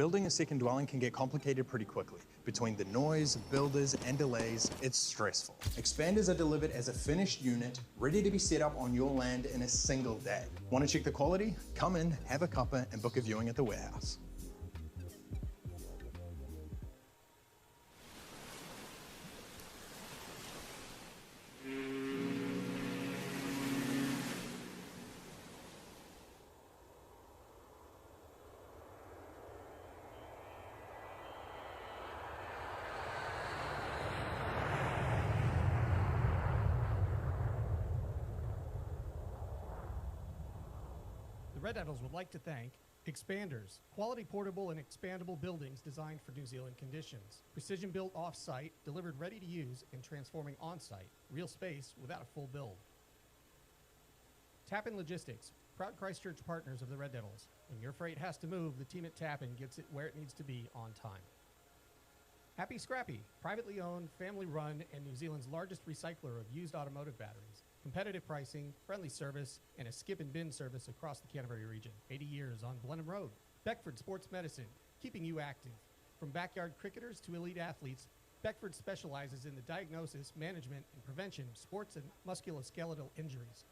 Building a second dwelling can get complicated pretty quickly. Between the noise, builders, and delays, it's stressful. Expanders are delivered as a finished unit, ready to be set up on your land in a single day. Want to check the quality? Come in, have a cuppa, and book a viewing at the warehouse. The Red Devils would like to thank Expanders, quality portable and expandable buildings designed for New Zealand conditions. Precision built off-site, delivered ready to use, and transforming on-site. Real space without a full build. Tappan Logistics, proud Christchurch partners of the Red Devils. When your freight has to move, the team at Tappan gets it where it needs to be on time. Happy Scrappy, privately owned, family-run, and New Zealand's largest recycler of used automotive batteries. Competitive pricing, friendly service, and a skip and bin service across the Canterbury region. 80 years on Blenheim Road. Beckford Sports Medicine, keeping you active. From backyard cricketers to elite athletes, Beckford specializes in the diagnosis, management, and prevention of sports and musculoskeletal injuries.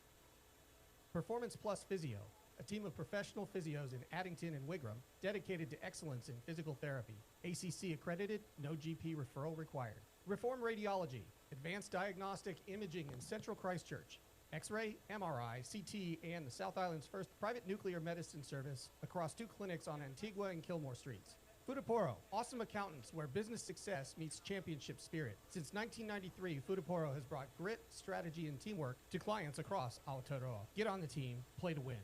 Performance Plus Physio, a team of professional physios in Addington and Wigram dedicated to excellence in physical therapy. ACC accredited, no GP referral required. Reform Radiology, advanced diagnostic imaging in Central Christchurch. X-ray, MRI, CT, and the South Island's first private nuclear medicine service across 2 clinics on Antigua and Kilmore Streets. Futaporo, awesome accountants where business success meets championship spirit. Since 1993, Futaporo has brought grit, strategy, and teamwork to clients across Aotearoa. Get on the team, play to win.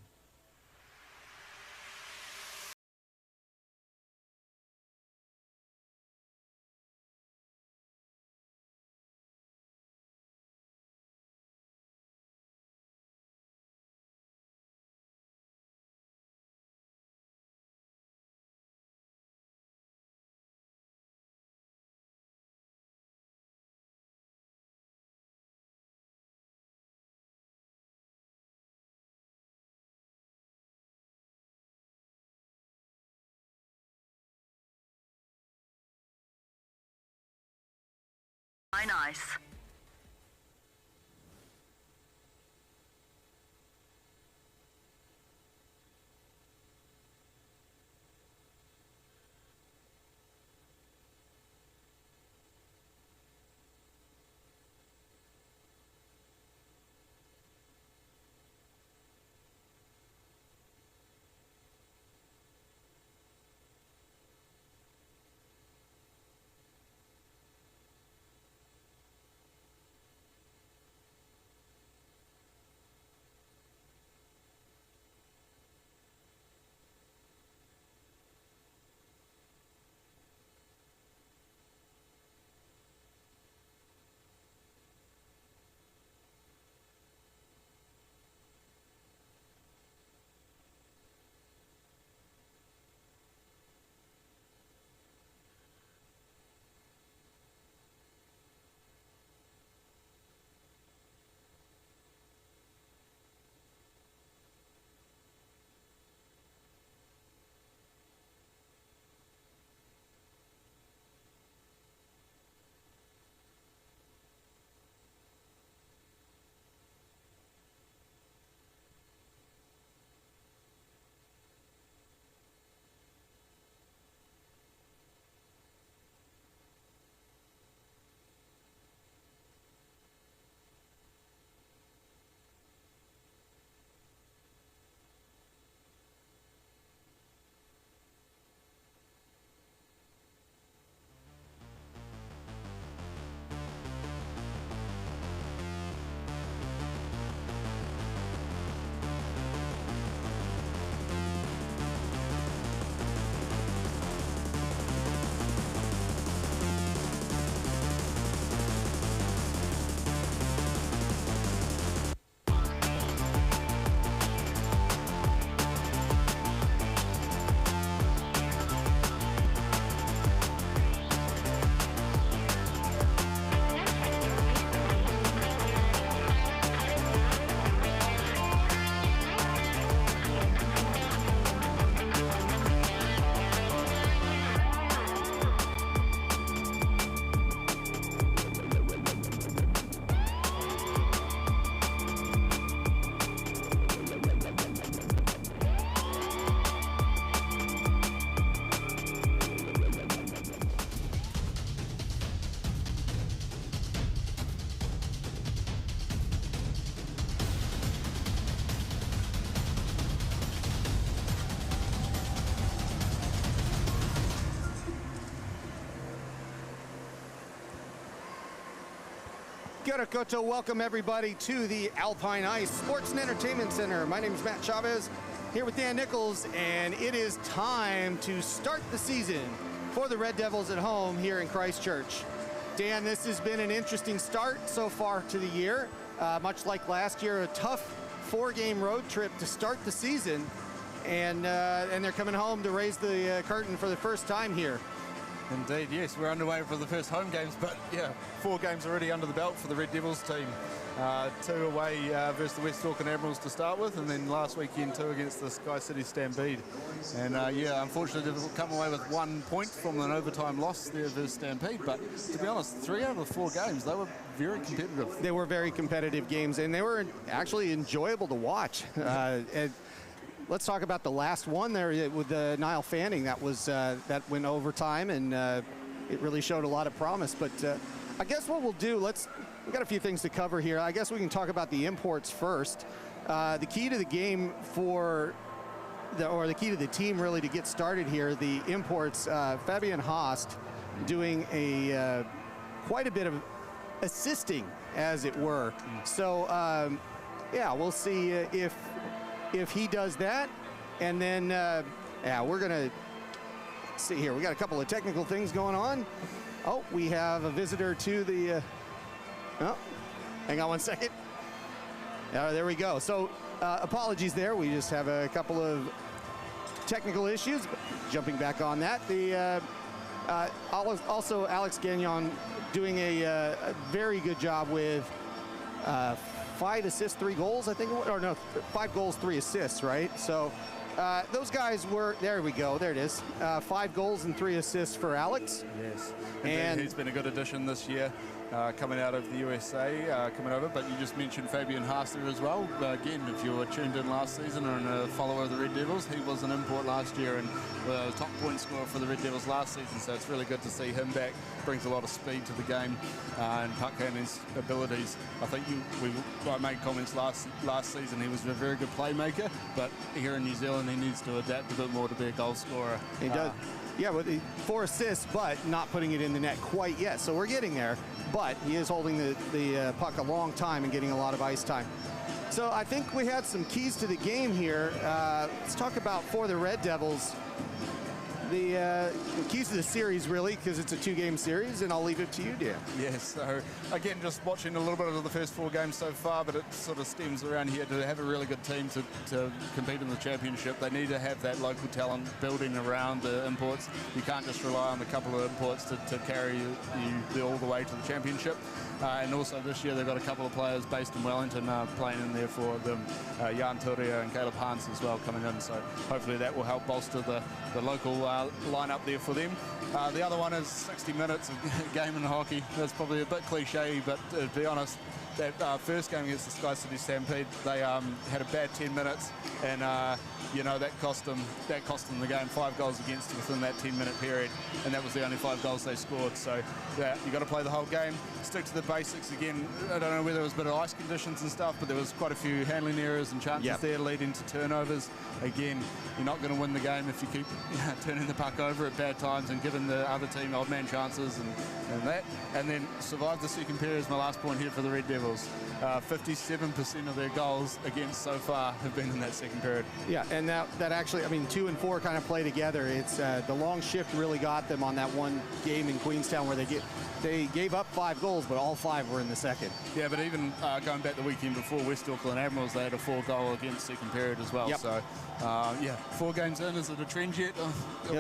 Nice. Kia koto, welcome everybody to the Alpine Ice Sports and Entertainment Center. My name is Matt Chavez, here with Dan Nichols, and it is time to start the season for the Red Devils at home here in Christchurch. Dan, this has been an interesting start so far to the year. Much like last year, a tough 4-game road trip to start the season, and they're coming home to raise the curtain for the first time here. Indeed, yes, we're underway for the first home games, but yeah, 4 games already under the belt for the Red Devils team. 2 away versus the West Auckland Admirals to start with, and then last weekend 2 against the Sky City Stampede. And yeah, unfortunately they've come away with 1 point from an overtime loss there versus Stampede, but to be honest, 3 out of the 4 games, they were very competitive. They were very competitive games, and they were actually enjoyable to watch. And let's talk about the last one there with the Niall Fanning. That was that went overtime, and it really showed a lot of promise. But I guess what we'll do, we've got a few things to cover here. I guess we can talk about the imports first. The key to the game the key to the team really to get started here, the imports, Fabian Haast doing quite a bit of assisting, as it were. So yeah, we'll see if he does that. And then yeah, we're gonna see here. We got a couple of technical things going on. Oh, we have a visitor to the oh, hang on one second. There we go. So apologies there. We just have a couple of technical issues. But jumping back on that, the also Alex Gagnon doing a very good job with 5 assists, 3 goals, I think, or no, 5 goals, 3 assists, right? So those guys were, there we go, there it is. 5 goals and 3 assists for Alex. Yes, and he's been a good addition this year, coming out of the USA, coming over. But you just mentioned Fabian Haast there as well. Again, if you were tuned in last season and a follower of the Red Devils, he was an import last year and was a top point scorer for the Red Devils last season. So it's really good to see him back. Brings a lot of speed to the game and puck handling abilities. I think I made comments last season. He was a very good playmaker, but here in New Zealand he needs to adapt a bit more to be a goal scorer. He does. Yeah, with the 4 assists, but not putting it in the net quite yet. So we're getting there, but he is holding the puck a long time and getting a lot of ice time. So I think we had some keys to the game here. Let's talk about for the Red Devils. The keys to the series, really, because it's a 2-game series, and I'll leave it to you, Dan. Yes, so again, just watching a little bit of the first 4 games so far, but it sort of stems around here to have a really good team to compete in the championship. They need to have that local talent building around the imports. You can't just rely on the couple of imports to carry you all the way to the championship. And also this year they've got a couple of players based in Wellington playing in there for them, Jan Turia and Caleb Hans as well coming in. So hopefully that will help bolster the local lineup there for them. The other one is 60 minutes of game in hockey. That's probably a bit cliche, but to be honest, that first game against the Sky City Stampede, they had a bad 10 minutes, and you know, that cost them the game. 5 goals against within that 10-minute period, and that was the only 5 goals they scored. So yeah, you got to play the whole game, stick to the basics. Again, I don't know whether it was a bit of ice conditions and stuff, but there was quite a few handling errors and chances there leading to turnovers. Again, you're not going to win the game if you keep turning the puck over at bad times and giving the other team odd man chances and that. And then survive the second period is my last point here for the Red Devils. 57% of their goals against so far have been in that second period. Yeah, and that actually, I mean, 2 and 4 kind of play together. It's the long shift really got them on that one game in Queenstown where they gave up 5 goals, but all 5 were in the second. Yeah, but even going back the weekend before West Auckland Admirals, they had a 4-goal against second period as well. So yeah, 4 games in, is it a trend yet?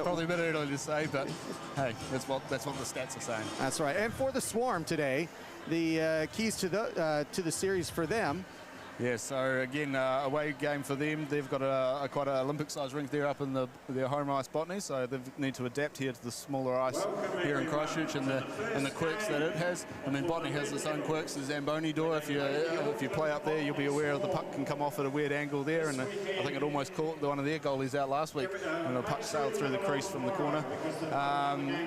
Probably a bit early to say, but hey, that's what the stats are saying. That's right. And for the Swarm today, the keys to the series for them. Yeah, so again, away game for them. They've got quite an Olympic-sized rink there up in their home ice, Botany, so they need to adapt here to the smaller ice here in Christchurch and the quirks that it has. I mean, Botany has its own quirks. The Zamboni door, if you play up there, you'll be aware of the puck can come off at a weird angle there, and I think it almost caught one of their goalies out last week, and the puck sailed through the crease from the corner.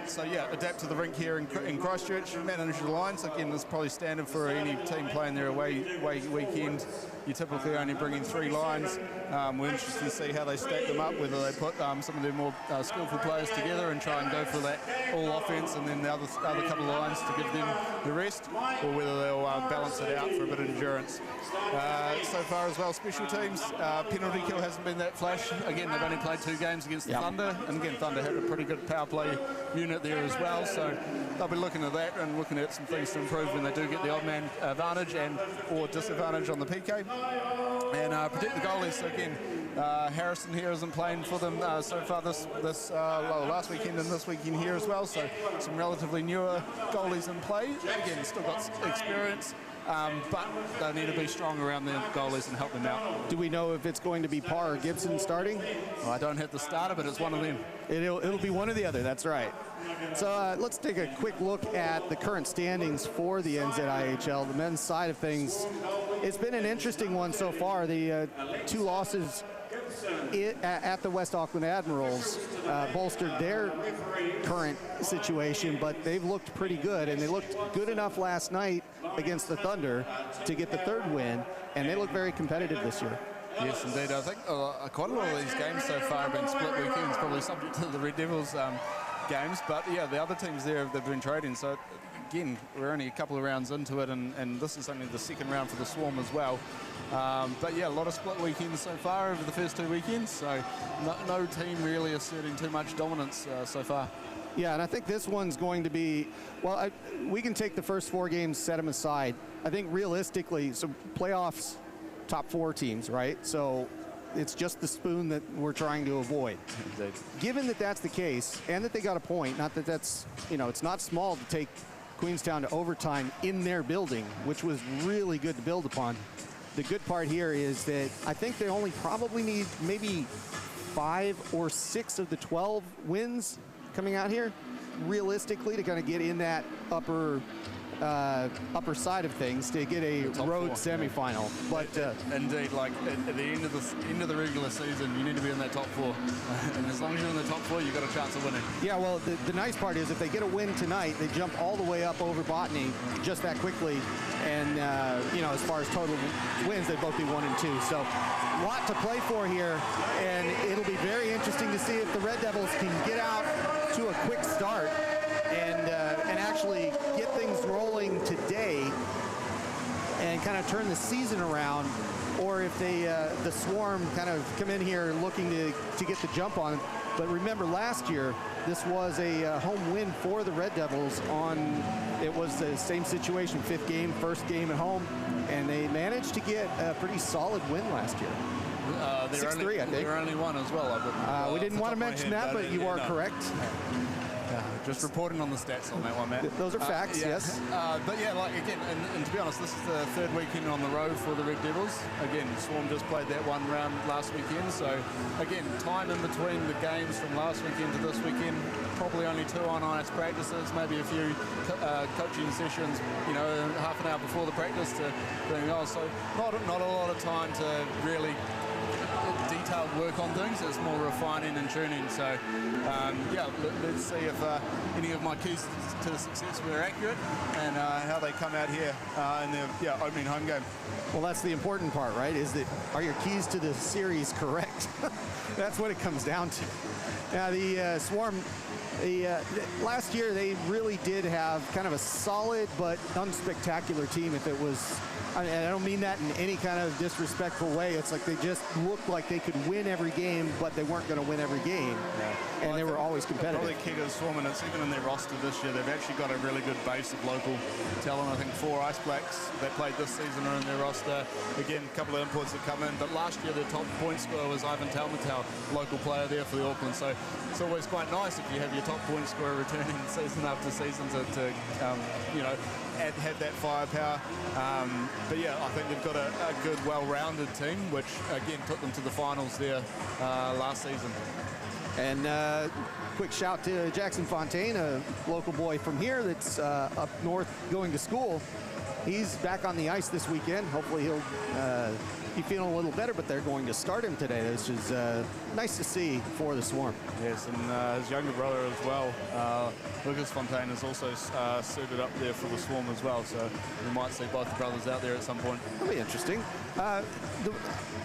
So yeah, adapt to the rink here in Christchurch, manage the lines. Again, that's probably standard for any team playing their away weekend. you're typically only bringing 3 lines. We're interested to see how they stack them up, whether they put some of their more skillful players together and try and go for that all offense and then the other couple of lines to give them the rest, or whether they'll balance it out for a bit of endurance. So far as well, special teams, penalty kill hasn't been that flash. Again, they've only played 2 games against the Thunder, and again, Thunder had a pretty good power play unit there as well, so they'll be looking at that and looking at some things to improve when they do get the odd man advantage and or disadvantage on the PK. And protect the goalies. So again, Harrison here isn't playing for them so far last weekend and this weekend here as well, so some relatively newer goalies in play. Again, still got experience, but they need to be strong around their goalies and help them out. Do we know if it's going to be Parr or Gibson starting? Well, I don't have the starter, but it's one of them. It'll be one or the other, that's right. So let's take a quick look at the current standings for the NZIHL, the men's side of things. It's been an interesting one so far. The 2 losses at the West Auckland Admirals bolstered their current situation, but they've looked pretty good, and they looked good enough last night against the Thunder to get the 3rd win, and they look very competitive this year. Yes, indeed. I think quite a lot of these games so far have been split weekends, probably subject to the Red Devils games, but yeah, the other teams there, they've been trading, so again, we're only a couple of rounds into it, and this is only the 2nd round for the Swarm as well. But yeah, a lot of split weekends so far over the first 2 weekends, so no team really asserting too much dominance so far. Yeah, and I think this one's going to be, well, we can take the first 4 games, set them aside. I think realistically, so playoffs, top 4 teams, right? So it's just the spoon that we're trying to avoid. Indeed. Given that that's the case, and that they got a point, not that that's, it's not small to take Queenstown to overtime in their building, which was really good to build upon. The good part here is that I think they only probably need maybe 5 or 6 of the 12 wins coming out here, realistically, to kind of get in that upper side of things to get a road semifinal. But indeed, like at the end of the regular season, you need to be in that top 4, and as long as you're in the top 4, you've got a chance of winning. Yeah, well, the nice part is if they get a win tonight, they jump all the way up over Botany just that quickly, and as far as total wins, they'd both be 1 and 2. So a lot to play for here, and it'll be very interesting to see if the Red Devils can get out to a quick start and actually get things rolling today and kind of turn the season around, or if they the Swarm kind of come in here looking to get the jump on. But remember, last year this was a home win for the Red Devils. It was the same situation, 5th game, 1st game at home, and they managed to get a pretty solid win last year. 6-3, I think. They're only 1 as well. We didn't want to mention that, but you are correct. Just reporting on the stats on that one, Matt. Those are facts, yes. But yeah, like again, and to be honest, this is the 3rd weekend on the road for the Red Devils. Again, Swarm just played that 1 round last weekend, so again, time in between the games from last weekend to this weekend, probably only 2 on-ice practices, maybe a few coaching sessions, half an hour before the practice to bring on. So not a lot of time to really detailed work on things. It's more refining and tuning. So let's see if any of my keys to success were accurate, and how they come out here in their opening home game. Well, that's the important part, right? Is that, are your keys to the series correct? That's what it comes down to. Now the Swarm, last year they really did have kind of a solid but unspectacular team. If it was, I don't mean that in any kind of disrespectful way. It's like they just looked like they could win every game, but they weren't going to win every game. Yeah. And they were always competitive. Probably key to the Swarm, and it's even in their roster this year, they've actually got a really good base of local talent. I think 4 Ice Blacks that played this season are in their roster. Again, a couple of imports have come in, but last year their top point scorer was Ivan Talmatau, local player there for the Auckland. So it's always quite nice if you have your top point scorer returning season after season to have that firepower. But yeah, I think they've got a good, well-rounded team, which again took them to the finals there last season. And quick shout to Jackson Fontaine, a local boy from here that's up north going to school. He's back on the ice this weekend. Hopefully he'll be feeling a little better, but they're going to start him today. This is nice to see for the Swarm. Yes, and his younger brother as well, Lucas Fontaine, is also suited up there for the Swarm as well, so we might see both the brothers out there at some point. That'll be interesting. I'll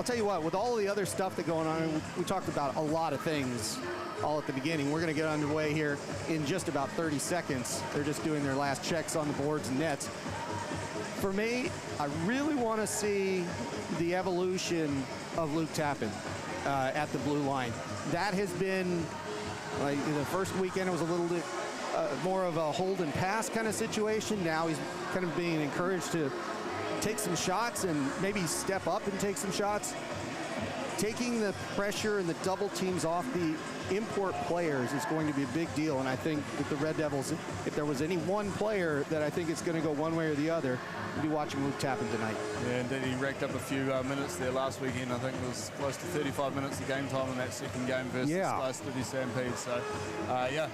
tell you what, with all the other stuff that's going on, we talked about a lot of things all at the beginning. We're going to get underway here in just about 30 seconds. They're just doing their last checks on the boards and nets. For me, I really want to see the evolution of Luke Tappan at the blue line. That has been, like, the first weekend it was a little bit more of a hold and pass kind of situation. Now he's kind of being encouraged to take some shots and maybe step up and take some shots. Taking the pressure and the double teams off the import players is going to be a big deal, and I think with the Red Devils, if there was any one player that I think it's going to go one way or the other, we'll be watching Luke Tappan tonight. Yeah, indeed, he racked up a few minutes there last weekend. I think it was close to 35 minutes of game time in that second game versus City Stampede. So, I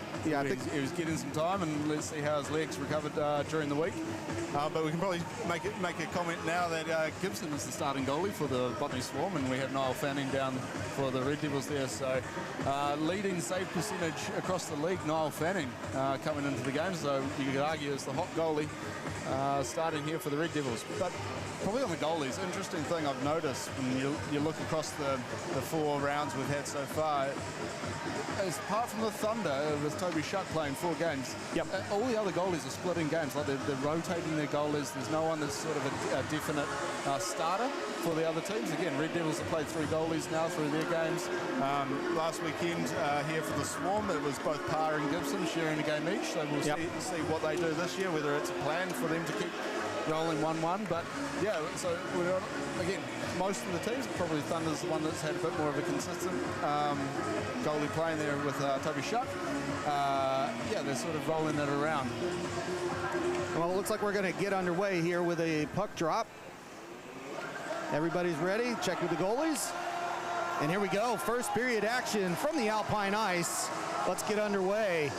think he was getting some time, and let's see how his legs recovered during the week. But we can probably make a comment now that Gibson is the starting goalie for the Botany Swarm, and we have Niall Fanning down for the Red Devils there. So leading save percentage across the league, Niall Fanning coming into the game. So you could argue is the hot goalie starting here for the Red Devils. But probably on the goalies, interesting thing I've noticed when you look across the 4 rounds we've had so far, is apart from the Thunder with Toby Shuck playing 4 games, all the other goalies are splitting games. Like they're rotating their goalies. There's no one that's sort of a definite starter for the other teams. Again, Red Devils have played 3 goalies now through their games. Last weekend here for the Swarm, it was both Parr and Gibson sharing a game each. So we'll see what they do this year, whether it's a plan for them to keep rolling 1-1. But yeah, so again, most of the teams, probably Thunder's the one that's had a bit more of a consistent goalie playing there with Toby Shuck. They're sort of rolling it around. Well, it looks like we're going to get underway here with a puck drop. Everybody's ready. Check with the goalies. And here we go. First period action from the Alpine ice. Let's get underway.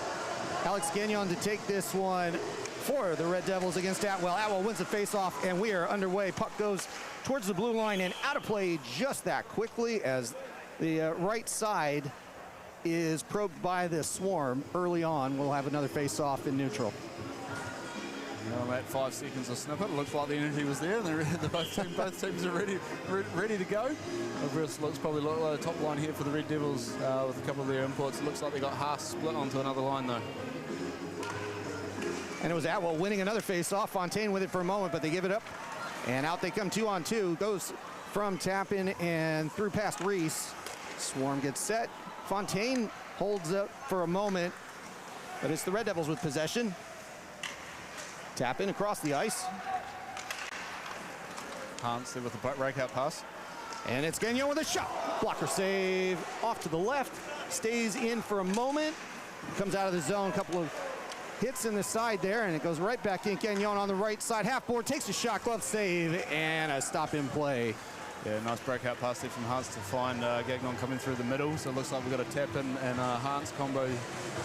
Alex Gagnon to take this one for the Red Devils against Atwell. Atwell wins the face-off, and we are underway. Puck goes towards the blue line and out of play just that quickly as the right side is probed by the Swarm early on. We'll have another face-off in neutral. Well, that 5 seconds of snippet, it looks like the energy was there, and both teams are ready to go. Looks probably like the top line here for the Red Devils with a couple of their imports. It looks like they got Haas split onto another line though. And it was Atwell winning another face-off. Fontaine with it for a moment, but they give it up. And out they come 2-on-2. Goes from Tappan and through past Reese. Swarm gets set. Fontaine holds up for a moment, but it's the Red Devils with possession. Tappan across the ice. Hans there with the breakout pass. And it's Gagnon with a shot. Blocker save off to the left. Stays in for a moment. Comes out of the zone. Couple of hits in the side there, and it goes right back in. Gagnon on the right side. Half board, takes a shot, glove save, and a stop in play. Yeah, nice breakout pass there from Hans to find Gagnon coming through the middle. So it looks like we've got a Tappan and Hans combo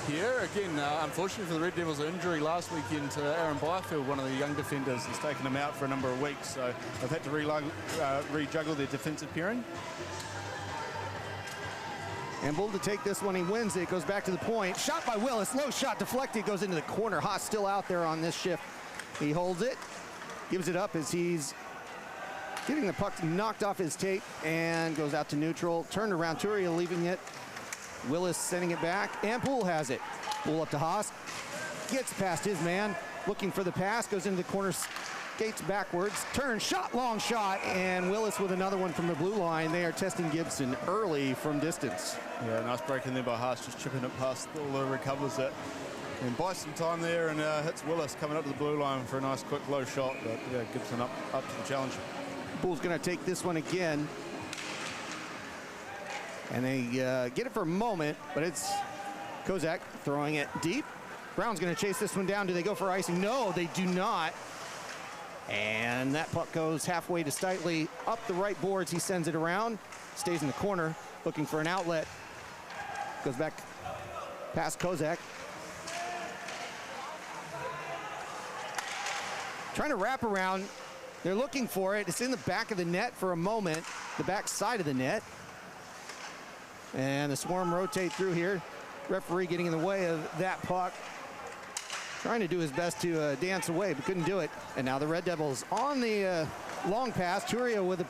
here. Again, unfortunately for the Red Devils, an injury last weekend to Aaron Byfield, one of the young defenders, has taken him out for a number of weeks. So they've had to rejuggle their defensive pairing. And Bull to take this one, he wins it, goes back to the point. Shot by Willis, low shot deflected, goes into the corner. Haas still out there on this shift. He holds it, gives it up as he's getting the puck knocked off his tape and goes out to neutral. Turned around, Turia leaving it. Willis sending it back, and Poole has it. Poole up to Haas, gets past his man, looking for the pass, goes into the corner, skates backwards, turns, shot, long shot, and Willis with another one from the blue line. They are testing Gibson early from distance. Yeah, nice break in there by Haas, just chipping it past all, recovers it. And buys some time there and hits Willis coming up to the blue line for a nice quick low shot, but yeah, Gibson up to the challenge. Poole's gonna take this one again. And they get it for a moment, but it's Kozak throwing it deep. Brown's gonna chase this one down. Do they go for icing? No, they do not. And that puck goes halfway to Steitley, up the right boards. He sends it around, stays in the corner, looking for an outlet. Goes back past Kozak. trying to wrap around. They're looking for it. It's in the back of the net for a moment, the back side of the net. And the Swarm rotate through here. Referee getting in the way of that puck. Trying to do his best to dance away, but couldn't do it. And now the Red Devils on the long pass. Turia with an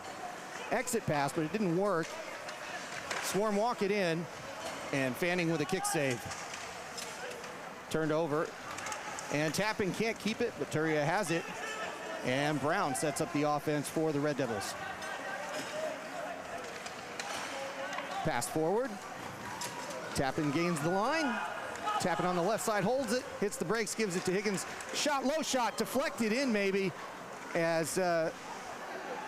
exit pass, but it didn't work. Swarm walk it in, and Fanning with a kick save. Turned over, and Tappan can't keep it, but Turia has it. And Brown sets up the offense for the Red Devils. Pass forward. Tappan gains the line. Tappan on the left side holds it, hits the brakes, gives it to Higgins. Shot, low shot, deflected in maybe, as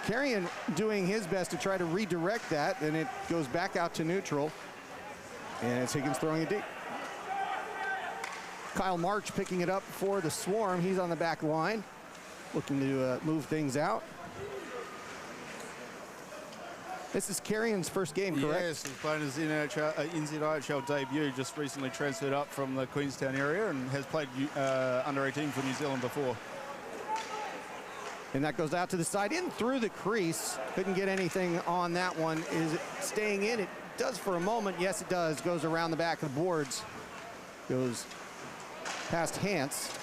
Carrion doing his best to try to redirect that, and it goes back out to neutral. And it's Higgins throwing it deep. Kyle March picking it up for the Swarm. He's on the back line, looking to move things out. This is Carrion's first game, correct? Yes, he's playing his NZIHL debut, just recently transferred up from the Queenstown area and has played under 18 for New Zealand before. And that goes out to the side, in through the crease. Couldn't get anything on that one. Is it staying in? It does for a moment. Yes, it does. Goes around the back of the boards. Goes past Hance.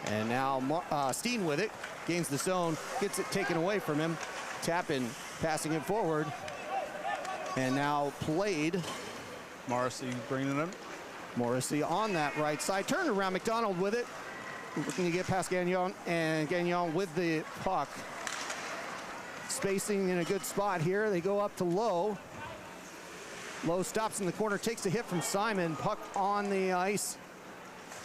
And now Steen with it. Gains the zone. Gets it taken away from him. Tappan passing it forward. And now played. Morrissey bringing it in. Morrissey on that right side. Turned around. McDonald with it. Looking to get past Gagnon, and Gagnon with the puck. Spacing in a good spot here. They go up to Lowe. Lowe stops in the corner, takes a hit from Simon. Puck on the ice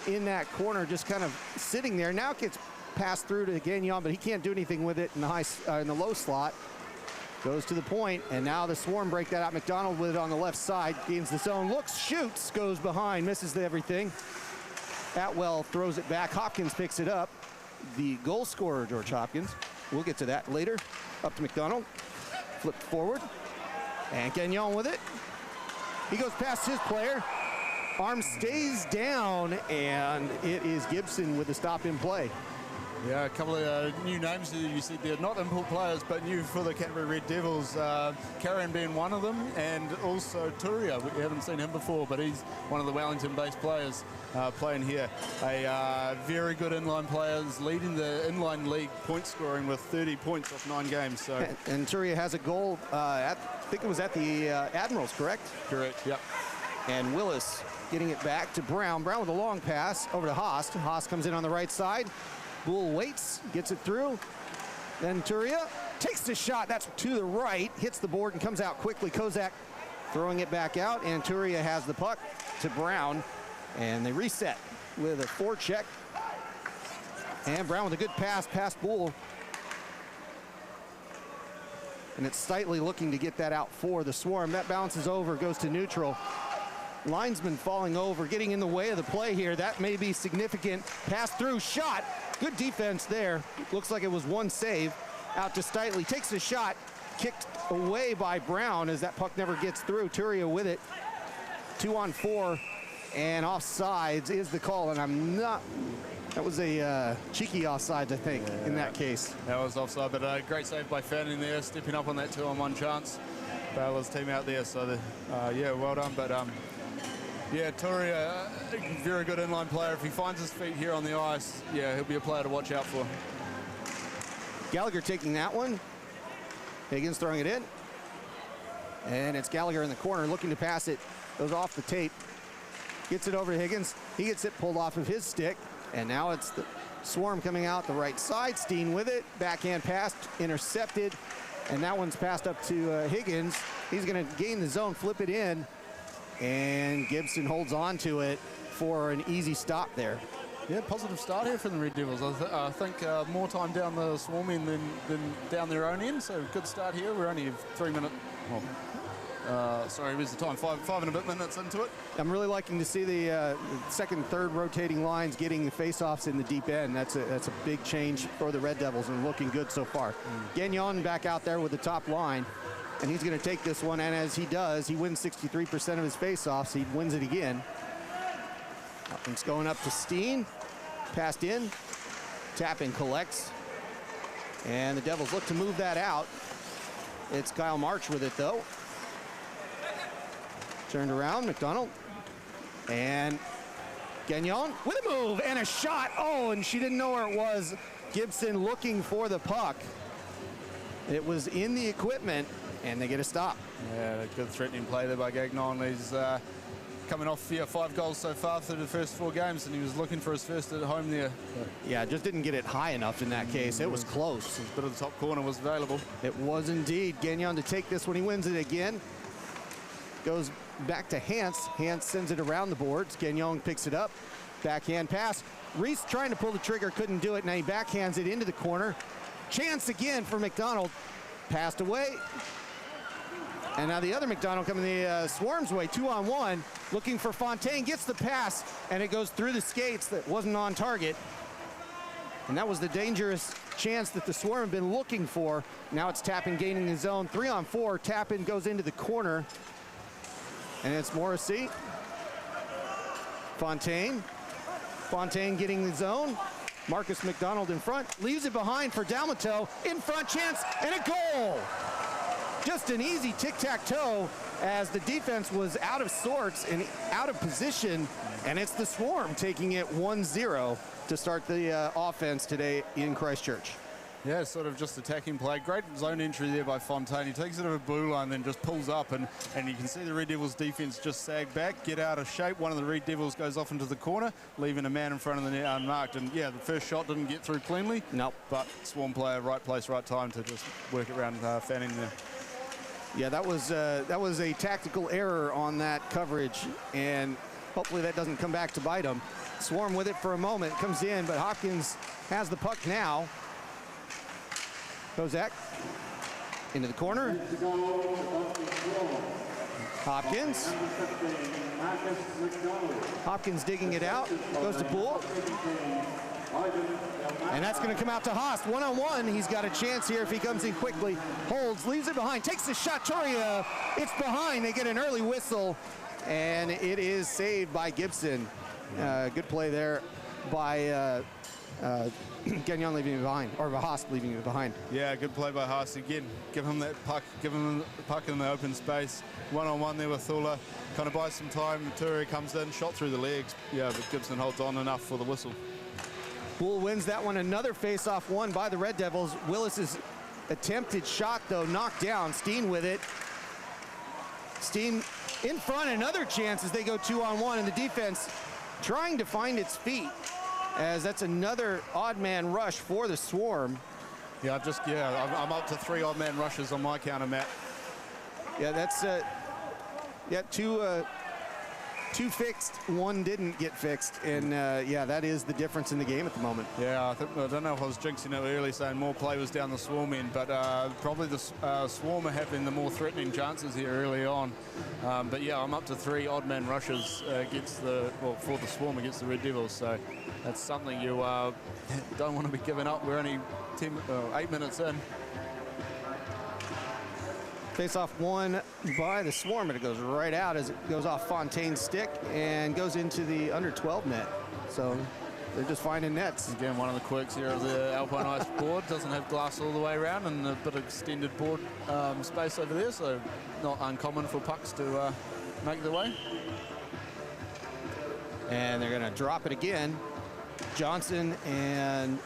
in that corner, just kind of sitting there. Now it gets passed through to Gagnon, but he can't do anything with it in the low slot. Goes to the point, and now the Swarm break that out. McDonald with it on the left side, gains the zone, looks, shoots, goes behind, misses everything. Atwell throws it back. Hopkins picks it up. The goal scorer, George Hopkins. We'll get to that later. Up to McDonald. Flipped forward. And Gagnon with it. He goes past his player. Arm stays down, and it is Gibson with the stop in play. Yeah, a couple of new names you said there, not import players, but new for the Canterbury Red Devils. Carrion being one of them, and also Turia. We haven't seen him before, but he's one of the Wellington-based players playing here. A very good inline player, leading the inline league point scoring with 30 points off 9 games. So. And Turia has a goal, I think it was at the Admirals, correct? Correct, yep. And Willis getting it back to Brown. Brown with a long pass over to Haas. Haas comes in on the right side. Bull waits, gets it through. Then Turia takes the shot. That's to the right, hits the board and comes out quickly. Kozak throwing it back out, and Turia has the puck to Brown. And they reset with a forecheck. And Brown with a good pass past Bull. And it's Steitley looking to get that out for the Swarm. That bounces over, goes to neutral. Linesman falling over, getting in the way of the play here. That may be significant. Pass through, shot. Good defense there. Looks like it was one save. Out to Steitley, takes a shot. Kicked away by Brown as that puck never gets through. Turia with it. 2-on-4, and offsides is the call, and I'm not... That was a cheeky offsides, I think, in that case. That was offside, but a great save by Fanning there, stepping up on that 2-on-1 chance. Baylor's team out there, so yeah, well done. But yeah, Turia, very good inline player. If he finds his feet here on the ice, yeah, he'll be a player to watch out for. Gallagher taking that one. Higgins throwing it in. And it's Gallagher in the corner looking to pass it. Goes off the tape. Gets it over to Higgins. He gets it pulled off of his stick. And now it's the Swarm coming out the right side. Steen with it. Backhand pass, intercepted. And that one's passed up to Higgins. He's going to gain the zone, flip it in. And Gibson holds on to it for an easy stop there. Yeah, positive start here from the Red Devils. I think more time down the Swarm end than down their own end. So good start here. We're only 3 minutes. Sorry, where's the time? Five and a bit minutes into it. I'm really liking to see the second, third rotating lines getting the face-offs in the deep end. That's a big change for the Red Devils, and looking good so far. Gagnon back out there with the top line, and he's going to take this one, and as he does, he wins 63% of his face-offs. He wins it again. It's going up to Steen. Passed in Tappan collects. And the Devils look to move that out. It's Kyle March with it, though. Turned around, McDonald. And Gagnon with a move and a shot. Oh, and she didn't know where it was. Gibson looking for the puck. It was in the equipment, and they get a stop. Yeah, good threatening play there by Gagnon. He's coming off 5 goals so far through the first 4 games, and he was looking for his first at home there. Yeah, just didn't get it high enough in that case. It was close. A bit of the top corner was available. It was indeed. Gagnon to take this when he wins it again. Goes back to Hans. Hans sends it around the boards. Gagnon picks it up. Backhand pass. Reese trying to pull the trigger, couldn't do it. Now he backhands it into the corner. Chance again for McDonald. Passed away. And now the other McDonald coming the Swarm's way, 2-on-1. Looking for Fontaine, gets the pass, and it goes through the skates that wasn't on target. And that was the dangerous chance that the Swarm have been looking for. Now it's Tappan gaining the zone. 3-on-4, Tappan goes into the corner. And it's Morrissey. Fontaine. Fontaine getting the zone. Marcus McDonald in front, leaves it behind for Dalmato. In front, chance, and a goal! Just an easy tic-tac-toe as the defense was out of sorts and out of position, and it's the Swarm taking it 1-0 to start the offense today in Christchurch. Yeah, sort of just attacking play. Great zone entry there by Fontaine. He takes it over blue line, then just pulls up, and you can see the Red Devils defense just sag back, get out of shape. One of the Red Devils goes off into the corner, leaving a man in front of the net unmarked. And yeah, the first shot didn't get through cleanly. Nope. But Swarm player, right place, right time to just work around Fanning there. Yeah, that was a tactical error on that coverage, and hopefully that doesn't come back to bite them. Swarm with it for a moment, comes in, but Hopkins has the puck now. Kozak into the corner. Hopkins. Hopkins digging it out, goes to Poole. And that's going to come out to Haas. 1-on-1, he's got a chance here if he comes in quickly. Holds, leaves it behind, takes the shot. Toria, it's behind. They get an early whistle, and it is saved by Gibson. Good play there by Gagnon leaving it behind, or Haas leaving it behind. Yeah, good play by Haas again. Give him that puck, give him the puck in the open space. 1-on-1 there with Thula. Kind of buys some time. Toria comes in, shot through the legs. Yeah, but Gibson holds on enough for the whistle. Bull wins that one. Another face-off won by the Red Devils. Willis's attempted shot, though, knocked down. Steen with it. Steen in front. Another chance as they go 2-on-1, and the defense trying to find its feet, as that's another odd man rush for the Swarm. Yeah, I'm up to 3 odd man rushes on my counter, Matt. Yeah, that's two fixed, one didn't get fixed, and yeah, that is the difference in the game at the moment. Yeah, I don't know if I was jinxing it early saying more play was down the Swarm end, but probably the Swarm are having the more threatening chances here early on. But yeah, I'm up to 3 odd man rushes for the Swarm against the Red Devils, so that's something you don't want to be giving up. We're only 8 minutes in. Face-off won by the Swarm, and it goes right out as it goes off Fontaine's stick and goes into the under 12 net. So they're just finding nets. Again, one of the quirks here of the Alpine Ice board. Doesn't have glass all the way around and a bit of extended board space over there, so not uncommon for pucks to make their way. And they're going to drop it again. Johnson and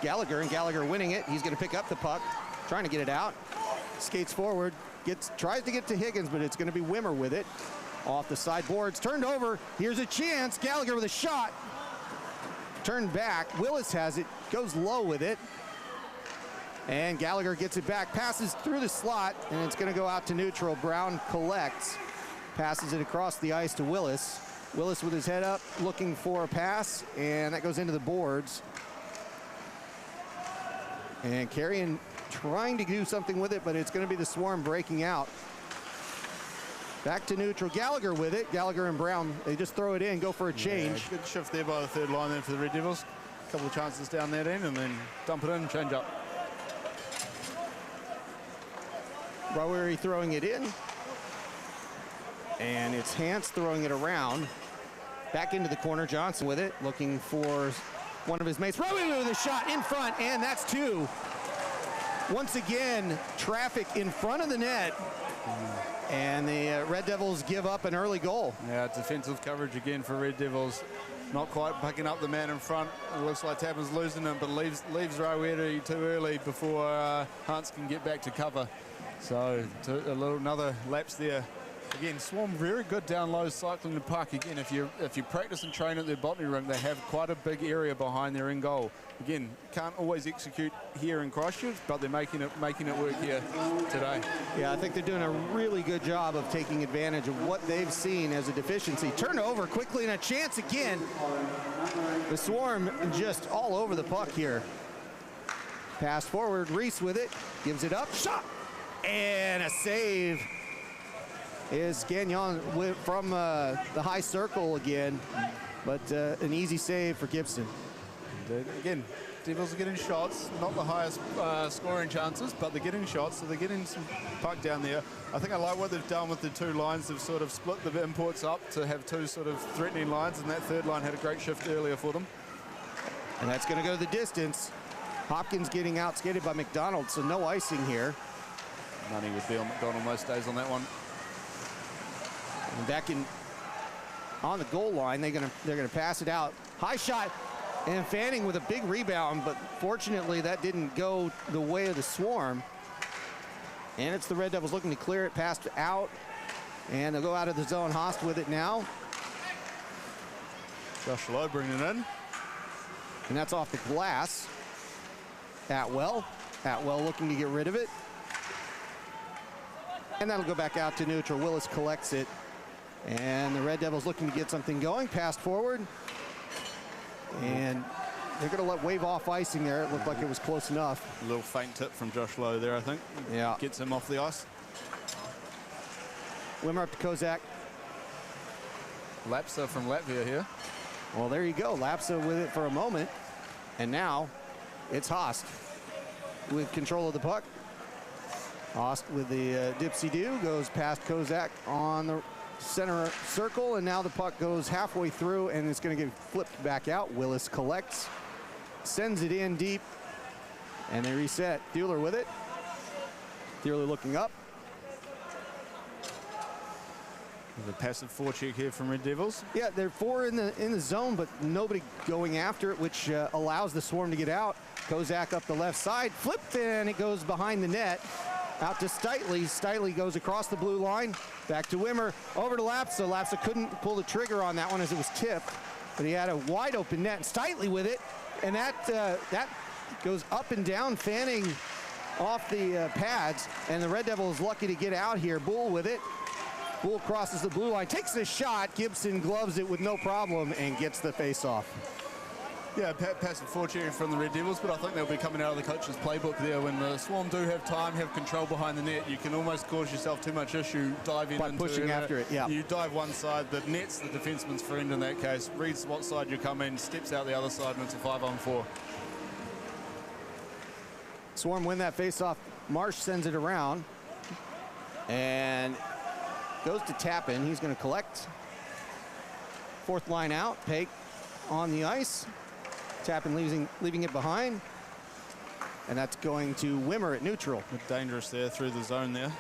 Gallagher winning it. He's going to pick up the puck, trying to get it out. Skates forward, tries to get to Higgins, but it's going to be Wimmer with it. Off the sideboards, turned over. Here's a chance. Gallagher with a shot. Turned back. Willis has it, goes low with it. And Gallagher gets it back, passes through the slot, and it's going to go out to neutral. Brown collects, passes it across the ice to Willis. Willis with his head up, looking for a pass, and that goes into the boards. And Carrion trying to do something with it, but it's going to be the Swarm breaking out. Back to neutral. Gallagher with it. Gallagher and Brown, they just throw it in, go for a change. Yeah, good shift there by the third line then for the Red Devils. A couple of chances down that end, and then dump it in, change up. Rawiri throwing it in. And it's Hans throwing it around. Back into the corner. Johnson with it, looking for one of his mates. Rowan with a shot in front, and that's two. Once again, traffic in front of the net, and the Red Devils give up an early goal. Yeah, defensive coverage again for Red Devils. Not quite picking up the man in front. It looks like Tappan's losing him, but leaves Raueri too early before Hunts can get back to cover. So another lapse there. Again, Swarm very good down low cycling the puck. Again, if you practice and train at their Botany rink, they have quite a big area behind their end goal. Again, can't always execute here in Christchurch, but they're making it work here today. Yeah, I think they're doing a really good job of taking advantage of what they've seen as a deficiency. Turnover quickly and a chance again. The Swarm just all over the puck here. Pass forward, Reese with it, gives it up, shot, and a save. Is Gagnon from the high circle again, but an easy save for Gibson. Again, Devils are getting shots, not the highest scoring chances, but they're getting shots, so they're getting some puck down there. I think I like what they've done with the two lines. They've sort of split the imports up to have two sort of threatening lines, and that third line had a great shift earlier for them. And that's going to go the distance. Hopkins getting outskated by McDonald, so no icing here. Money would be on McDonald most days on that one. And back on the goal line, they're gonna pass it out. High shot, and Fanning with a big rebound, but fortunately that didn't go the way of the Swarm. And it's the Red Devils looking to clear it, passed out, and they'll go out of the zone. Haast with it now. Josh Lowe bringing it in. And that's off the glass. Atwell looking to get rid of it. And that'll go back out to neutral. Willis collects it. And the Red Devils looking to get something going. Passed forward. And they're going to let wave off icing there. It looked like it was close enough. A little faint tip from Josh Lowe there, I think. Yeah. Gets him off the ice. Wimmer up to Kozak. Lapsa from Latvia here. Well, there you go. Lapsa with it for a moment. And now it's Haast with control of the puck. Haast with the dipsy-do, goes past Kozak on the center circle, and now the puck goes halfway through, and it's going to get flipped back out. Willis collects, sends it in deep, and they reset. Theuler with it. Theuler looking up. The passive forecheck here from Red Devils. Yeah, they're four in the zone, but nobody going after it, which allows the Swarm to get out. Kozak up the left side, flipped, and it goes behind the net. Out to Steitley. Steitley goes across the blue line. Back to Wimmer. Over to Lapsa. Lapsa couldn't pull the trigger on that one as it was tipped, but he had a wide open net. Steitley with it, and that goes up and down, Fanning off the pads, and the Red Devils lucky to get out here. Bull with it. Bull crosses the blue line, takes the shot. Gibson gloves it with no problem and gets the face-off. Yeah, passive forecheck from the Red Devils, but I think they'll be coming out of the coach's playbook there. When the Swarm do have time, have control behind the net, you can almost cause yourself too much issue diving by into pushing after it. Yeah, you dive one side, the net's the defenseman's friend in that case. Reads what side you come in, steps out the other side, and it's a 5-on-4. Swarm win that face-off. Marsh sends it around and goes to Tappan. He's going to collect. Fourth line out. Pake on the ice. Tappan leaving it behind. And that's going to Wimmer at neutral. Bit dangerous there through the zone there.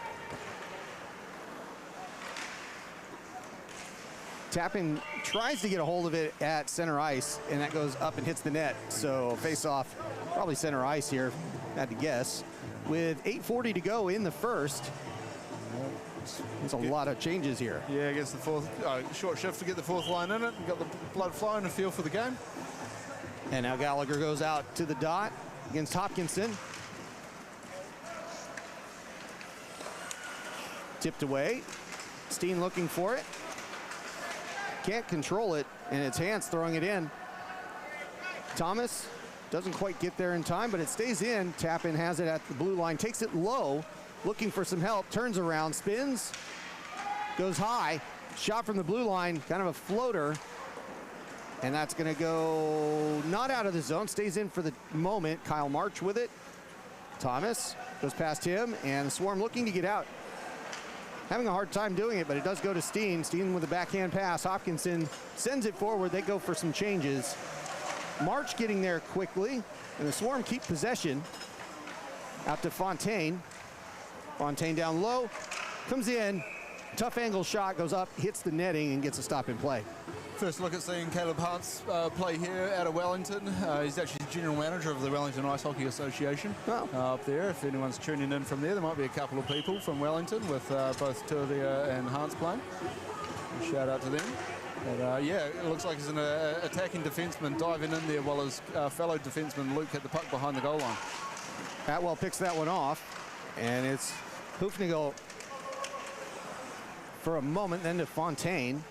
Tappan tries to get a hold of it at center ice, and that goes up and hits the net. So face off, probably center ice here, had to guess. With 8:40 to go in the first. There's a lot of changes here. Yeah, against the fourth, short shift to get the fourth line in it. Got the blood flowing and feel for the game. And now Gallagher goes out to the dot against Hopkinson. Tipped away. Steen looking for it. Can't control it, and it's Hans throwing it in. Thomas doesn't quite get there in time, but it stays in. Tappan has it at the blue line, takes it low, looking for some help, turns around, spins, goes high. Shot from the blue line, kind of a floater. And that's going to go not out of the zone, stays in for the moment. Kyle March with it. Thomas goes past him, and the Swarm looking to get out. Having a hard time doing it, but it does go to Steen. Steen with a backhand pass. Hopkinson sends it forward. They go for some changes. March getting there quickly, and the Swarm keep possession. Out to Fontaine. Fontaine down low, comes in, tough angle shot, goes up, hits the netting, and gets a stop in play. First look at seeing Caleb Hart's play here out of Wellington. He's actually the general manager of the Wellington Ice Hockey Association up there. If anyone's tuning in from there might be a couple of people from Wellington with both Turvia and Hart's playing. Shout out to them. But yeah, it looks like he's an attacking defenseman diving in there while his fellow defenseman Luke hit the puck behind the goal line. Atwell picks that one off, and it's Hoofnagel for a moment, then to Fontaine.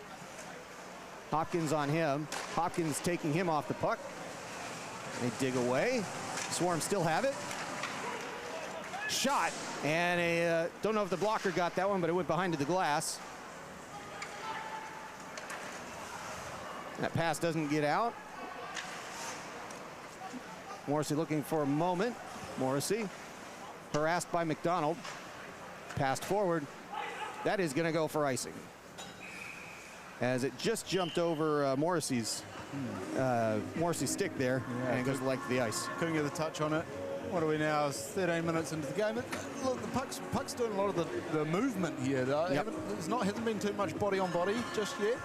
Hopkins on him. Hopkins taking him off the puck. They dig away. Swarm still have it. Shot, and don't know if the blocker got that one, but it went behind to the glass. That pass doesn't get out. Morrissey looking for a moment. Morrissey harassed by McDonald. Passed forward. That is going to go for icing, as it just jumped over Morrissey's stick there, and it goes to the length of the ice. Couldn't get the touch on it. What are we now? It's 13 minutes into the game. Look, the puck's doing a lot of the movement here. Yep. Hasn't been too much body on body just yet.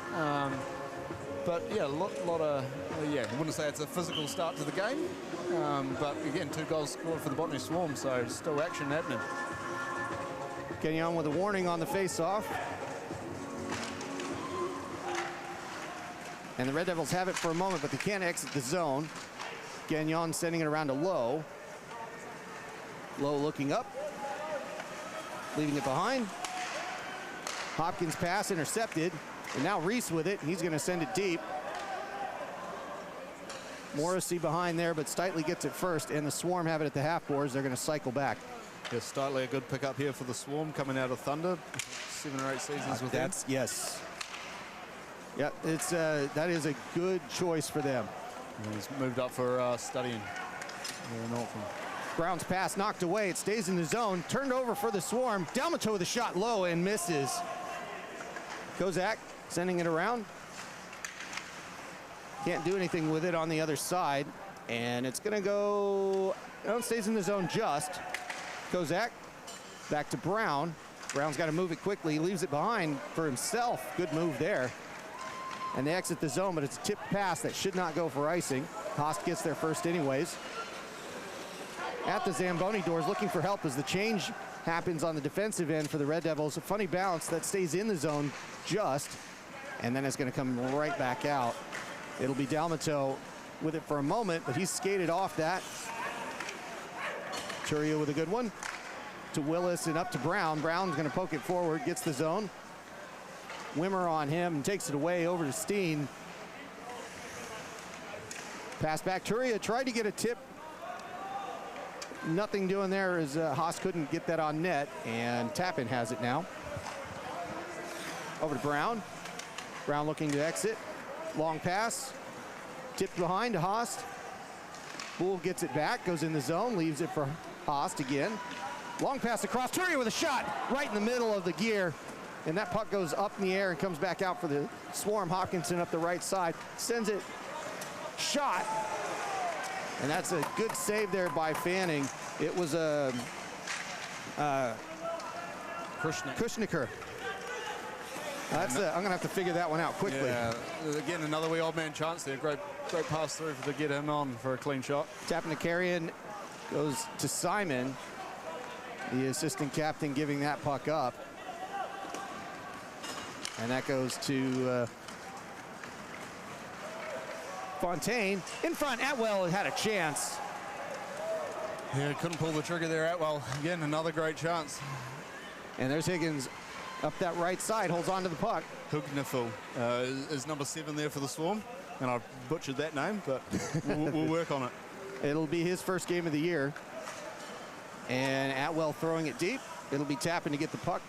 But yeah, a lot of, I wouldn't say it's a physical start to the game. But again, 2 goals scored for the Botany Swarm, so still action happening. Kenyon with a warning on the face-off. And the Red Devils have it for a moment, but they can't exit the zone. Gagnon sending it around to Lowe. Lowe looking up, leaving it behind. Hopkins pass intercepted, and now Reese with it, and he's going to send it deep. Morrissey behind there, but Steitley gets it first, and the Swarm have it at the half boards. They're going to cycle back. Yeah, Steitley, a good pickup here for the Swarm, coming out of Thunder. 7 or 8 seasons with them. Yes. Yeah, it's that is a good choice for them. And he's moved up for studying. Brown's pass knocked away. It stays in the zone. Turned over for the Swarm. Dalmato with a shot low and misses. Kozak sending it around. Can't do anything with it on the other side. And it's going to go... No, it stays in the zone just. Kozak back to Brown. Brown's got to move it quickly. He leaves it behind for himself. Good move there. And they exit the zone, but it's a tipped pass that should not go for icing. Haast gets there first anyways. At the Zamboni doors, looking for help as the change happens on the defensive end for the Red Devils. A funny bounce that stays in the zone just, and then it's going to come right back out. It'll be Dalmato with it for a moment, but he's skated off that. Turia with a good one. To Willis and up to Brown. Brown's going to poke it forward, gets the zone. Wimmer on him and takes it away over to Steen. Pass back. Turia tried to get a tip. Nothing doing there as Haas couldn't get that on net, and Tappan has it now. Over to Brown. Brown looking to exit. Long pass. Tipped behind to Haas. Bull gets it back, goes in the zone, leaves it for Haas again. Long pass across. Turia with a shot right in the middle of the gear. And that puck goes up in the air and comes back out for the Swarm. Hopkinson up the right side. Sends it. Shot. And that's a good save there by Fanning. It was a Kushniker. I'm going to have to figure that one out quickly. Yeah, again, another wee old man chance there. Great pass through to get him on for a clean shot. Tappanakarian goes to Simon, the assistant captain, giving that puck up. And that goes to Fontaine. In front, Atwell had a chance. Yeah, couldn't pull the trigger there, Atwell. Again, another great chance. And there's Higgins up that right side, holds on to the puck. Hugniful is number 7 there for the Swarm. And I butchered that name, but we'll work on it. It'll be his first game of the year. And Atwell throwing it deep. It'll be Tappan to get the puck.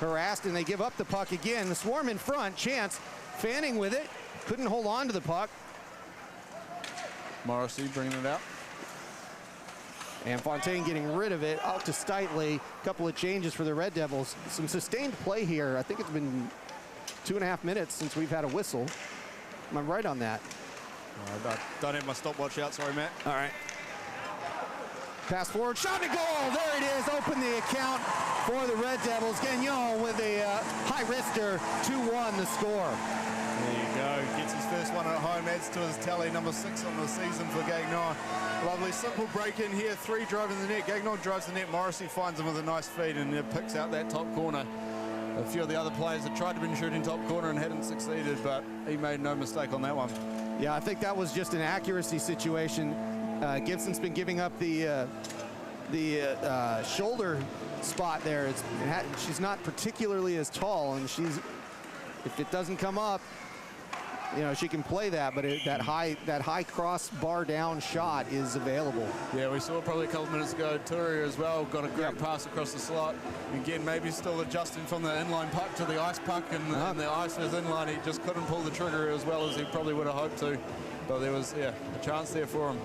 Harassed, and they give up the puck again. The Swarm in front, chance. Fanning with it. Couldn't hold on to the puck. Morrissey bringing it out. And Fontaine getting rid of it. Out to Steitley. A couple of changes for the Red Devils. Some sustained play here. I think it's been 2.5 minutes since we've had a whistle. Am I right on that? I don't have my stopwatch out, sorry, Matt. All right. Pass forward, shot and goal. There it is. Open the account for the Red Devils. Gagnon with a high wrister, 2-1 the score. There you go. Gets his first one at home, adds to his tally, number 6 on the season for Gagnon. Lovely simple break in here, 3 driving the net. Gagnon drives the net. Morrissey finds him with a nice feed and picks out that top corner. A few of the other players had tried to be shooting top corner and hadn't succeeded, but he made no mistake on that one. Yeah, I think that was just an accuracy situation. Gibson's been giving up the shoulder spot there. She's not particularly as tall, and if it doesn't come up, you know, she can play that, but that high cross bar down shot is available. Yeah, we saw probably a couple of minutes ago, Turi as well, got a great pass across the slot. Again, maybe still adjusting from the inline puck to the ice puck, and the ice was inline. He just couldn't pull the trigger as well as he probably would have hoped to. But there was, a chance there for him.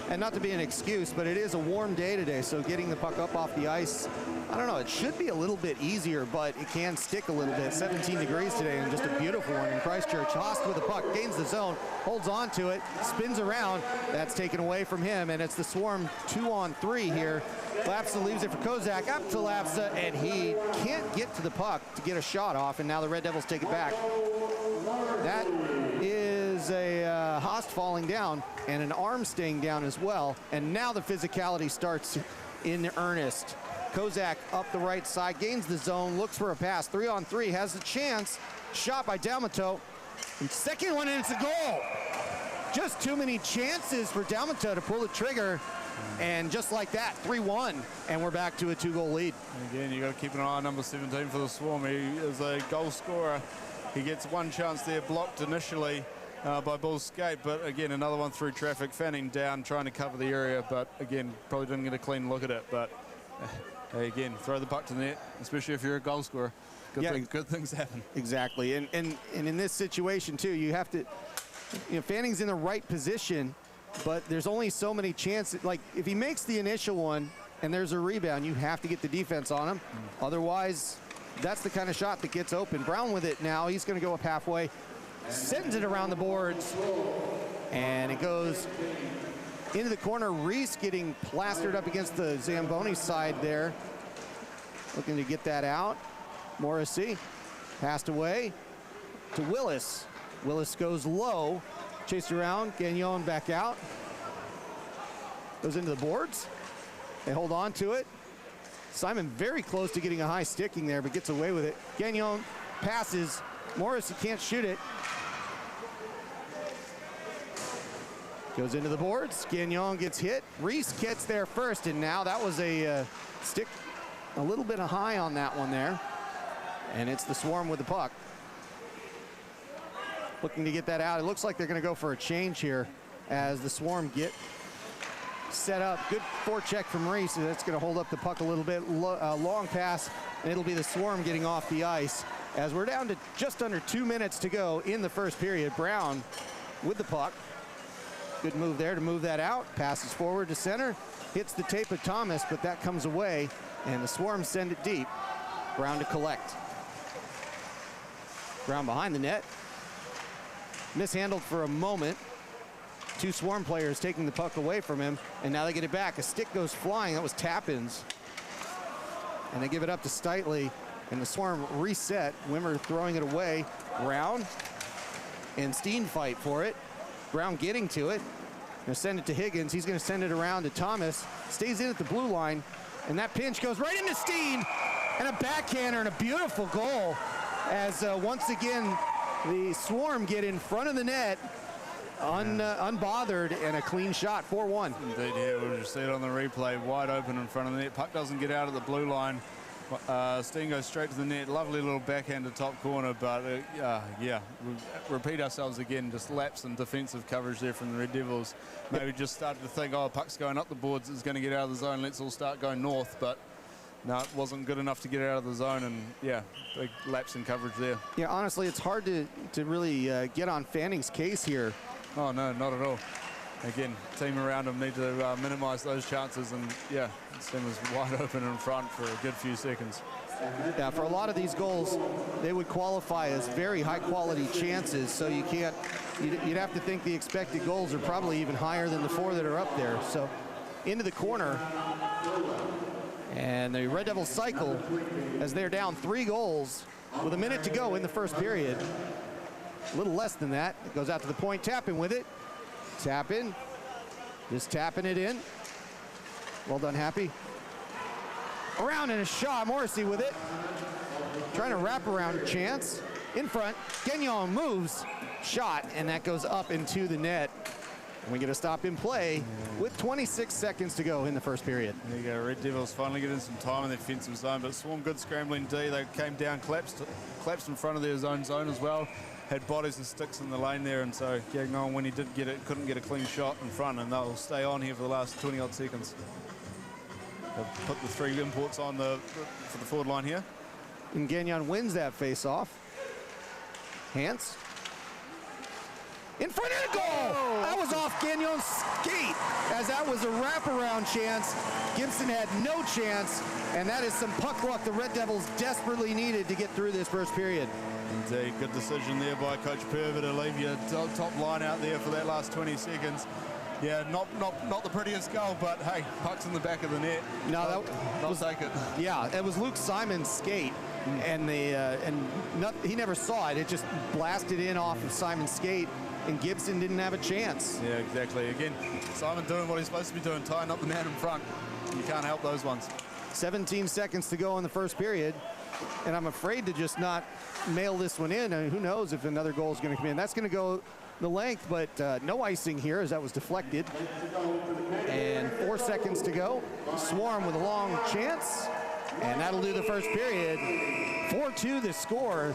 And not to be an excuse, but it is a warm day today, so getting the puck up off the ice, I don't know, it should be a little bit easier, but it can stick a little bit. 17 degrees today and just a beautiful one in Christchurch. Haast with the puck, gains the zone, holds on to it, spins around. That's taken away from him, and it's the Swarm 2-on-3 here. Lapsa leaves it for Kozak, up to Lapsa, and he can't get to the puck to get a shot off, and now the Red Devils take it back. That is a Haast falling down and an arm staying down as well, and now the physicality starts in earnest. Kozak up the right side, gains the zone, looks for a pass, 3-on-3, has a chance, shot by Dalmato, and second one, and it's a goal. Just too many chances for Dalmato to pull the trigger, and just like that, 3-1, and we're back to a 2-goal lead. And again, you got to keep an eye on number 17 for the Swarm. He is a goal scorer. He gets one chance there, blocked initially by Bull's skate, but again, another one through traffic, fanning down, trying to cover the area, but again, probably didn't get a clean look at it, but again, throw the puck to the net, especially if you're a goal scorer. Good things happen. Exactly, and in this situation too, you have to, Fanning's in the right position, but there's only so many chances. Like, if he makes the initial one and there's a rebound, you have to get the defense on him. Otherwise, that's the kind of shot that gets open. Brown with it now. He's going to go up halfway, sends it around the boards, and it goes into the corner. Reese getting plastered up against the Zamboni side there. Looking to get that out. Morrissey passed away to Willis. Willis goes low, chased around, Gagnon back out. Goes into the boards. They hold on to it. Simon very close to getting a high sticking there, but gets away with it. Gagnon passes. Morrissey can't shoot it. Goes into the boards. Gagnon gets hit. Reese gets there first, and now that was a stick a little bit high on that one there. And it's the Swarm with the puck. Looking to get that out. It looks like they're going to go for a change here as the Swarm get set up. Good forecheck from Reese. That's going to hold up the puck a little bit. Long pass, and it'll be the Swarm getting off the ice as we're down to just under 2 minutes to go in the first period. Brown with the puck. Good move there to move that out. Passes forward to center. Hits the tape of Thomas, but that comes away, and the Swarm send it deep. Brown to collect. Brown behind the net. Mishandled for a moment. Two Swarm players taking the puck away from him, and now they get it back. A stick goes flying. That was Tappins. And they give it up to Steitley, and the Swarm reset. Wimmer throwing it away. Brown and Steen fight for it. Brown getting to it. Gonna send it to Higgins. He's gonna send it around to Thomas. Stays in at the blue line, and that pinch goes right into Steen, and a backhander and a beautiful goal as once again the Swarm get in front of the net unbothered, and a clean shot. 4-1. Indeed, yeah, we'll just see it on the replay. Wide open in front of the net. Puck doesn't get out of the blue line. Steen goes straight to the net. Lovely little backhand to top corner, but yeah, we'll repeat ourselves again. Just lapse in defensive coverage there from the Red Devils. Maybe just started to think, oh, puck's going up the boards, it's going to get out of the zone, let's all start going north, but no, it wasn't good enough to get out of the zone, and yeah, big lapse in coverage there. Yeah, honestly, it's hard to really get on Fanning's case here. Oh, no, not at all. Again, team around him need to minimize those chances, and yeah, Stem was wide open in front for a good few seconds. Yeah, for a lot of these goals, they would qualify as very high quality chances, so you can't you'd have to think the expected goals are probably even higher than the 4 that are up there. So into the corner. And the Red Devils cycle as they're down 3 goals with a minute to go in the first period. A little less than that. It goes out to the point, tapping with it. Tap in. Just tapping it in. Well done, Happy. Around and a shot. Morrissey with it. Trying to wrap around chance. In front. Gagnon moves. Shot, and that goes up into the net. And we get a stop in play with 26 seconds to go in the first period. There you go. Red Devils finally getting some time in the defensive zone, but Swarm good scrambling D. They came down, collapsed in front of their zone as well. Had bodies and sticks in the lane there, and so Gagnon, when he did get it, couldn't get a clean shot in front, and they'll stay on here for the last 20-odd seconds. They'll put the 3 imports on for the forward line here. And Gagnon wins that face-off. Hans. In front of the goal! Oh. That was off Gagnon's skate, as that was a wraparound chance. Gibson had no chance, and that is some puck luck the Red Devils desperately needed to get through this first period. Indeed, good decision there by Coach Purver to leave your top line out there for that last 20 seconds. Yeah, not the prettiest goal, but hey, puck's in the back of the net. No, they'll take it. Yeah, it was Luke Simon's skate, and he never saw it. It just blasted in off of Simon's skate, and Gibson didn't have a chance. Yeah, exactly. Again, Simon doing what he's supposed to be doing, tying up the man in front. You can't help those ones. 17 seconds to go in the first period, and I'm afraid to just not mail this one in. I mean, who knows if another goal is going to come in. That's going to go the length, but no icing here as that was deflected. And 4 seconds to go. Swarm with a long chance, and that'll do the first period. 4-2 the score.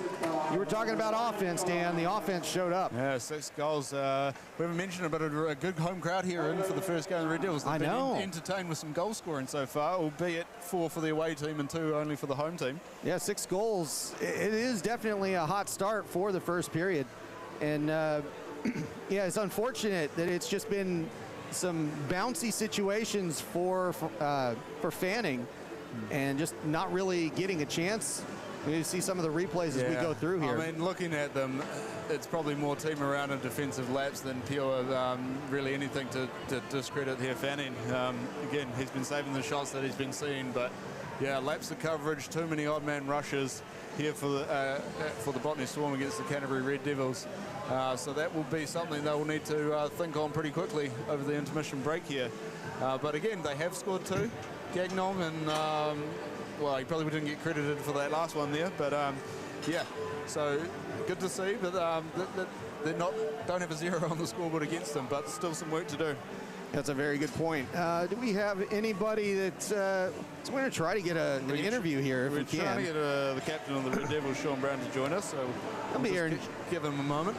You were talking about offense, Dan. The offense showed up. Yeah, 6 goals. We haven't mentioned it, but a good home crowd here in for the first game of the Red Devils. They've been entertained with some goal scoring so far, albeit 4 for the away team and 2 only for the home team. Yeah, 6 goals. It is definitely a hot start for the first period. And yeah, it's unfortunate that it's just been some bouncy situations for Fanning and just not really getting a chance. We see some of the replays as we go through here. I mean, looking at them, it's probably more team around and defensive laps than pure really anything to discredit here Fanning. Again, he's been saving the shots that he's been seeing, but yeah, laps of coverage, too many odd man rushes here for the Botany Swarm against the Canterbury Red Devils. So that will be something they will need to think on pretty quickly over the intermission break here. But again, they have scored 2. Gagnon and well, he probably didn't get credited for that last one there, but yeah, so good to see. But they're don't have a 0 on the scoreboard against them, but still some work to do. That's a very good point. Do we have anybody that's so we're going to try to get an interview here if we can. We're trying to get the captain of the Red Devils, Sean Brown, to join us. So I'll be here. Give him a moment.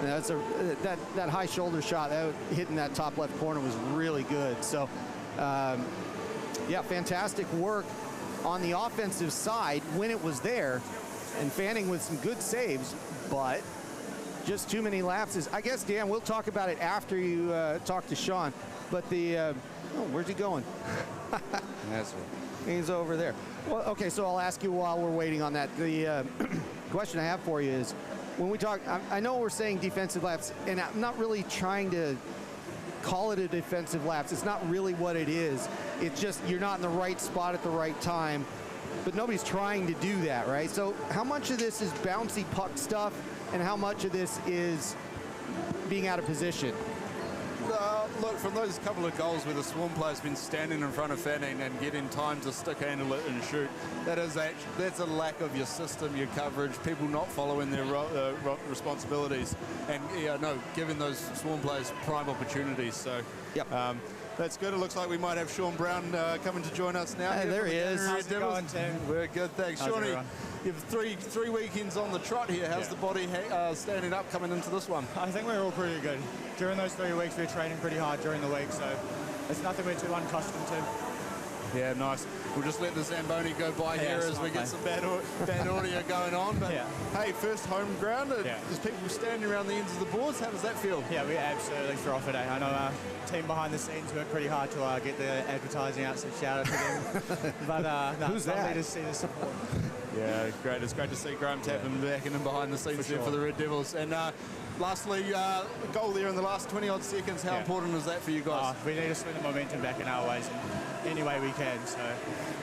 That's that high shoulder shot that hitting that top left corner was really good. So yeah, fantastic work on the offensive side when it was there, and Fanning with some good saves, but just too many lapses. I guess, Dan, we'll talk about it after you talk to Sean, but the oh, where's he going? That's right. He's over there. Well, okay, so I'll ask you while we're waiting on that. The question I have for you is, when we talk, I know we're saying defensive laps, and I'm not really trying to call it a defensive lapse. It's not really what it is. It's just you're not in the right spot at the right time, but nobody's trying to do that, right? So how much of this is bouncy puck stuff, and how much of this is being out of position? Look, from those couple of goals where the Swarm player's been standing in front of Fanning and getting time to stick handle it and shoot, that's a lack of your system, your coverage, people not following their responsibilities, and giving those Swarm players prime opportunities. So yep. That's good. It looks like we might have Sean Brown coming to join us now. Hey, there he is. How's it going, Tim? We're good, thanks. Shawnee, you have three weekends on the trot here. How's the body standing up coming into this one? I think we're all pretty good. During those 3 weeks, we're training pretty hard during the week, so it's nothing we're too unaccustomed to. Yeah, nice. We'll just let the Zamboni go by here as we get some bad audio going on. But hey, first home ground. There's people standing around the ends of the boards. How does that feel? Yeah, we're absolutely thrilled today. I know our team behind the scenes worked pretty hard to get the advertising out, so shout out to them. But no, who's it's that? lovely to see the support. Yeah, great. It's great to see Graham Tappan back and in behind the scenes there for the Red Devils. And lastly, a goal there in the last 20-odd seconds. How important is that for you guys? We need to swing the momentum back in our ways in any way we can. So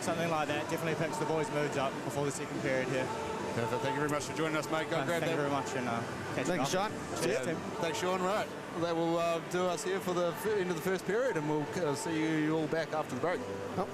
something like that definitely picks the boys' moods up before the second period here. Perfect. Thank you very much for joining us, mate. Go grab that. Thank you very much. And Thank you, Sean. Cheers, Tim. Thanks, Sean. Right. That will do us here for the end of the first period, and we'll see you all back after the break. Oh.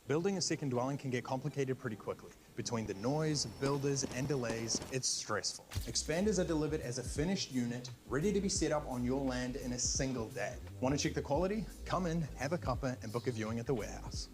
Building a second dwelling can get complicated pretty quickly. Between the noise, builders, and delays, it's stressful. Expanders are delivered as a finished unit, ready to be set up on your land in a single day. Want to check the quality? Come in, have a cuppa, and book a viewing at the warehouse.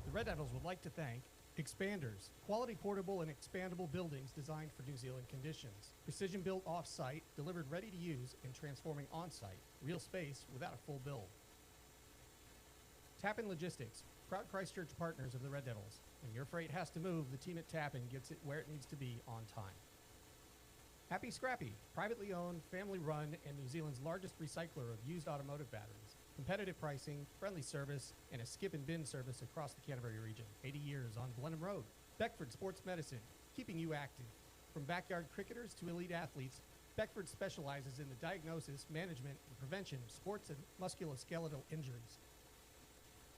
The Red Devils would like to thank Expanders, quality portable and expandable buildings designed for New Zealand conditions. Precision built off-site, delivered ready to use, and transforming on-site. Real space without a full build. Tappan Logistics, proud Christchurch partners of the Red Devils. When your freight has to move, the team at Tappan gets it where it needs to be on time. Happy Scrappy, privately owned, family-run, and New Zealand's largest recycler of used automotive batteries. Competitive pricing, friendly service, and a skip and bin service across the Canterbury region. 80 years on Blenheim Road. Beckford Sports Medicine, keeping you active. From backyard cricketers to elite athletes, Beckford specializes in the diagnosis, management, and prevention of sports and musculoskeletal injuries.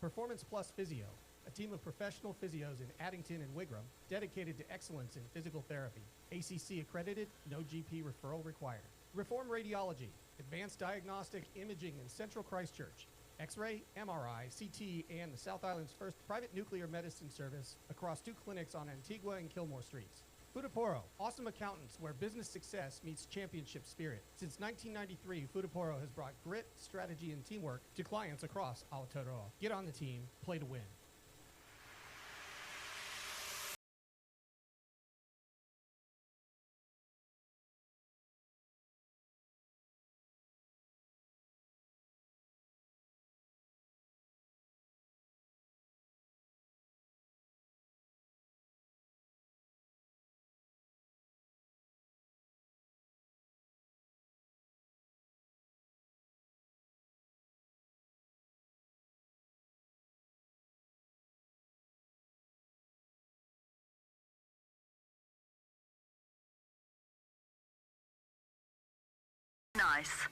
Performance Plus Physio, a team of professional physios in Addington and Wigram dedicated to excellence in physical therapy. ACC accredited, no GP referral required. Reform Radiology, advanced diagnostic imaging in Central Christchurch. X-ray, MRI, CT, and the South Island's first private nuclear medicine service across 2 clinics on Antigua and Kilmore Streets. Futaporo, awesome accountants where business success meets championship spirit. Since 1993, Futaporo has brought grit, strategy, and teamwork to clients across Aotearoa. Get on the team, play to win. Nice.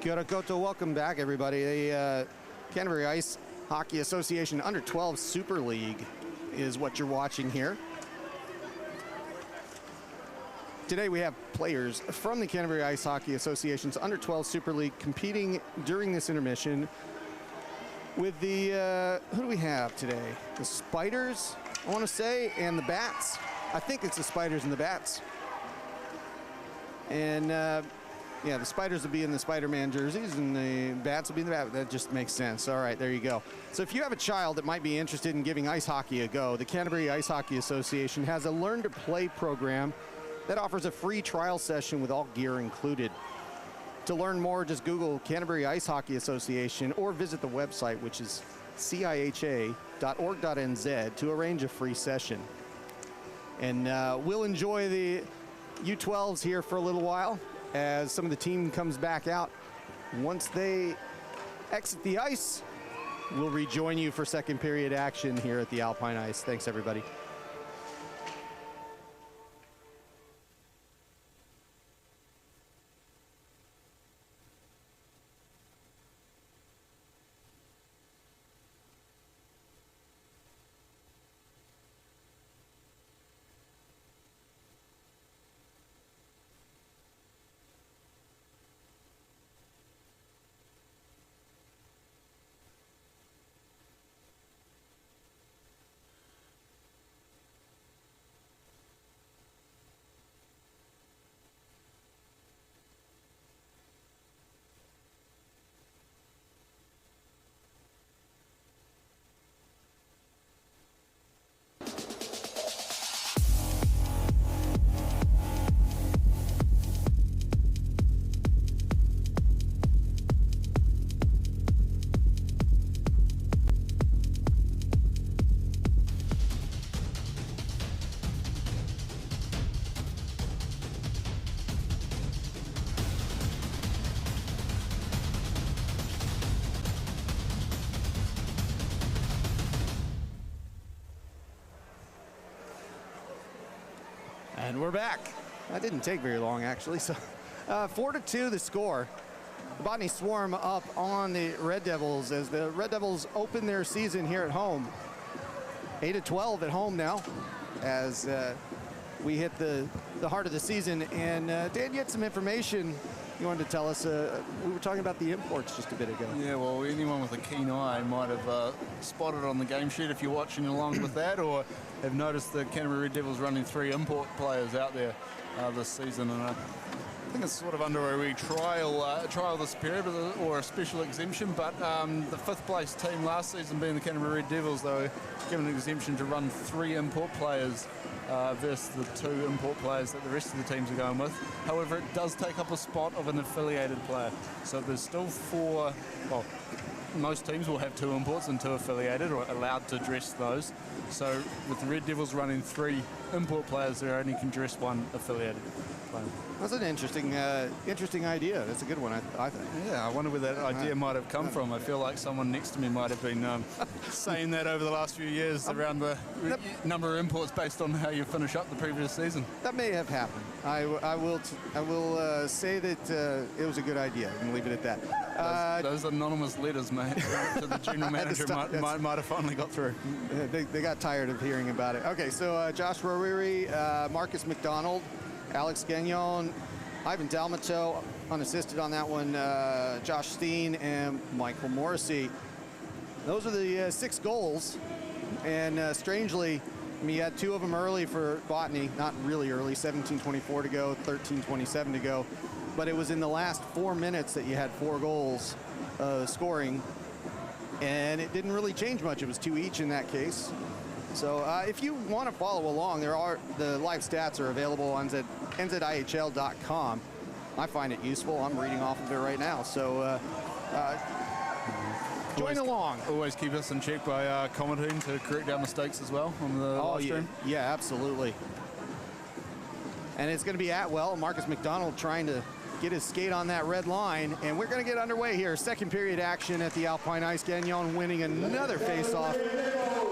Kia ora koutou, welcome back, everybody. The Canterbury Ice Hockey Association Under-12 Super League is what you're watching here. Today we have players from the Canterbury Ice Hockey Association's Under-12 Super League competing during this intermission with the, who do we have today? The Spiders, I want to say, and the Bats. I think it's the Spiders and the Bats. And yeah, the Spiders will be in the Spider-Man jerseys and the Bats will be in the Bat. That just makes sense. All right, there you go. So if you have a child that might be interested in giving ice hockey a go, the Canterbury Ice Hockey Association has a Learn to Play program that offers a free trial session with all gear included. To learn more, just Google Canterbury Ice Hockey Association or visit the website, which is ciha.org.nz, to arrange a free session. And we'll enjoy the U12s here for a little while as some of the team comes back out. Once they exit the ice, we'll rejoin you for second period action here at the Alpine Ice. Thanks, everybody. And we're back. That didn't take very long, actually. So 4-2 the score. The Botany Swarm up on the Red Devils as the Red Devils open their season here at home. 8-12 at home now as we hit the heart of the season. And Dan, you had some information you wanted to tell us. We were talking about the imports just a bit ago. Yeah, well, anyone with a keen eye might have spotted on the game sheet if you're watching along with that, or have noticed the Canterbury Red Devils running 3 import players out there this season. And I think it's sort of under a trial this period, or a special exemption. But the 5th place team last season, being the Canterbury Red Devils, they were given an exemption to run 3 import players versus the 2 import players that the rest of the teams are going with. However, it does take up a spot of an affiliated player. So there's still 4, well, most teams will have 2 imports and 2 affiliated, or allowed to dress those. So with the Red Devils running 3 import players, they only can dress 1 affiliated player. That's an interesting idea. That's a good one, I think. Yeah, I wonder where that idea might have come from. I feel like someone next to me might have been saying that over the last few years around the number of imports based on how you finish up the previous season. That may have happened. I will say that it was a good idea and leave it at that. Those anonymous letters, mate, to the general manager might have finally got through. They got tired of hearing about it. Okay, so Josh Roriri, Marcus McDonald, Alex Gagnon, Ivan Dalmato, unassisted on that one, Josh Steen, and Michael Morrissey. Those are the 6 goals. And strangely, I mean, you had 2 of them early for Botany, not really early, 17:24 to go, 13:27 to go. But it was in the last 4 minutes that you had 4 goals scoring. And it didn't really change much. It was 2 each in that case. So if you want to follow along, the live stats are available on NZIHL.com. I find it useful. I'm reading off of it right now. So join along. Always keep us in check by commenting to correct our mistakes as well on the live stream. Yeah, absolutely. And it's going to be Atwell, Marcus McDonald trying to get his skate on that red line. And we're going to get underway here. Second period action at the Alpine Ice. Gagnon winning another face-off,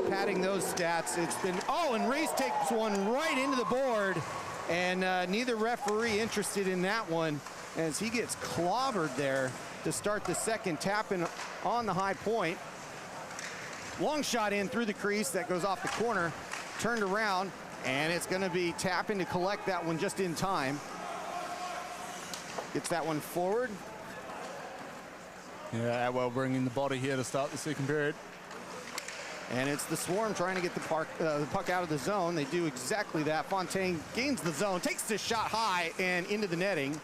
padding those stats. It's been, and Reese takes one right into the board. And neither referee interested in that one as he gets clobbered there. to start the second. Tapping on the high point. Long shot in through the crease that goes off the corner. Turned around, and it's going to be Tapping to collect that one just in time. Gets that one forward. Yeah, Atwell bringing the body here to start the second period. And it's the Swarm trying to get the puck out of the zone. They do exactly that. Fontaine gains the zone, takes the shot high and into the netting.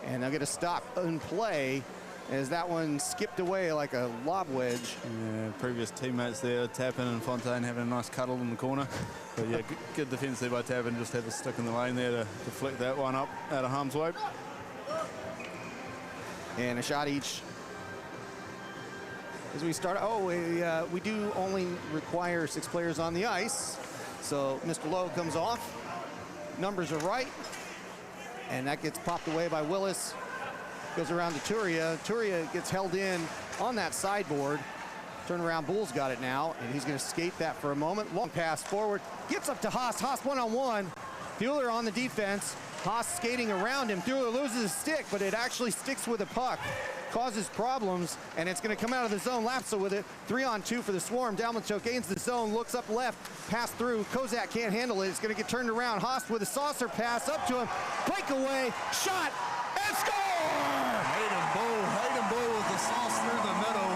And they'll get a stop in play as that one skipped away like a lob wedge. Yeah, previous teammates there, Tappin and Fontaine having a nice cuddle in the corner. But yeah, good defense there by Tappin, just have a stick in the lane there to flick that one up out of harm's way. And a shot each. As we start, we do only require 6 players on the ice. So Mr. Lowe comes off. Numbers are right. And that gets popped away by Willis. Goes around to Turia. Turia gets held in on that sideboard. Turnaround, Bull's got it now, and he's going to skate that for a moment. Long pass forward. Gets up to Haas. Haas one-on-one. Bueller on the defense. Haas skating around him. Bueller loses his stick, but it actually sticks with the puck. Causes problems, and it's going to come out of the zone. Lapsa with it. 3-on-2 for the Swarm. Dalmacho gains the zone, looks up left, pass through. Kozak can't handle it. It's going to get turned around. Haas with a saucer pass up to him. Breakaway, shot, and score! Hayden Bull with the sauce through the middle.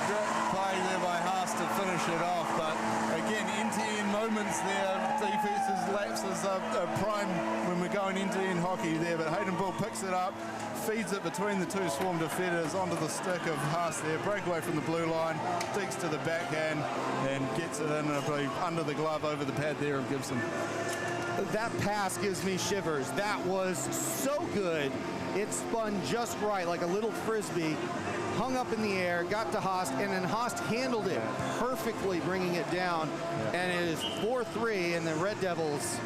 Great play there by Haas to finish it off, but again, end-to-end moments there. Defense's lapses are prime when we're going end-to-end hockey there, but Hayden Bull picks it up, feeds it between the 2 Swarm defenders onto the stick of Haas there. Breakaway from the blue line, digs to the backhand and gets it in under the glove over the pad there of Gibson. That pass gives me shivers. That was so good. It spun just right, like a little frisbee, hung up in the air, got to Haas, and then Haas handled it perfectly, bringing it down. And it is 4-3, and the Red Devils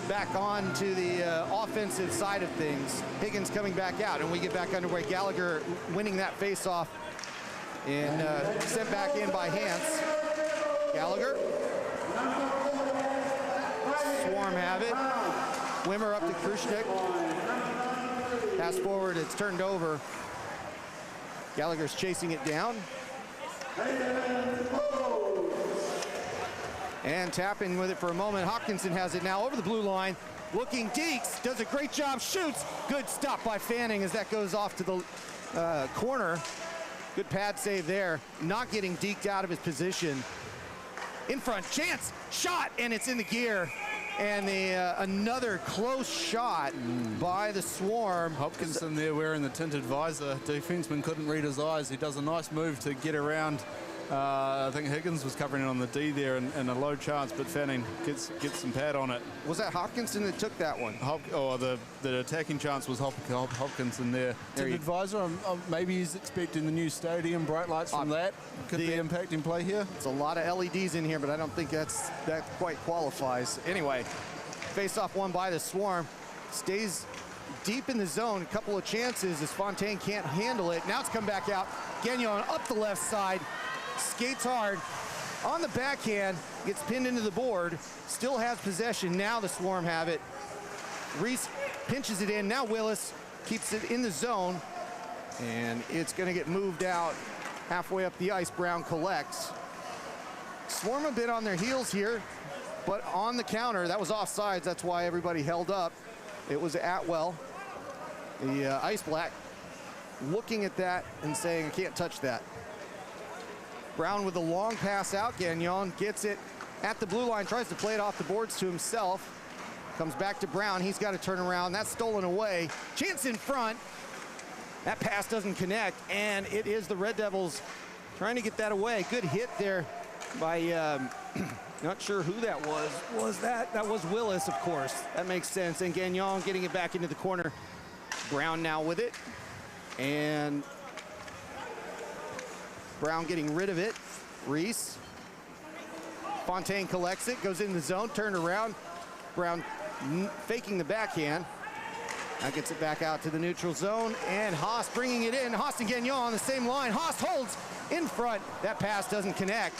back on to the offensive side of things. Higgins coming back out, and we get back underway. Gallagher winning that face-off and sent back in by Hance. Gallagher. Swarm have it. Wimmer up to Krushnik. Pass forward, it's turned over. Gallagher's chasing it down. And tapping with it for a moment. Hopkinson has it now over the blue line. Looking, Deeks does a great job, shoots. Good stop by Fanning as that goes off to the corner. Good pad save there. Not getting deked out of his position. In front, chance, shot, and it's in the gear. And another close shot by the Swarm. Hopkinson there wearing the tinted visor. Defenseman couldn't read his eyes. He does a nice move to get around. I think Higgins was covering it on the D there and a low chance, but Fanning gets some pad on it. Was that Hopkinson that took that one? The attacking chance was Hopkinson there. Tinted visor, maybe he's expecting the new stadium, bright lights from that. Could be impacting play here. It's a lot of LEDs in here, but I don't think that quite qualifies. Anyway, face-off won by the Swarm. Stays deep in the zone, a couple of chances as Fontaine can't handle it. Now it's come back out. Gagnon up the left side. Skates hard on the backhand, gets pinned into the board, still has possession. Now the Swarm have it. Reese pinches it in. Now Willis keeps it in the zone, and it's going to get moved out halfway up the ice. Brown collects. Swarm a bit on their heels here, but on the counter, that was offsides. That's why everybody held up. It was Atwell, the Ice Black, looking at that and saying, I can't touch that. Brown with the long pass out. Gagnon gets it at the blue line, tries to play it off the boards to himself. Comes back to Brown. He's got to turn around. That's stolen away. Chance in front. That pass doesn't connect, and it is the Red Devils trying to get that away. Good hit there by, not sure who that was. That was Willis, of course. That makes sense. And Gagnon getting it back into the corner. Brown now with it. And Brown getting rid of it. Reese. Fontaine collects it, goes in the zone, turned around. Brown faking the backhand. Now gets it back out to the neutral zone, and Haas bringing it in. Haas and Gagnon on the same line. Haas holds in front. That pass doesn't connect.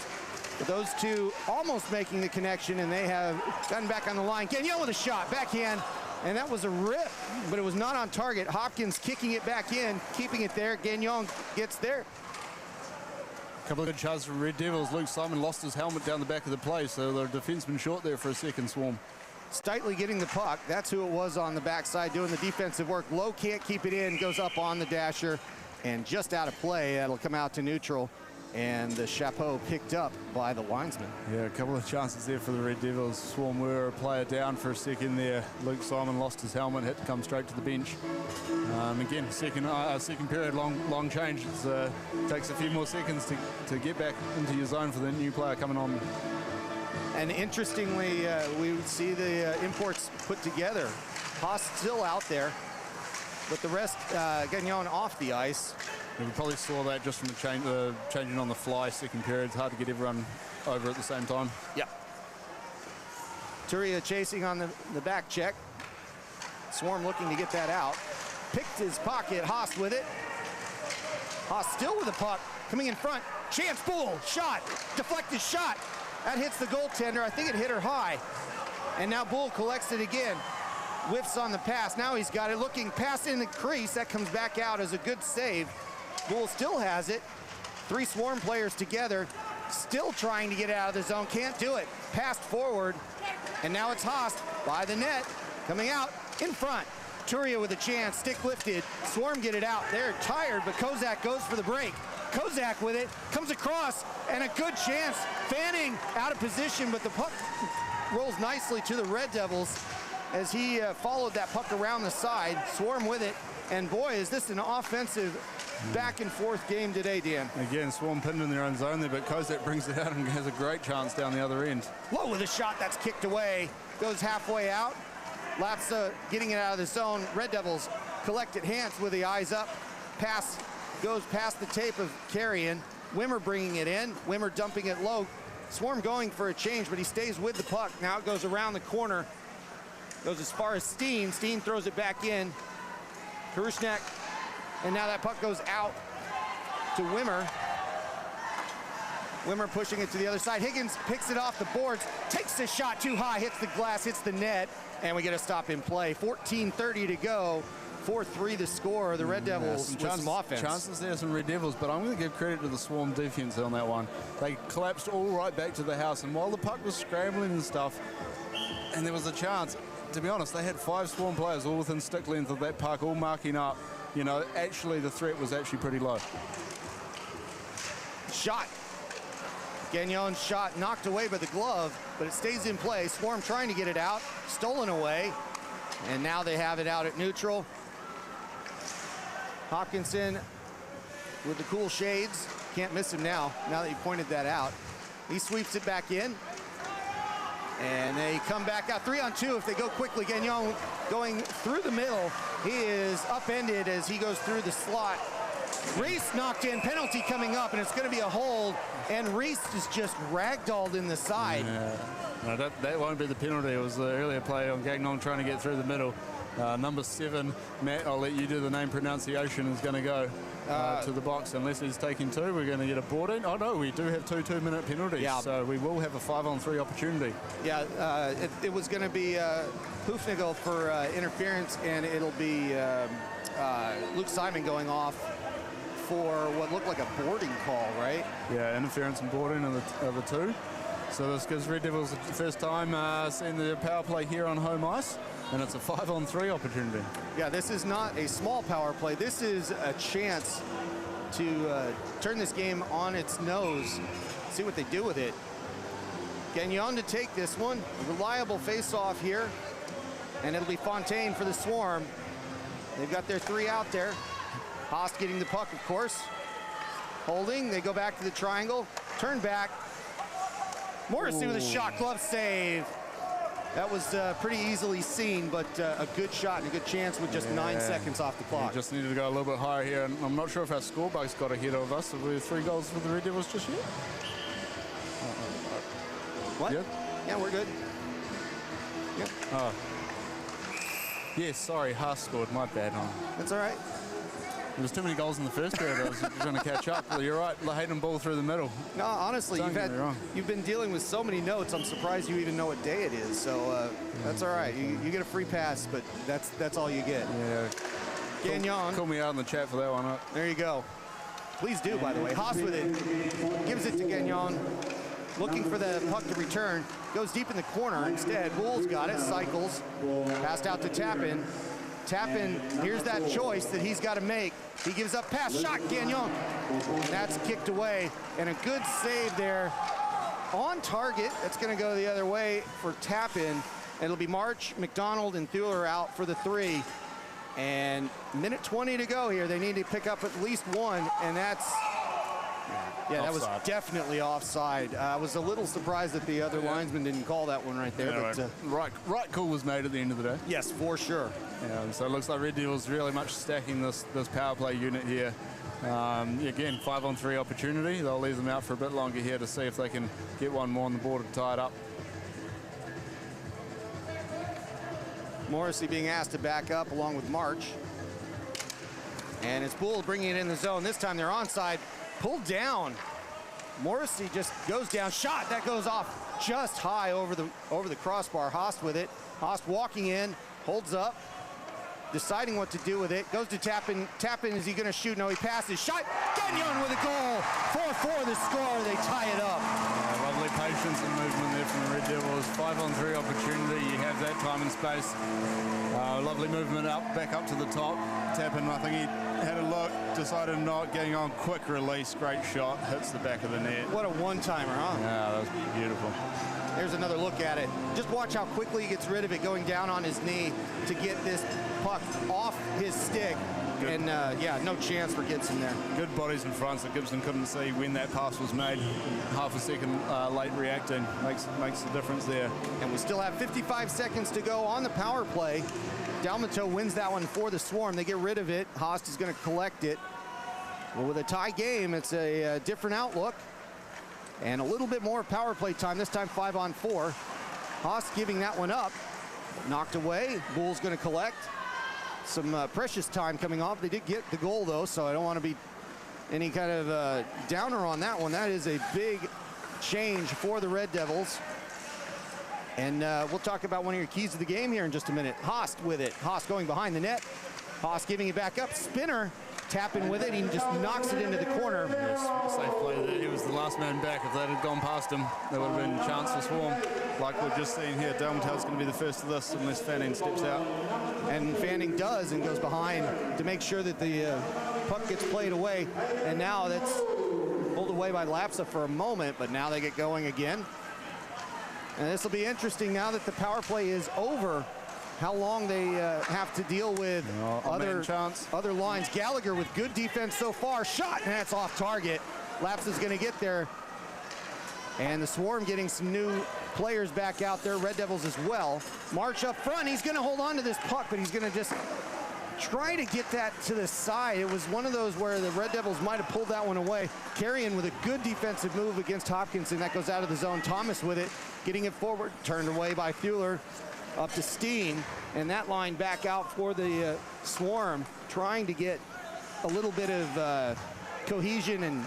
But those two almost making the connection, and they have gotten back on the line. Gagnon with a shot, backhand, And that was a rip, but it was not on target. Hopkins kicking it back in, keeping it there. Gagnon gets there. A couple of good shots from Red Devils. Luke Simon lost his helmet down the back of the play, so the defenseman short there for a second, Swarm. Steitley getting the puck. That's who it was on the backside doing the defensive work. Lowe can't keep it in, goes up on the dasher, and just out of play. That'll come out to neutral, and the chapeau picked up by the linesman. Yeah, a couple of chances there for the Red Devils. Swarm were a player down for a second there. Luke Simon lost his helmet, had to come straight to the bench. Again, second period, long change. It takes a few more seconds to get back into your zone for the new player coming on. And interestingly, we would see the imports put together. Haas still out there, but the rest, Gagnon off the ice. We probably saw that just from the changing on the fly second period. It's hard to get everyone over at the same time. Yeah. Turia chasing on the back check. Swarm looking to get that out. Picked his pocket, Haas with it. Haas still with the puck, coming in front. Chance, Bull, shot, deflected shot. That hits the goaltender. I think it hit her high. And now Bull collects it again. Whiffs on the pass. Now he's got it looking, pass in the crease. That comes back out as a good save. Bull still has it. 3 Swarm players together, still trying to get out of the zone. Can't do it. Passed forward. And now it's Haas by the net. Coming out in front. Turia with a chance, stick lifted. Swarm get it out. They're tired, but Kozak goes for the break. Kozak with it, comes across, and a good chance. Fanning out of position, but the puck rolls nicely to the Red Devils as he followed that puck around the side. Swarm with it, and boy, is this an offensive back and forth game today, Dan. Again, Swarm pinned in their own zone there, but Kozak brings it out and has a great chance down the other end. Low with a shot that's kicked away, goes halfway out. Lapsa getting it out of the zone. Red Devils collect it. Hans with the eyes up. Pass goes past the tape of Carrion. Wimmer bringing it in. Wimmer dumping it low. Swarm going for a change, but he stays with the puck. Now it goes around the corner. Goes as far as Steen. Steen throws it back in. Karushnak. And now that puck goes out to Wimmer. Wimmer pushing it to the other side. Higgins picks it off the boards. Takes the shot too high. Hits the glass. Hits the net. And we get a stop in play. 14:30 to go. 4-3 the score. The Red Devils with some offense. Chances there, some Red Devils, but I'm going to give credit to the Swarm defense on that one. They collapsed all right back to the house, and while the puck was scrambling and stuff, and there was a chance, to be honest, they had 5 Swarm players all within stick length of that puck, all marking up. You know, actually the threat was actually pretty low. Shot. Gagnon's shot knocked away by the glove, but it stays in play. Swarm trying to get it out, stolen away, and now they have it out at neutral. Hopkinson with the cool shades. Can't miss him now that you pointed that out. He sweeps it back in, and they come back out 3-on-2 if they go quickly. Gagnon going through the middle. He is upended as he goes through the slot. Reese knocked in, penalty coming up, and it's going to be a hold, and Reese is just ragdolled in the side. Yeah. No, that won't be the penalty. It was the earlier play on Gagnon trying to get through the middle. Number 7, Matt, I'll let you do the name pronunciation, is going to go to the box. Unless he's taking 2, we're going to get a board in. Oh, no, we do have 2 2-minute penalties, yeah. So we will have a 5-on-3 opportunity. Yeah, it was going to be Hoofnagel for interference, and it'll be Luke Simon going off for what looked like a boarding call, right? Yeah, interference and boarding are the 2. So this gives Red Devils the first time seeing the power play here on home ice, and it's a 5-on-3 opportunity. Yeah, this is not a small power play. This is a chance to turn this game on its nose, see what they do with it. Gagnon to take this one. A reliable face-off here, and it'll be Fontaine for the Swarm. They've got their 3 out there. Haas getting the puck, of course. Holding, they go back to the triangle. Turn back. Morrissey with a shot, glove save. That was pretty easily seen, but a good shot and a good chance with just 9 seconds off the clock. We just needed to go a little bit higher here, and I'm not sure if our scorebook's got ahead of us. Have we 3 goals for the Red Devils just yet? What? Yep. Yeah, we're good. Yep. Oh. Yes, sorry, Haas scored. My bad. That's all right. There's too many goals in the first period. I was going to catch up. Well, you're right. Hayden ball through the middle. No, honestly, Don't get me wrong. you've been dealing with so many notes. I'm surprised you even know what day it is. So that's all right. You get a free pass, but that's all you get. Yeah. Gagnon. Call me out in the chat for that one. There you go. Please do, by the way. Haas with it. Gives it to Gagnon. Looking for the puck to return. Goes deep in the corner instead. Bull's got it. Cycles. Passed out to Tappan. Tappan, here's that choice that he's got to make. He gives up pass. Shot, Gagnon. That's kicked away. And a good save there. On target. That's going to go the other way for Tappan. It'll be March, McDonald, and Thuler out for the 3. And minute 20 to go here. They need to pick up at least one, and that's, yeah, that was definitely offside. I was a little surprised that the other linesman didn't call that one right there. Yeah, but right call was made at the end of the day. yes, for sure. Yeah, so it looks like Red Devils really much stacking this power play unit here. Again, 5-on-3 opportunity. They'll leave them out for a bit longer here to see if they can get one more on the board to tie it up. Morrissey being asked to back up along with March. And it's Bull bringing it in the zone. This time they're onside. Pulled down. Morrissey just goes down. Shot. That goes off just high over the crossbar. Haas with it. Haas walking in. Holds up. Deciding what to do with it. Goes to Tappan. Tappan, is he going to shoot? No, he passes. Shot. Gagnon with a goal. 4-4 the score. They tie it up. Lovely patience and movement there from the Red Devils. 5-on-3 opportunity. You have that time and space. Lovely movement back up to the top. Tappan, I think he had a look, decided not, getting on quick release. Great shot. Hits the back of the net. What a one-timer, huh? Yeah, that was beautiful. There's another look at it. Just watch how quickly he gets rid of it, going down on his knee to get this puck off his stick. Good. And yeah, no chance for Gibson there. Good bodies in front, so Gibson couldn't see when that pass was made. Half a second late reacting makes the difference there. And we still have 55 seconds to go on the power play. Dalmato wins that one for the Swarm. They get rid of it. Haast is going to collect it. Well, with a tie game, it's a different outlook. And a little bit more power play time, this time 5-on-4. Haas giving that one up. Knocked away. Bull's going to collect. Some precious time coming off. They did get the goal, though, so I don't want to be any kind of downer on that one. That is a big change for the Red Devils. And we'll talk about one of your keys to the game here in just a minute. Haas with it. Haas going behind the net. Haas giving it back up. Spinner. Tapping with it, he just knocks it into the corner. Yes, safe play there. He was the last man back. If that had gone past him, there would have been a chance for Swarm. Like we've just seen here, Dalmatel's going to be the first of this unless Fanning steps out. And Fanning does and goes behind to make sure that the puck gets played away. And now that's pulled away by Lapsa for a moment, but now they get going again. And this will be interesting now that the power play is over. How long they have to deal with other lines. Gallagher with good defense so far. Shot, and that's off target. Laps is going to get there. And the Swarm getting some new players back out there. Red Devils as well. March up front. He's going to hold on to this puck, but he's going to just try to get that to the side. It was one of those where the Red Devils might have pulled that one away. Carrion with a good defensive move against Hopkinson. That goes out of the zone. Thomas with it, getting it forward. Turned away by Thuler. Up to Steen, and that line back out for the Swarm, trying to get a little bit of cohesion and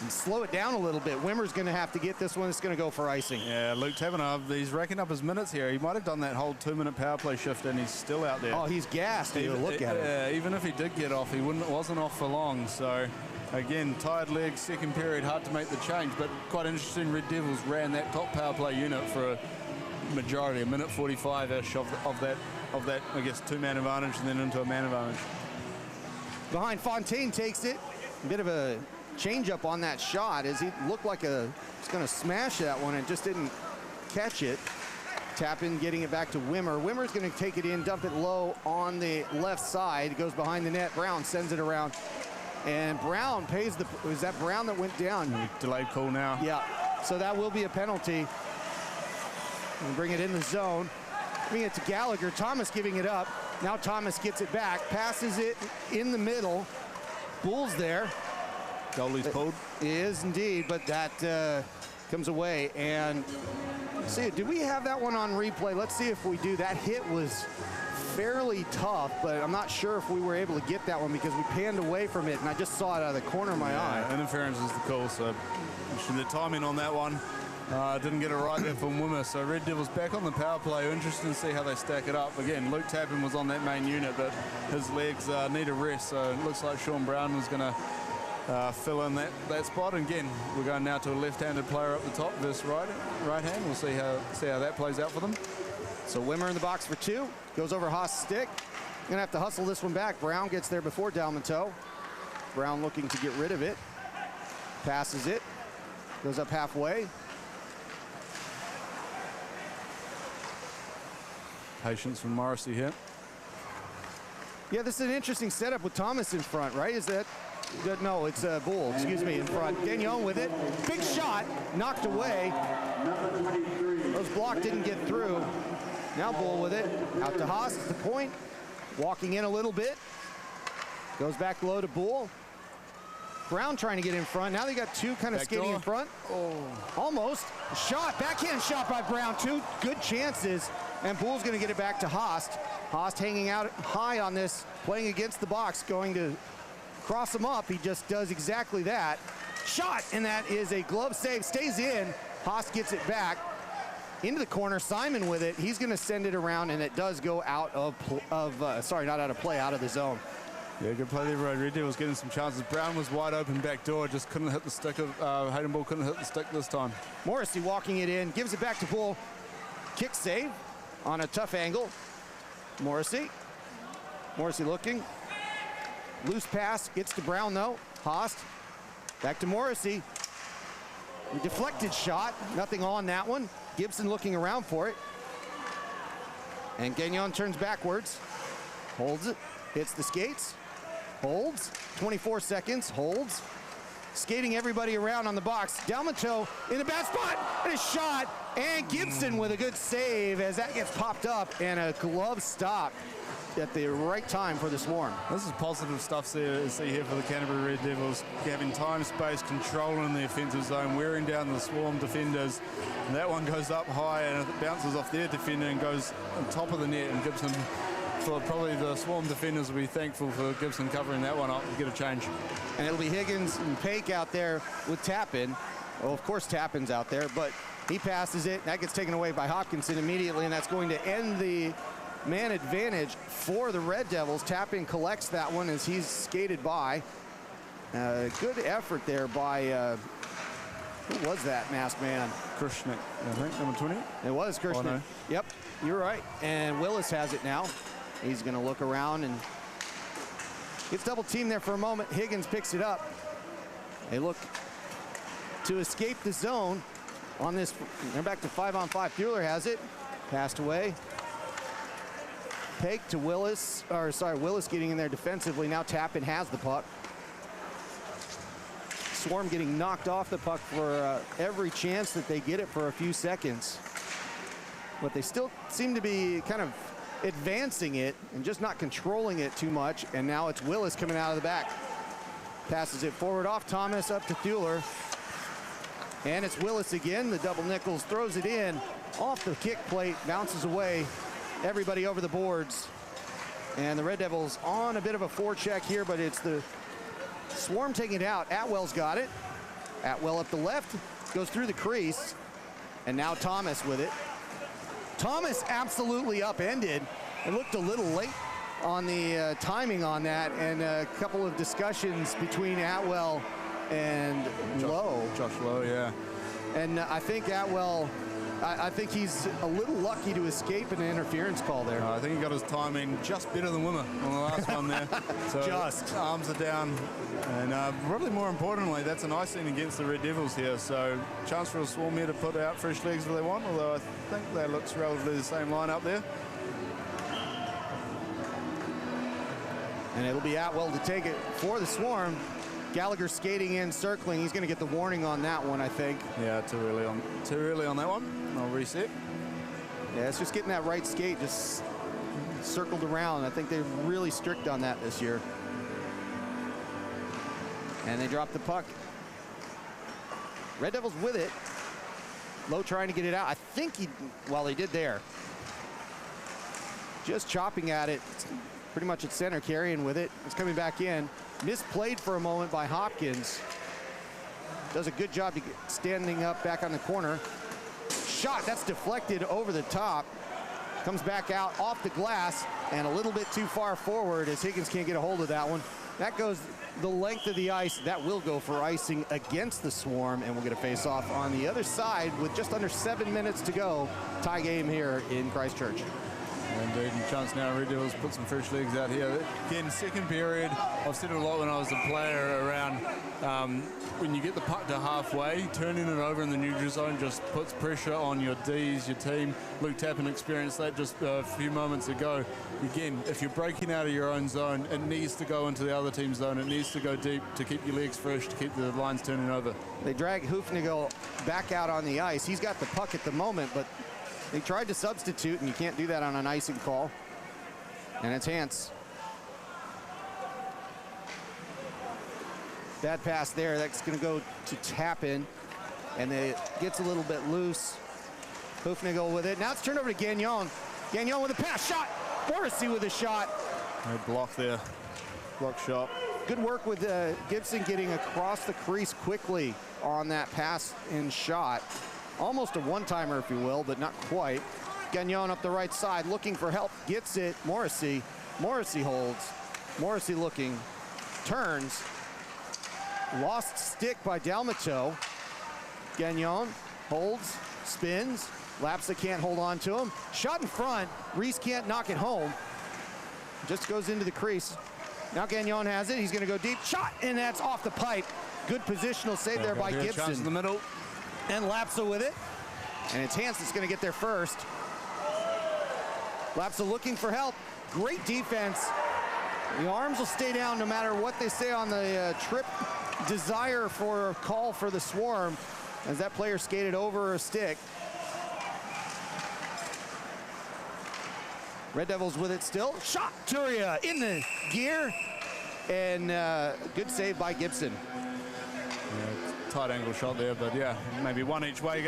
slow it down a little bit. Wimmer's going to have to get this one. It's going to go for icing. Yeah, Luke Tabanov, he's racking up his minutes here. He might have done that whole 2-minute power play shift, and he's still out there. Oh, he's gassed. Look at it. Even if he did get off, he wasn't off for long. So, again, tired legs, second period, hard to make the change, but quite interesting. Red Devils ran that top power play unit for a majority, a minute 45-ish of that, I guess, 2-man advantage and then into a man advantage. Behind Fontaine takes it. A bit of a change-up on that shot as he looked like he's going to smash that one and just didn't catch it. Tappan getting it back to Wimmer. Wimmer's going to take it in, dump it low on the left side. It goes behind the net. Brown sends it around. And Brown pays was that Brown that went down? Delayed call now. Yeah, so that will be a penalty. And bring it in the zone. Bring it to Gallagher. Thomas giving it up. Now Thomas gets it back. Passes it in the middle. Bull's there. Goalie's pulled. Is indeed, but that comes away. And see, do we have that one on replay? Let's see if we do. That hit was fairly tough, but I'm not sure if we were able to get that one because we panned away from it, and I just saw it out of the corner of my eye. Interference is the call, so the timing on that one didn't get it right there from Wimmer. So Red Devils back on the power play. Interesting to see how they stack it up. Again, Luke Tappan was on that main unit, but his legs need a rest, so it looks like Sean Brown was going to fill in that spot. And again, we're going now to a left-handed player up the top versus right hand. We'll see how that plays out for them. So Wimmer in the box for 2. Goes over Haas' stick. Gonna have to hustle this one back. Brown gets there before Dalmanteau. Brown looking to get rid of it. Passes it. Goes up halfway. Patience from Morrissey here. Yeah, this is an interesting setup with Thomas in front, right? Is that... No, it's Bull, excuse me, in front. Gagnon with it. Big shot, knocked away. Those block didn't get through. Now Bull with it. Out to Haas at the point. Walking in a little bit. Goes back low to Bull. Brown trying to get in front. Now they got 2 kind of skating in front. Oh, almost. Shot, backhand shot by Brown. 2 good chances. And Bull's going to get it back to Haas. Haas hanging out high on this, playing against the box, going to cross him up. He just does exactly that. Shot, and that is a glove save. Stays in. Haas gets it back into the corner. Simon with it. He's going to send it around, and it does go out of not out of play, out of the zone. Yeah, good play there. Red Devils getting some chances. Brown was wide open back door, just couldn't hit the stick. Hayden Bull couldn't hit the stick this time. Morrissey walking it in, gives it back to Bull. Kick save on a tough angle. Morrissey looking. Loose pass, gets to Brown though. Haas, back to Morrissey. A deflected shot, nothing on that one. Gibson looking around for it. And Gagnon turns backwards. Holds it, hits the skates. Holds, 24 seconds, holds. Skating everybody around on the box. Dalmanteau in the bad spot, and a shot. And Gibson with a good save as that gets popped up, and a glove stop at the right time for the Swarm. This is positive stuff to see here for the Canterbury Red Devils, having time, space, control in the offensive zone, wearing down the Swarm defenders. And that one goes up high and it bounces off their defender and goes on top of the net, and Gibson, for probably the Swarm defenders, will be thankful for Gibson covering that one up and get a change. And it'll be Higgins and Paik out there with Tappan. Well, of course Tappan's out there, but he passes it. That gets taken away by Hopkinson immediately, and that's going to end the man advantage for the Red Devils. Tappan collects that one as he's skated by. Good effort there by, who was that masked man? Krishnik, I think, number 20. It was Krishnik. Oh, no. Yep, you're right. And Willis has it now. He's going to look around and gets double teamed there for a moment. Higgins picks it up. They look to escape the zone on this. They're back to 5-on-5. Bueller has it. Passed away. Paik to Willis, Willis getting in there defensively. Now Tappan has the puck. Swarm getting knocked off the puck for every chance that they get it for a few seconds. But they still seem to be kind of advancing it and just not controlling it too much. And now it's Willis coming out of the back. Passes it forward off Thomas up to Thuler. And it's Willis again. The double Nichols throws it in off the kick plate, bounces away. Everybody over the boards. And the Red Devils on a bit of a forecheck here, but it's the Swarm taking it out. Atwell's got it. Atwell up the left, goes through the crease. And now Thomas with it. Thomas absolutely upended. It looked a little late on the timing on that, and a couple of discussions between Atwell and Lowe. Josh Lowe, yeah. And I think Atwell, I think he's a little lucky to escape an interference call there. I think he got his timing just better than Wimmer on the last one there. So just. Arms are down. And probably more importantly, that's a nice thing against the Red Devils here. So chance for a Swarm here to put out fresh legs if they want, although I think that looks relatively the same line up there. And it'll be Atwell to take it for the Swarm. Gallagher skating in, circling. He's going to get the warning on that one, I think. Yeah, too early on that one. I'll reset. Yeah, it's just getting that right skate just circled around. I think they're really strict on that this year. And they drop the puck. Red Devils with it. Lowe trying to get it out. I think he did there. just chopping at it, pretty much at center, carrying with it. It's coming back in. Misplayed for a moment by Hopkins. Does a good job to get standing up back on the corner. Shot, that's deflected over the top. Comes back out off the glass and a little bit too far forward as Higgins can't get a hold of that one. That goes the length of the ice. That will go for icing against the Swarm, and we'll get a face-off on the other side with just under 7 minutes to go. Tie game here in Christchurch. Indeed, and chance now Red Devils put some fresh legs out here. Again, second period, I've said it a lot when I was a player around, when you get the puck to halfway, turning it over in the neutral zone just puts pressure on your Ds, your team. Luke Tappan experienced that just a few moments ago. Again, if you're breaking out of your own zone, it needs to go into the other team's zone. It needs to go deep to keep your legs fresh, to keep the lines turning over. They drag Hoofnagel back out on the ice. He's got the puck at the moment, but they tried to substitute, and you can't do that on an icing call. And it's Hans. Bad pass there. That's going to go to Tappan, and it gets a little bit loose. Hoofnagel with it. Now it's turned over to Gagnon. Gagnon with a pass. Shot. Morrissey with a shot. No block there. Block shot. Good work with Gibson getting across the crease quickly on that pass and shot. Almost a one-timer, if you will, but not quite. Gagnon up the right side, looking for help, gets it. Morrissey holds. Morrissey looking, turns. Lost stick by Dalmato. Gagnon holds, spins. Lapsa can't hold on to him. Shot in front. Reese can't knock it home. Just goes into the crease. Now Gagnon has it. He's going to go deep. Shot, and that's off the pipe. Good positional save there by Gibson. Chance in the middle. And Lapsa with it. And it's Hans that's going to get there first. Lapsa looking for help. Great defense. The arms will stay down no matter what they say on the trip desire for a call for the Swarm as that player skated over a stick. Red Devils with it still. Shot, Turia in the gear. And good save by Gibson. Tight angle shot there, but yeah, maybe one each way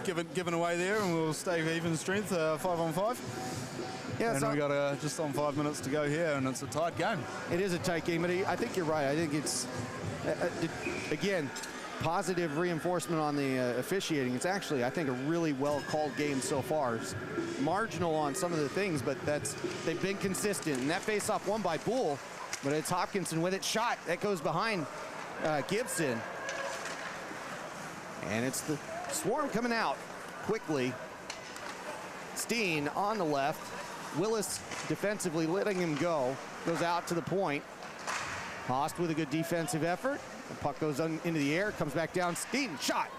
given away there, and we'll stay even strength, 5 on 5. Yeah, and we've got just on 5 minutes to go here, and it's a tight game. It is a tight game, but I think you're right. I think it's, again, positive reinforcement on the officiating. It's actually, I think, a really well-called game so far. It's marginal on some of the things, but they've been consistent. And that face-off won by Bull, but it's Hopkinson with it. Shot, that goes behind Gibson. And it's the Swarm coming out quickly. Steen on the left. Willis defensively letting him go. Goes out to the point. Host with a good defensive effort. The puck goes into the air, comes back down. Steen, shot.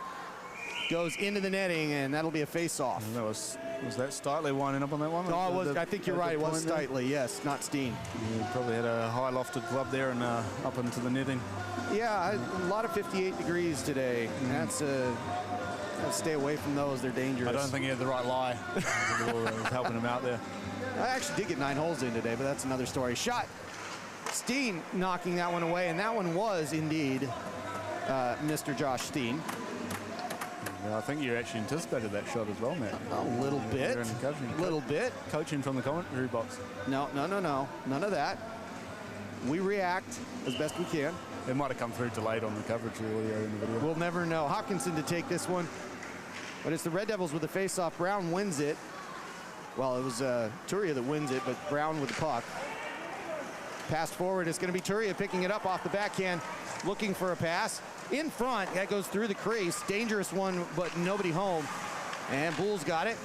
Goes into the netting, and that'll be a face-off. Was that Steitley winding up on that one? Oh, I think you're right. It was Steitley, yes, not Steen. Yeah, probably had a high lofted glove there and up into the netting. Yeah, a lot of 58 degrees today. That's stay away from those. They're dangerous. I don't think he had the right lie. was helping him out there. I actually did get 9 holes in today, but that's another story. Shot. Steen knocking that one away, and that one was indeed Mr. Josh Steen. Yeah, I think you actually anticipated that shot as well, Matt. A little bit. Little bit. Coaching from the commentary box. No. None of that. We react as best we can. It might have come through delayed on the coverage earlier in the video. We'll never know. Hopkinson to take this one. But it's the Red Devils with the face-off. Brown wins it. Well, it was Turia that wins it, but Brown with the puck. Pass forward. It's going to be Turia picking it up off the backhand, looking for a pass. In front, that goes through the crease. Dangerous one, but nobody home. And Bull's got it.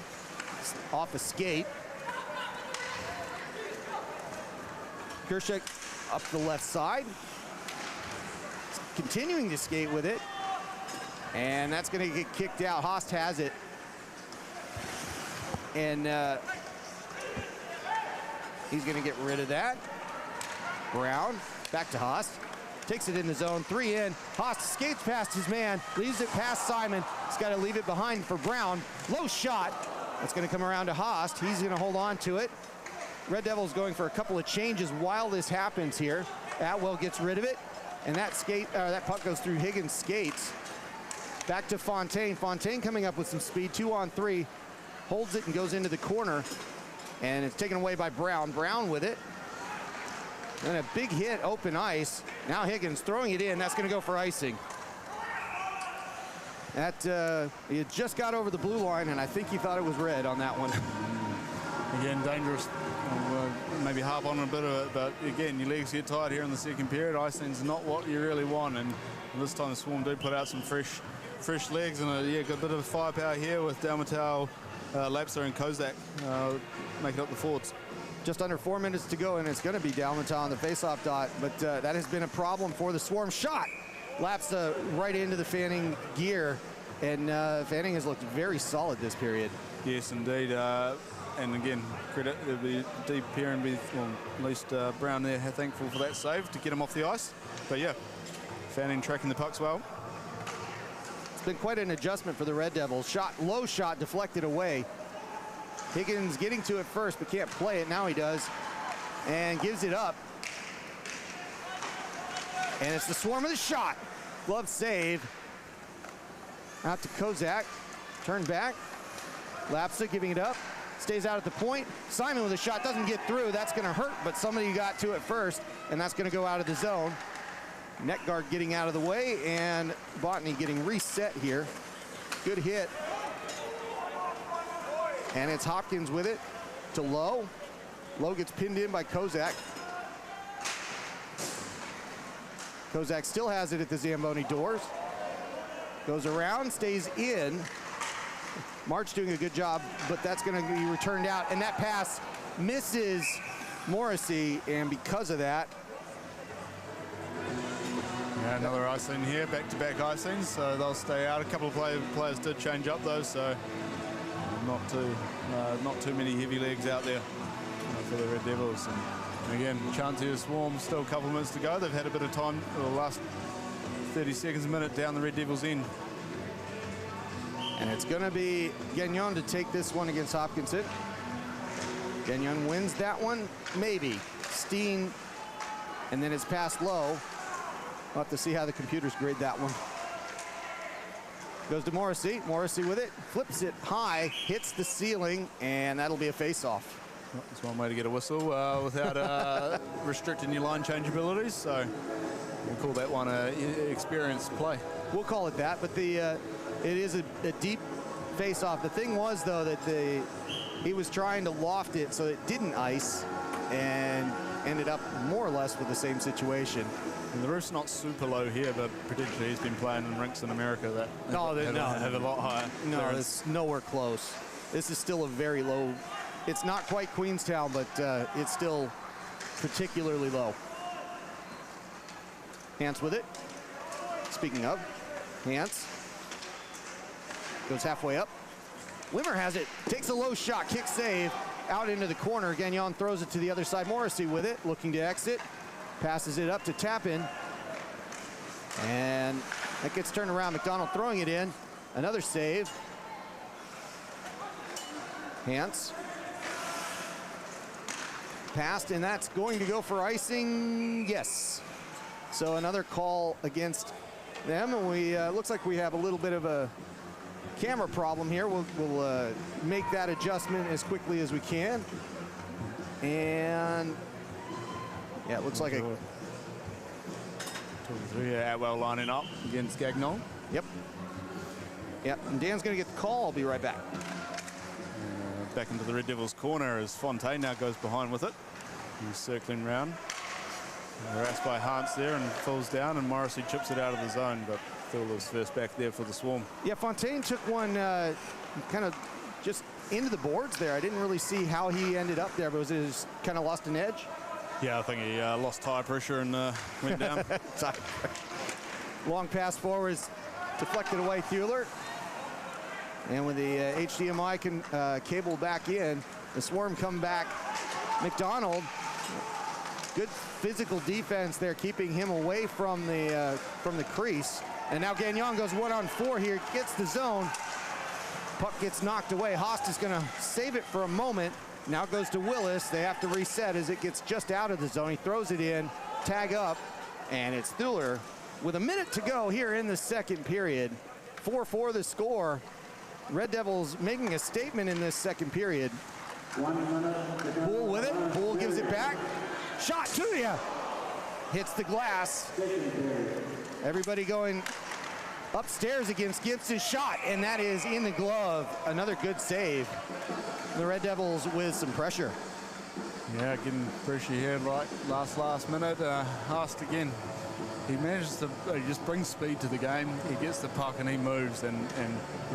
Off a skate. Kershak up the left side. Continuing to skate with it. And that's going to get kicked out. Host has it. And he's going to get rid of that. Brown, back to Host. Takes it in the zone, 3 in. Host skates past his man, leaves it past Simon. He's got to leave it behind for Brown. Low shot. That's going to come around to Host. He's going to hold on to it. Red Devils going for a couple of changes while this happens here. Atwell gets rid of it, and that puck goes through Higgins' skates. Back to Fontaine. Fontaine coming up with some speed, 2 on 3. Holds it and goes into the corner. And it's taken away by Brown. Brown with it. And a big hit, open ice. Now Higgins throwing it in. That's going to go for icing. That, he had just got over the blue line, and I think he thought it was red on that one. Again, dangerous. Maybe harp on a bit of it, but again, your legs get tired here in the second period. Icing's not what you really want, and this time the Swarm do put out some fresh legs, and got a bit of firepower here with Dalmatau, Lapser, and Kozak making up the forwards. Just under 4 minutes to go, and it's going to be Dalmatau on the faceoff dot, but that has been a problem for the Swarm. Shot laps right into the Fanning gear, and Fanning has looked very solid this period. Yes, indeed. And again, credit the deep pair and well, at least Brown there, thankful for that save to get him off the ice. But yeah, Fanning tracking the pucks well. It's been quite an adjustment for the Red Devils. Low shot deflected away. Higgins getting to it first, but can't play it. Now he does, and gives it up. And it's the Swarm with a shot. Glove save. Out to Kozak. Turn back. Lapsa giving it up. Stays out at the point. Simon with a shot, doesn't get through. That's going to hurt, but somebody got to it first, and that's going to go out of the zone. Net guard getting out of the way, and Botany getting reset here. Good hit. And it's Hopkins with it to Lowe. Lowe gets pinned in by Kozak. Kozak still has it at the Zamboni doors. Goes around, stays in. March doing a good job, but that's going to be returned out, and that pass misses Morrissey, and because of that. Yeah, another icing here, back-to-back icings, so they'll stay out. A couple of players did change up though, so not too many heavy legs out there for the Red Devils. And again, chance here, Swarm, still a couple of minutes to go. They've had a bit of time, the last 30 seconds, a minute down the Red Devils' end. And it's going to be Gagnon to take this one against Hopkinson. Gagnon wins that one, maybe. Steen, and then it's past Lowe. We'll have to see how the computers grade that one. Goes to Morrissey. Morrissey with it, flips it high, hits the ceiling, and that'll be a face-off. Well, that's one way to get a whistle without restricting your line change abilities. So we'll call that one an experienced play. We'll call it that, but it is a deep face-off. The thing was, though, that he was trying to loft it so it didn't ice, and ended up more or less with the same situation. And the roof's not super low here, but potentially he's been playing in rinks in America that have a lot higher. No, clearance. it's nowhere close. This is still a very low. It's not quite Queenstown, but it's still particularly low. Hance with it. Speaking of, Hance goes halfway up. Wimmer has it, takes a low shot, kick save, out into the corner. Gagnon throws it to the other side. Morrissey with it, looking to exit. Passes it up to Tapin. And that gets turned around. McDonald throwing it in. Another save. Hance. Passed, and that's going to go for icing. Yes. So another call against them. And we looks like we have a little bit of a camera problem here. We'll make that adjustment as quickly as we can. And yeah, it looks like a 2-3 Atwell lining up against Gagnon. Yep. Yep, and Dan's gonna get the call. I'll be right back. Back into the Red Devils corner as Fontaine now goes behind with it. He's circling round. Harassed by Hance there and falls down, and Morrissey chips it out of the zone, but Thurler's first back there for the Swarm. Yeah, Fontaine took one kind of just into the boards there. I didn't really see how he ended up there, but was it just kind of lost an edge? Yeah, I think he lost tire pressure and went down. Long pass forwards, deflected away Thuler. And with the HDMI cable back in, the Swarm come back. McDonald, good physical defense there, keeping him away from the crease. And now Gagnon goes 1-on-4 here, gets the zone. Puck gets knocked away. Haast is gonna save it for a moment. Now it goes to Willis. They have to reset as it gets just out of the zone. He throws it in, tag up, and it's Thuler with a minute to go here in the second period. 4-4 the score. Red Devils making a statement in this second period. Poole with it. Poole gives it back. Shot, Turia hits the glass. Everybody going upstairs against Gibson's shot, and that is in the glove. Another good save. The Red Devils with some pressure. Yeah, getting pressure here right last minute. Haast again. He manages to just bring speed to the game. He gets the puck and he moves. And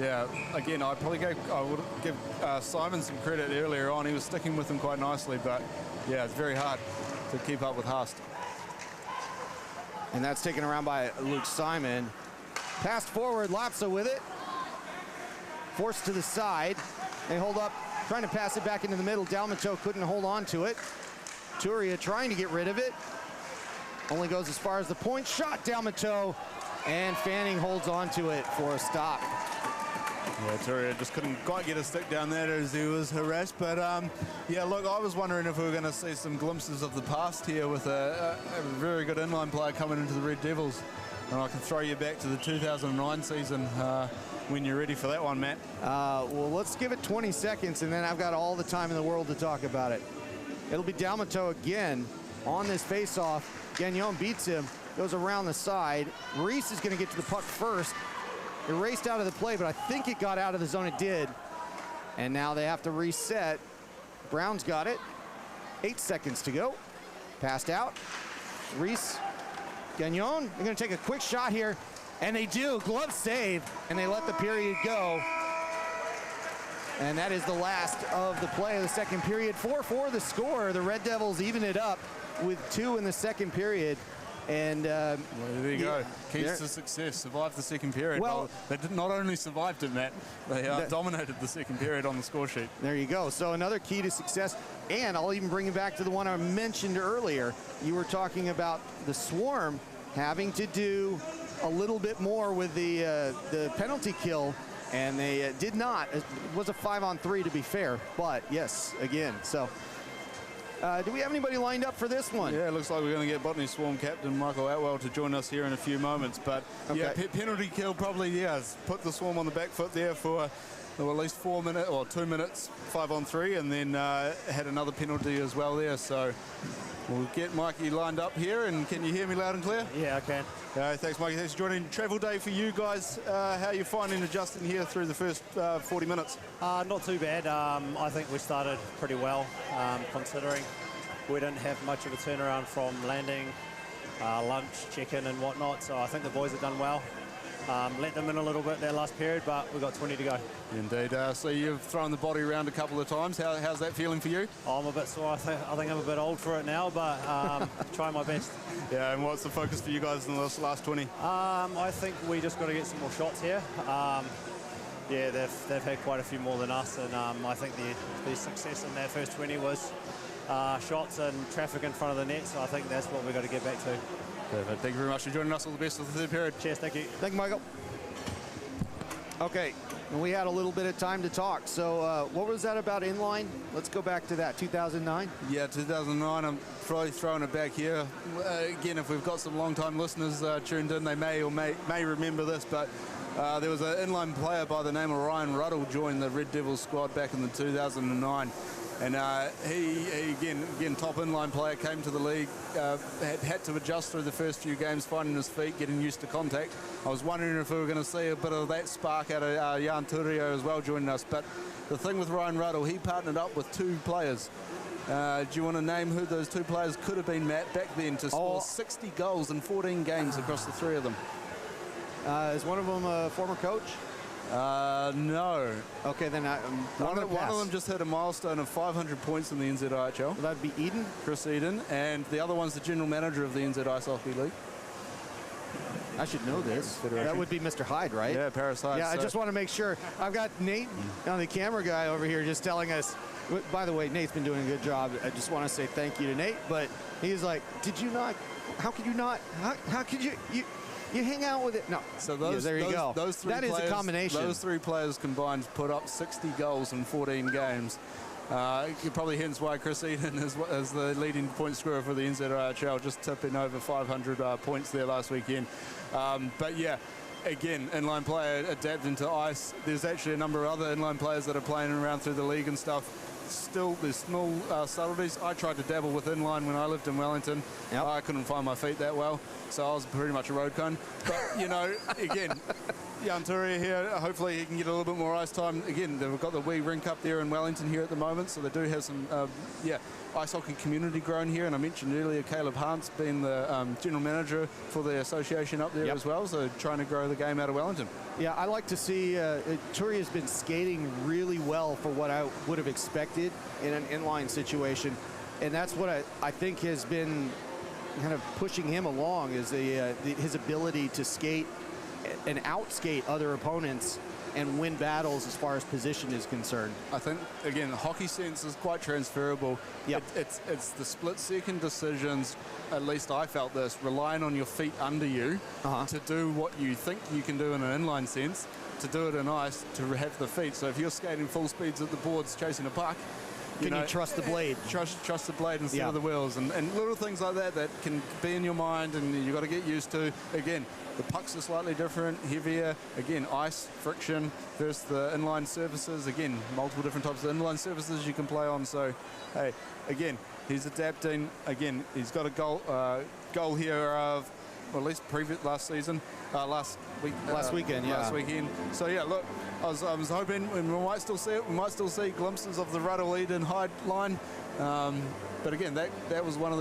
yeah, again, I would give Simon some credit earlier on. He was sticking with him quite nicely, but yeah, it's very hard to keep up with Haast. And that's taken around by Luke Simon. Passed forward, Lapsa with it. Forced to the side. They hold up, trying to pass it back into the middle. Dalmato couldn't hold on to it. Turia trying to get rid of it. Only goes as far as the point. Shot, Dalmato. And Fanning holds on to it for a stop. Yeah, Turia just couldn't quite get a stick down there as he was harassed. But yeah, look, I was wondering if we were going to see some glimpses of the past here with a very good inline player coming into the Red Devils. And I can throw you back to the 2009 season when you're ready for that one, Matt. Well, let's give it 20 seconds, and then I've got all the time in the world to talk about it. It'll be Dalmato again on this face-off. Gagnon beats him, goes around the side. Reese is going to get to the puck first. It raced out of the play, but I think it got out of the zone. It did. And now they have to reset. Brown's got it. 8 seconds to go. Passed out. Reese, Gagnon, they're going to take a quick shot here. And they do. Glove save. And they let the period go. And that is the last of the play of the second period. 4-4 the score. The Red Devils even it up with 2 in the second period. And well, there you go. Keys to success. Survived the second period. Well, they did not only survived it, Matt, they dominated the second period on the score sheet. There you go. So another key to success. And I'll even bring it back to the one I mentioned earlier. You were talking about the Swarm having to do a little bit more with the penalty kill, and they did not. It was a 5-on-3 to be fair, but yes, again. So do we have anybody lined up for this one? Yeah, it looks like we're going to get Botany Swarm captain Michael Atwell to join us here in a few moments. But yeah, penalty kill probably, has put the Swarm on the back foot there for at least 4 minutes or 2 minutes, 5-on-3, and then had another penalty as well there. So we'll get Mikey lined up here. And can you hear me loud and clear? Yeah, I can. Thanks, Mikey. Thanks for joining. Travel day for you guys. How are you finding adjusting here through the first 40 minutes? Not too bad. I think we started pretty well, considering we didn't have much of a turnaround from landing, lunch, check-in and whatnot. So I think the boys have done well. Let them in a little bit that last period, but we've got 20 to go. Indeed. So you've thrown the body around a couple of times. How's that feeling for you? I'm a bit sore. I think I'm a bit old for it now, but trying my best. Yeah, and what's the focus for you guys in the last 20? I think we just got to get some more shots here. Yeah, they've had quite a few more than us, and I think the success in that first 20 was shots and traffic in front of the net, so I think that's what we've got to get back to. Perfect. Thank you very much for joining us. All the best for the third period. Cheers, thank you. Thank you, Michael. Okay, and we had a little bit of time to talk. So what was that about inline? Let's go back to that, 2009? Yeah, 2009. I'm probably throwing it back here. Again, if we've got some long-time listeners tuned in, they may remember this, but there was an inline player by the name of Ryan Ruddle joined the Red Devils squad back in the 2009. And he again, top inline player, came to the league, had to adjust through the first few games, finding his feet, getting used to contact. I was wondering if we were going to see a bit of that spark out of Jan Turio as well joining us. But the thing with Ryan Ruddle, he partnered up with 2 players. Do you want to name who those 2 players could have been, Matt, back then to score 60 goals in 14 games across the 3 of them? Is one of them a former coach? No. Okay, then one of them just hit a milestone of 500 points in the NZIHL. Well, that'd be Eden? Chris Eden. And the other one's the general manager of the NZIHL Hockey League. I should know this. That would be Mr. Hyde, right? Yeah, Paris Hyde. Yeah, I just want to make sure. I've got Nate, the camera guy over here, just telling us. By the way, Nate's been doing a good job. I just want to say thank you to Nate. But he's like, did you not? How could you not? How could you? You hang out with it. No. So there you go. Those 3 that players, is a combination. Those 3 players combined put up 60 goals in 14 games. Probably hence why Chris Eden is the leading point scorer for the NZIHL, just tipping over 500 points there last weekend. But yeah, again, inline player adapting to ice. There's actually a number of other inline players that are playing around through the league and stuff. there's small subtleties. I tried to dabble with inline when I lived in Wellington. Yep. I couldn't find my feet that well, so I was pretty much a road cone. But, you know, again, Yanturia here, hopefully he can get a little bit more ice time. Again, they've got the wee rink up there in Wellington here at the moment, so they do have some, ice hockey community grown here. And I mentioned earlier Caleb Hance being the general manager for the association up there as well, so trying to grow the game out of Wellington. Yeah, I like to see Turia's been skating really well for what I would have expected in an inline situation, and that's what I think has been kind of pushing him along, is his ability to skate and outskate other opponents and win battles as far as position is concerned. I think, again, the hockey sense is quite transferable. Yep. It's the split-second decisions, at least I felt this, relying on your feet under you to do what you think you can do in an inline sense, to do it in ice, to have the feet. So if you're skating full speeds at the boards chasing a puck, you trust the blade? Trust the blade instead of the wheels. And little things like that can be in your mind and you've got to get used to. Again, the pucks are slightly different, heavier. Again, ice, friction versus the inline surfaces. Again, multiple different types of inline surfaces you can play on. So, hey, again, he's adapting. Again, he's got a goal here of, well, at least last weekend. So yeah, look, I was hoping we might still see it. We might still see glimpses of the Rudder lead and Hyde line. But again, that was one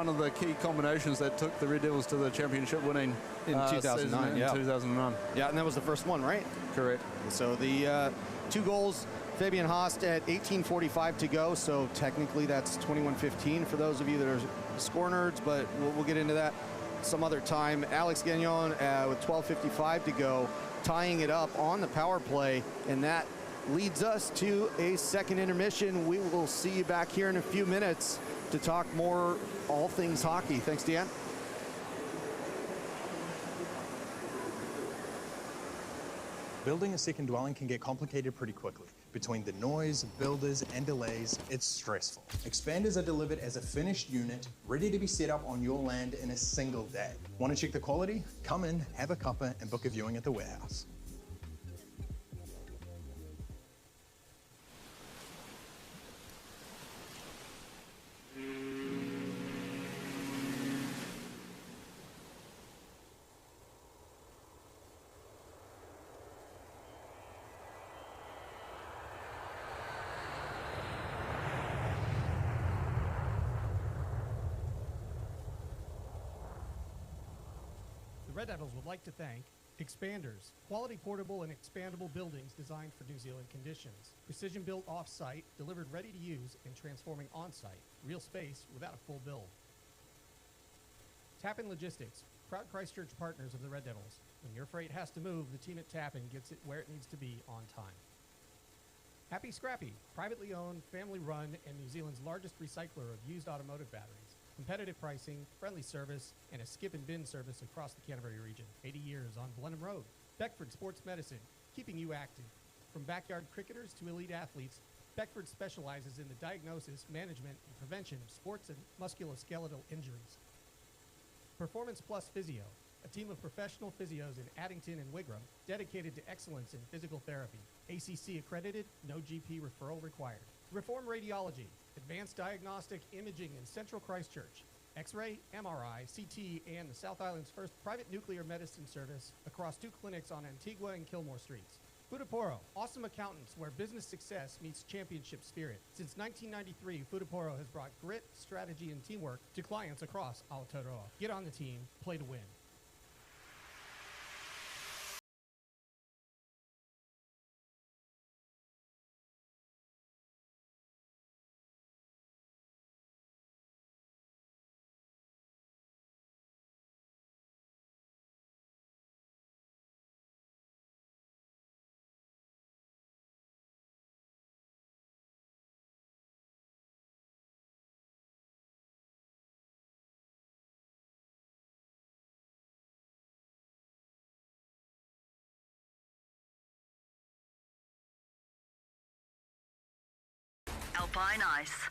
of the key combinations that took the Red Devils to the championship winning in 2009. In 2009. Yeah, and that was the first one, right? Correct. So the 2 goals, Fabian Haast at 18:45 to go. So technically that's 21:15 for those of you that are score nerds, but we'll get into that some other time. Alex Gagnon with 12:55 to go, tying it up on the power play, and that leads us to a second intermission. We will see you back here in a few minutes to talk more all things hockey. Thanks, Deanne. Building a second dwelling can get complicated pretty quickly. Between the noise, builders, and delays, it's stressful. Expanders are delivered as a finished unit, ready to be set up on your land in a single day. Want to check the quality? Come in, have a cuppa, and book a viewing at the warehouse. Red Devils would like to thank Expanders, quality portable and expandable buildings designed for New Zealand conditions. Precision built off-site, delivered ready to use, and transforming on-site. Real space without a full build. Tappan Logistics, proud Christchurch partners of the Red Devils. When your freight has to move, the team at Tappan gets it where it needs to be on time. Happy Scrappy, privately owned, family-run, and New Zealand's largest recycler of used automotive batteries. Competitive pricing, friendly service, and a skip and bin service across the Canterbury region. 80 years on Blenheim Road. Beckford Sports Medicine, keeping you active. From backyard cricketers to elite athletes, Beckford specializes in the diagnosis, management, and prevention of sports and musculoskeletal injuries. Performance Plus Physio, a team of professional physios in Addington and Wigram dedicated to excellence in physical therapy. ACC accredited, no GP referral required. Reform Radiology, advanced diagnostic imaging in Central Christchurch. X-ray, MRI, CT, and the South Island's first private nuclear medicine service across 2 clinics on Antigua and Kilmore Streets. Futaporo, awesome accountants where business success meets championship spirit. Since 1993, Futaporo has brought grit, strategy, and teamwork to clients across Aotearoa. Get on the team, play to win. Alpine ice.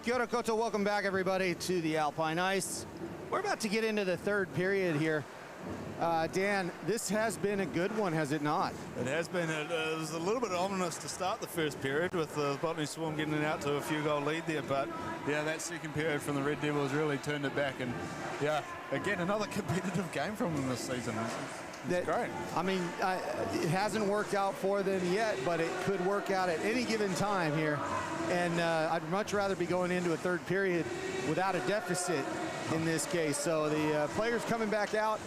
Kia ora koutou, welcome back everybody to the Alpine Ice. We're about to get into the third period here. Dan, this has been a good one, has it not? It has been. It was a little bit ominous to start the first period with the Botany Swarm getting out to a few goal lead there, but yeah, that second period from the Red Devils really turned it back, and yeah, again, another competitive game from them this season. It's great. I mean, it hasn't worked out for them yet, but it could work out at any given time here. And I'd much rather be going into a third period without a deficit in this case. So the players coming back out.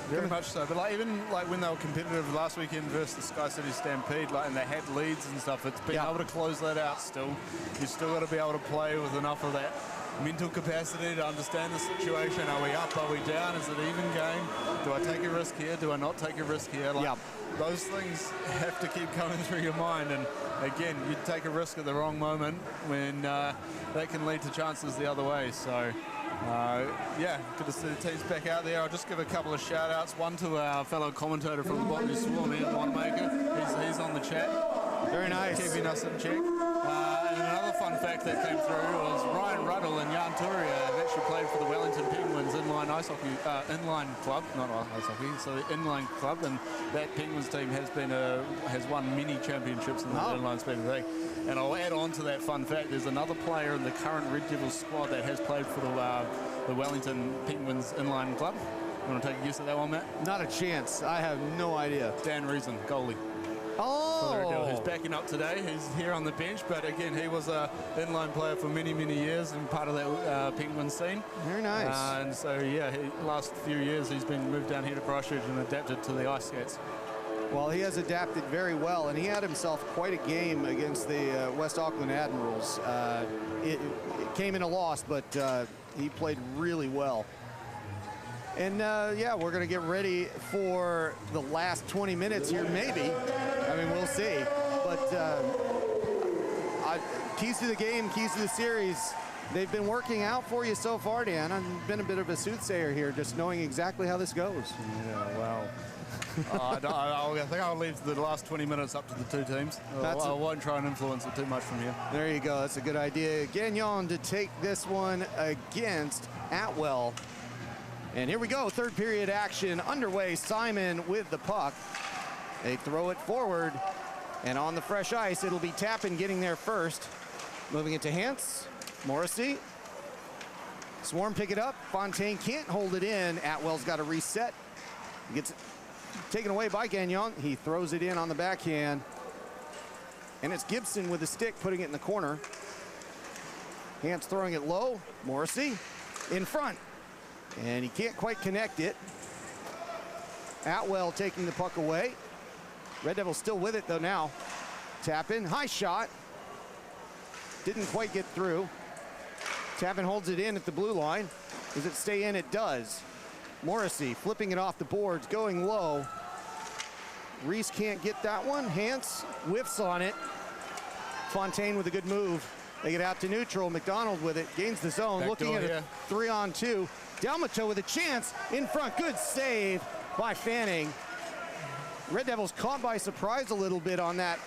Very much so, but even when they were competitive last weekend versus the Sky City Stampede, and they had leads and stuff, it's been able to close that out still. You've still got to be able to play with enough of that mental capacity to understand the situation. Are we up? Are we down? Is it even game? Do I take a risk here? Do I not take a risk here? Those things have to keep coming through your mind, and again, you take a risk at the wrong moment when that can lead to chances the other way. So yeah, good to see the teams back out there. I'll just give a couple of shout outs. One to our fellow commentator from the Botany Swarm, Ian Wanamaker. He's on the chat. Very nice. Keeping us in check. And another fun fact that came through was Ryan Ruddle and Jan Turia have actually played for the Wellington Penguins inline ice hockey, inline club, not ice hockey, so the inline club, and that Penguins team has won many championships in the inline speed league. And I'll add on to that fun fact, there's another player in the current Red Devils squad that has played for the Wellington Penguins inline club. You want to take a guess at that one, Matt? Not a chance. I have no idea. Dan Reason, goalie. Oh! Who's backing up today. He's here on the bench, but again, he was an inline player for many, many years and part of that Penguin scene. Very nice. And so, yeah, last few years he's been moved down here to Christchurch and adapted to the ice skates. Well, he has adapted very well, and he had himself quite a game against the West Auckland Admirals. It came in a loss, but he played really well. And yeah, we're going to get ready for the last 20 minutes here, maybe. I mean, we'll see. But keys to the game, keys to the series, they've been working out for you so far, Dan. I've been a bit of a soothsayer here, just knowing exactly how this goes. Yeah, wow. I think I'll leave the last 20 minutes up to the two teams. I won't try and influence it too much from here. There you go. That's a good idea. Gagnon to take this one against Atwell. And here we go. Third period action underway. Simon with the puck. They throw it forward. And on the fresh ice, it'll be Tappan getting there first. Moving it to Hance. Morrissey. Swarm pick it up. Fontaine can't hold it in. Atwell's got to reset. Gets it taken away by Gagnon. He throws it in on the backhand. And it's Gibson with the stick putting it in the corner. Hance throwing it low. Morrissey in front. And he can't quite connect it. Atwell taking the puck away. Red Devils still with it though now. Tappan, high shot. Didn't quite get through. Tappan holds it in at the blue line. Does it stay in? It does. Morrissey flipping it off the boards, going low. Reese can't get that one. Hance whiffs on it. Fontaine with a good move. They get out to neutral. McDonald with it, gains the zone, Back looking at a 3-on-2. Dalmato with a chance in front. Good save by Fanning. Red Devils caught by surprise a little bit on that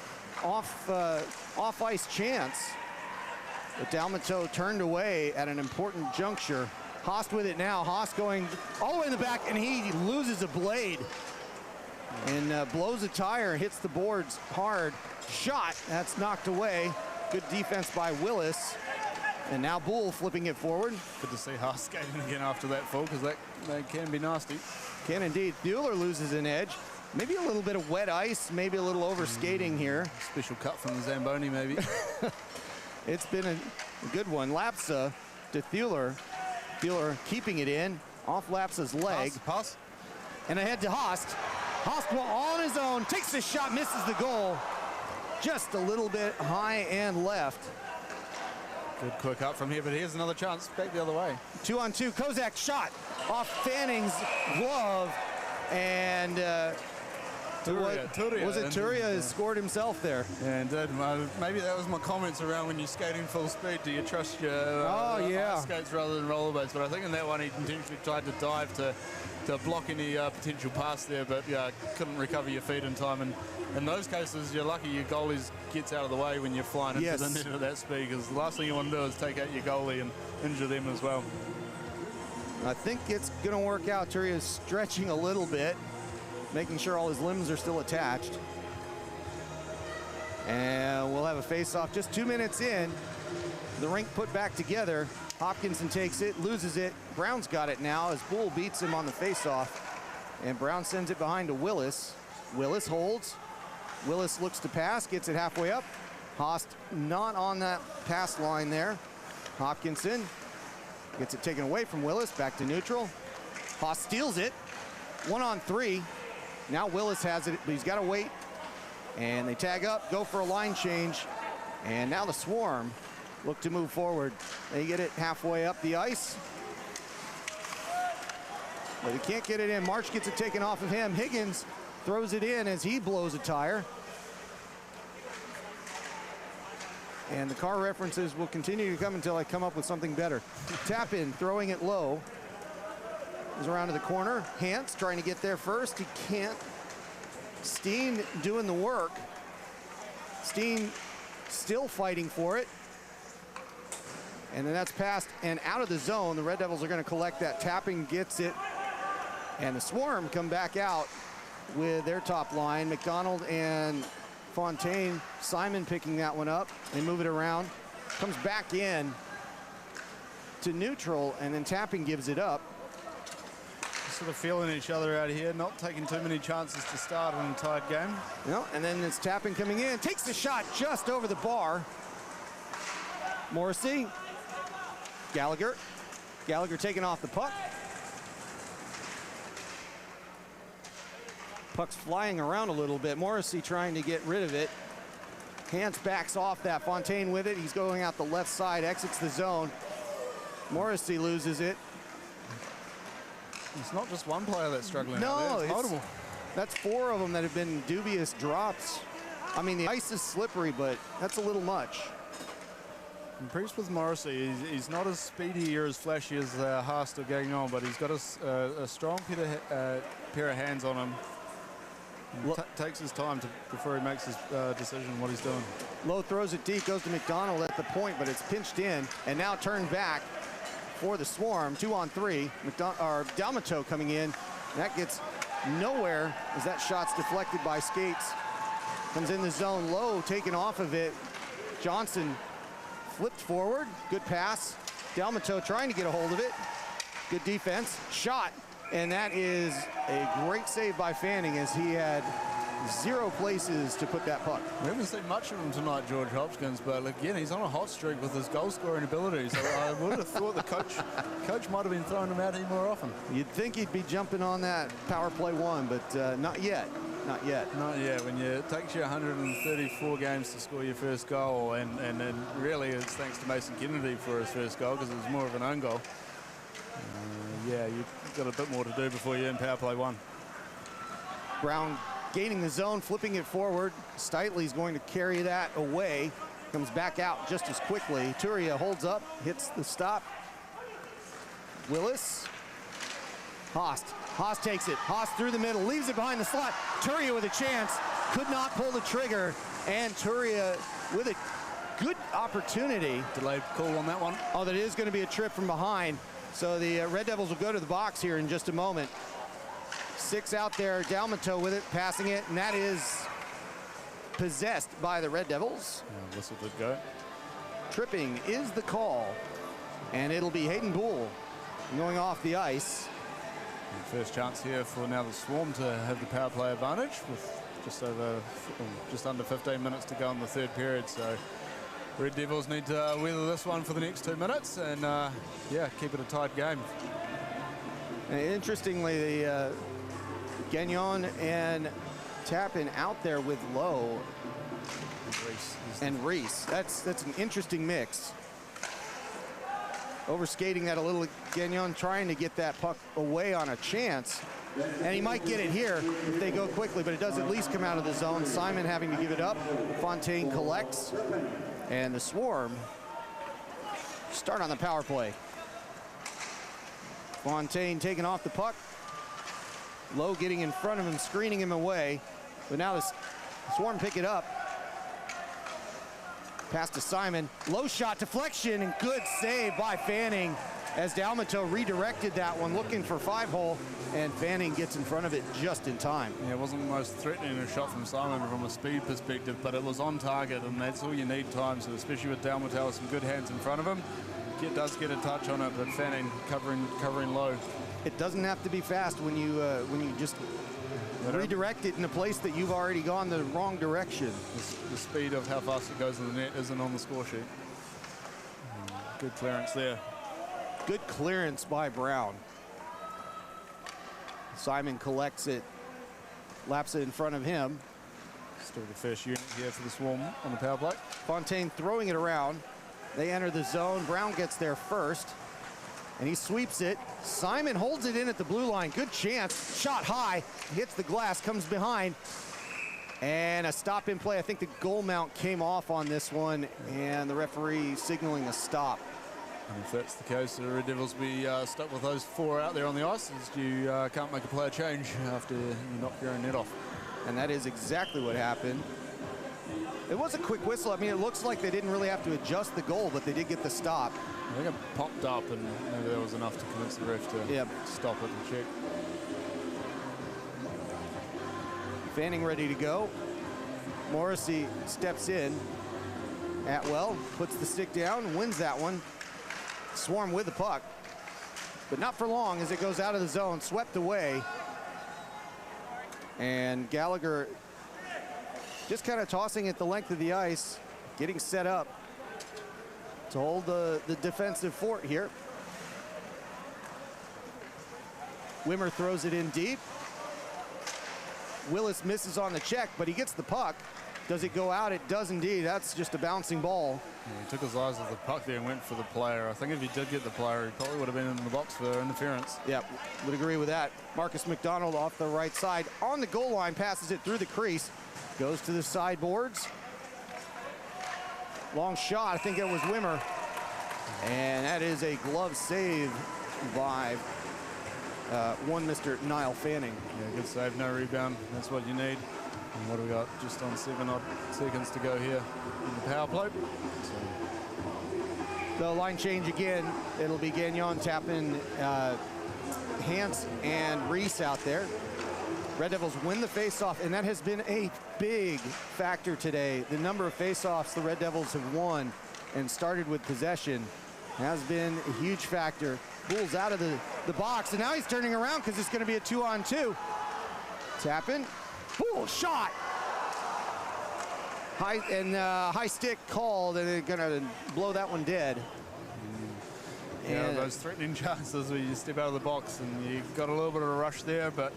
off-ice chance. But Dalmato turned away at an important juncture. Haas with it now. Haas going all the way in the back, and he loses a blade. And blows a tire, hits the boards hard. Shot, that's knocked away. Good defense by Willis. And now Bull flipping it forward. Good to see Haas skating again after that fall, because that can be nasty. Can indeed. Bueller loses an edge. Maybe a little bit of wet ice, maybe a little over skating here. Special cut from the Zamboni, maybe. It's been a good one. Lapsa to Thuler. Thuler keeping it in, off Lapsa's leg. Pass. And ahead to Haas. Haas on his own, takes the shot, misses the goal. Just a little bit high and left. Good quick up from here, but here's another chance back the other way. 2-on-2, Kozak shot off Fanning's glove, and Turia. Was it Turia has scored himself there? Yeah, indeed. Maybe that was my comments around when you're skating full speed. Do you trust your ice skates rather than rollerblades? But I think in that one he intentionally tried to dive to block any potential pass there, but yeah, couldn't recover your feet in time. And in those cases, you're lucky your goalie gets out of the way when you're flying into the net at that speed, because the last thing you want to do is take out your goalie and injure them as well. I think it's going to work out. Turia's stretching a little bit, making sure all his limbs are still attached. And we'll have a face-off just 2 minutes in. The rink put back together. Hopkinson takes it, loses it. Brown's got it now as Bull beats him on the face-off. And Brown sends it behind to Willis. Willis holds. Willis looks to pass, gets it halfway up. Haast not on that pass line there. Hopkinson gets it taken away from Willis, back to neutral. Haast steals it, 1-on-3. Now Willis has it, but he's got to wait. And they tag up, go for a line change. And now the Swarm look to move forward. They get it halfway up the ice. But he can't get it in. March gets it taken off of him. Higgins throws it in as he blows a tire. And the car references will continue to come until I come up with something better. Tap in, throwing it low. Goes around to the corner. Hance trying to get there first. He can't. Steen doing the work. Steen still fighting for it. And then that's passed and out of the zone. The Red Devils are going to collect that. Tapping gets it. And the Swarm come back out with their top line. McDonald and Fontaine. Simon picking that one up. They move it around. Comes back in to neutral, and then Tapping gives it up. Sort of feeling each other out here, not taking too many chances to start an entire game. No, and then it's Tapping coming in. Takes the shot just over the bar. Morrissey. Gallagher taking off the puck. Puck's flying around a little bit. Morrissey trying to get rid of it. Hance backs off that. Fontaine with it. He's going out the left side, exits the zone. Morrissey loses it. It's not just one player that's struggling. No, it's multiple. That's 4 of them that have been dubious drops. I mean, the ice is slippery, but that's a little much. Impressed with Morrissey. He's not as speedy or as flashy as Haast or Gagnon, but he's got a strong pair of hands on him. Takes his time before he makes his decision what he's doing. Lowe throws it deep, goes to McDonald at the point, but it's pinched in, and now turned back for the Swarm. 2-on-3. Dalmato coming in. That gets nowhere as that shot's deflected by skates. Comes in the zone. Lowe taken off of it. Johnson flipped forward. Good pass. Dalmato trying to get a hold of it. Good defense. Shot. And that is a great save by Fanning as he had 0 places to put that puck. We haven't seen much of him tonight, George Hopkins, but again, he's on a hot streak with his goal-scoring ability. So I would have thought the coach might have been throwing him out here more often. You'd think he'd be jumping on that power play 1, but not yet. Not yet. Not yet. When it takes you 134 games to score your first goal, and really it's thanks to Mason Kennedy for his first goal because it was more of an own goal. Yeah, you've got a bit more to do before you're in power play 1. Brown gaining the zone, flipping it forward. Steitley's going to carry that away. Comes back out just as quickly. Turia holds up, hits the stop. Willis. Haast. Haast takes it. Haast through the middle, leaves it behind the slot. Turia with a chance. Could not pull the trigger. And Turia with a good opportunity. Delayed call on that one. Oh, that is going to be a trip from behind. So the Red Devils will go to the box here in just a moment. 6 out there, Dalmato with it, passing it, and that is possessed by the Red Devils. Yeah, whistle did go. Tripping is the call, and it'll be Hayden Bull going off the ice. And first chance here for now the Swarm to have the power play advantage with just under 15 minutes to go in the third period. So Red Devils need to weather this one for the next 2 minutes and, yeah, keep it a tight game. And interestingly, the Gagnon and Tappan out there with Lowe and Reese. That's an interesting mix. Overskating that a little. Gagnon trying to get that puck away on a chance. And he might get it here if they go quickly, but it does at least come out of the zone. Simon having to give it up. Fontaine collects. And the Swarm start on the power play. Fontaine taking off the puck. Lowe getting in front of him, screening him away. But now the Swarm pick it up. Pass to Simon. Low shot, deflection, and good save by Fanning as Dalmato redirected that one, looking for 5-hole, and Fanning gets in front of it just in time. Yeah, it wasn't the most threatening a shot from Simon from a speed perspective, but it was on target, and that's all you need times, so especially with Dalmato with some good hands in front of him. It does get a touch on it, but Fanning covering low. It doesn't have to be fast when you just redirect it in a place that you've already gone the wrong direction. The speed of how fast it goes in the net isn't on the score sheet. Good clearance there. Good clearance by Brown. Simon collects it, laps it in front of him. Still the first unit here for the Swarm on the power play. Fontaine throwing it around. They enter the zone. Brown gets there first, and he sweeps it. Simon holds it in at the blue line. Good chance. Shot high. Hits the glass, comes behind. And a stop in play. I think the goal mount came off on this one, and the referee signaling a stop. And if that's the case, the Red Devils will be stuck with those 4 out there on the ice, as you can't make a player change after you knock your own net off. And that is exactly what happened. It was a quick whistle. I mean, it looks like they didn't really have to adjust the goal, but they did get the stop. I think it popped up, and maybe that was enough to convince the ref to stop it and check. Fanning ready to go. Morrissey steps in. Atwell puts the stick down, wins that one. Swarm with the puck, but not for long as it goes out of the zone, swept away. And Gallagher just kind of tossing it the length of the ice, getting set up to hold the defensive fort here. Wimmer throws it in deep. Willis misses on the check, but he gets the puck. Does it go out? It does indeed. That's just a bouncing ball. Yeah, he took his eyes off the puck there and went for the player. I think if he did get the player, he probably would have been in the box for interference. Yeah, would agree with that. Marcus McDonald off the right side. On the goal line, passes it through the crease. Goes to the sideboards. Long shot, I think it was Wimmer. And that is a glove save by one Mr. Niall Fanning. Yeah, good save, no rebound. That's what you need. And what do we got? Just on 7 odd seconds to go here in the power play. So line change again. It'll be Gagnon tapping Hans and Reese out there. Red Devils win the faceoff, and that has been a big factor today. The number of faceoffs the Red Devils have won and started with possession has been a huge factor. Bull's out of the box, and now he's turning around because it's going to be a 2-on-2. Tapping. Bull shot. High stick called, and they're going to blow that one dead. Yeah, those threatening chances where you step out of the box, and you got a little bit of a rush there, but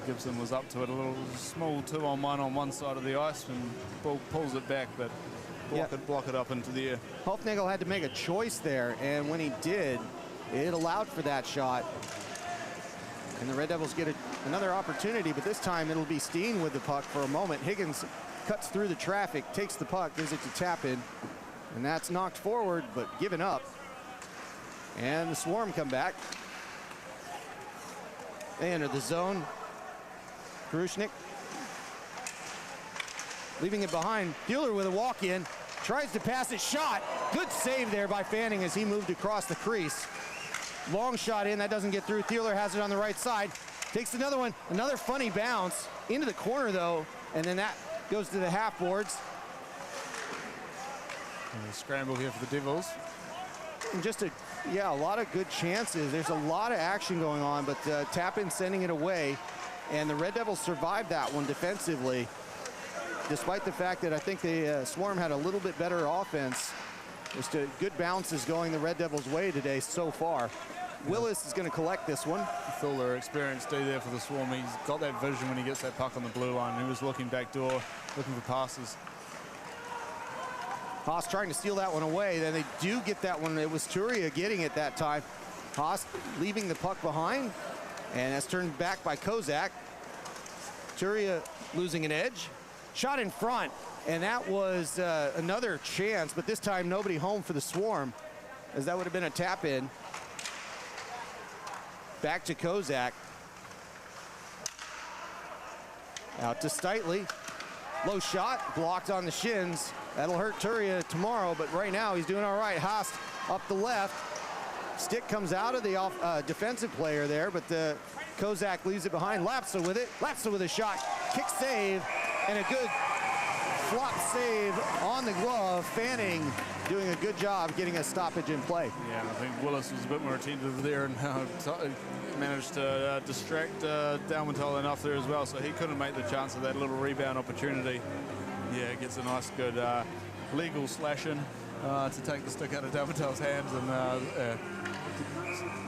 Gibson was up to it. A little small 2-on-1 on one side of the ice, and Bull pulls it back, but block it up into the air. Hofnagel had to make a choice there, and when he did, it allowed for that shot. And the Red Devils get another opportunity, but this time it'll be Steen with the puck for a moment. Higgins cuts through the traffic, takes the puck, gives it to Tapin, and that's knocked forward, but given up. And the Swarm come back. They enter the zone. Krushnik leaving it behind. Bueller with a walk-in, tries to pass it, shot. Good save there by Fanning as he moved across the crease. Long shot in, that doesn't get through. Thieler has it on the right side. Takes another one, another funny bounce. Into the corner though, and then that goes to the half boards. And a scramble here for the Devils. And just a lot of good chances. There's a lot of action going on, but Tapin sending it away. And the Red Devils survived that one defensively, despite the fact that I think the Swarm had a little bit better offense. Just good bounces going the Red Devils' way today so far. Willis is going to collect this one. Fuller experienced D there for the Swarm. He's got that vision when he gets that puck on the blue line. He was looking back door, looking for passes. Haas trying to steal that one away. Then they do get that one. It was Turia getting it that time. Haas leaving the puck behind, and that's turned back by Kozak. Turia losing an edge. Shot in front, and that was another chance, but this time nobody home for the Swarm, as that would have been a tap in. Back to Kozak. Out to Steitley. Low shot, blocked on the shins. That'll hurt Turia tomorrow, but right now he's doing all right. Haas up the left. Stick comes out of the defensive player there, but the Kozak leaves it behind. Lapsa with it. Lapsa with a shot. Kick save, and a good flop save on the glove. Fanning doing a good job getting a stoppage in play. Yeah, I think Willis was a bit more attentive there and managed to distract Dalmantel enough there as well, so he couldn't make the chance of that little rebound opportunity. Yeah, gets a nice, good legal slashing to take the stick out of Dalmantel's hands, and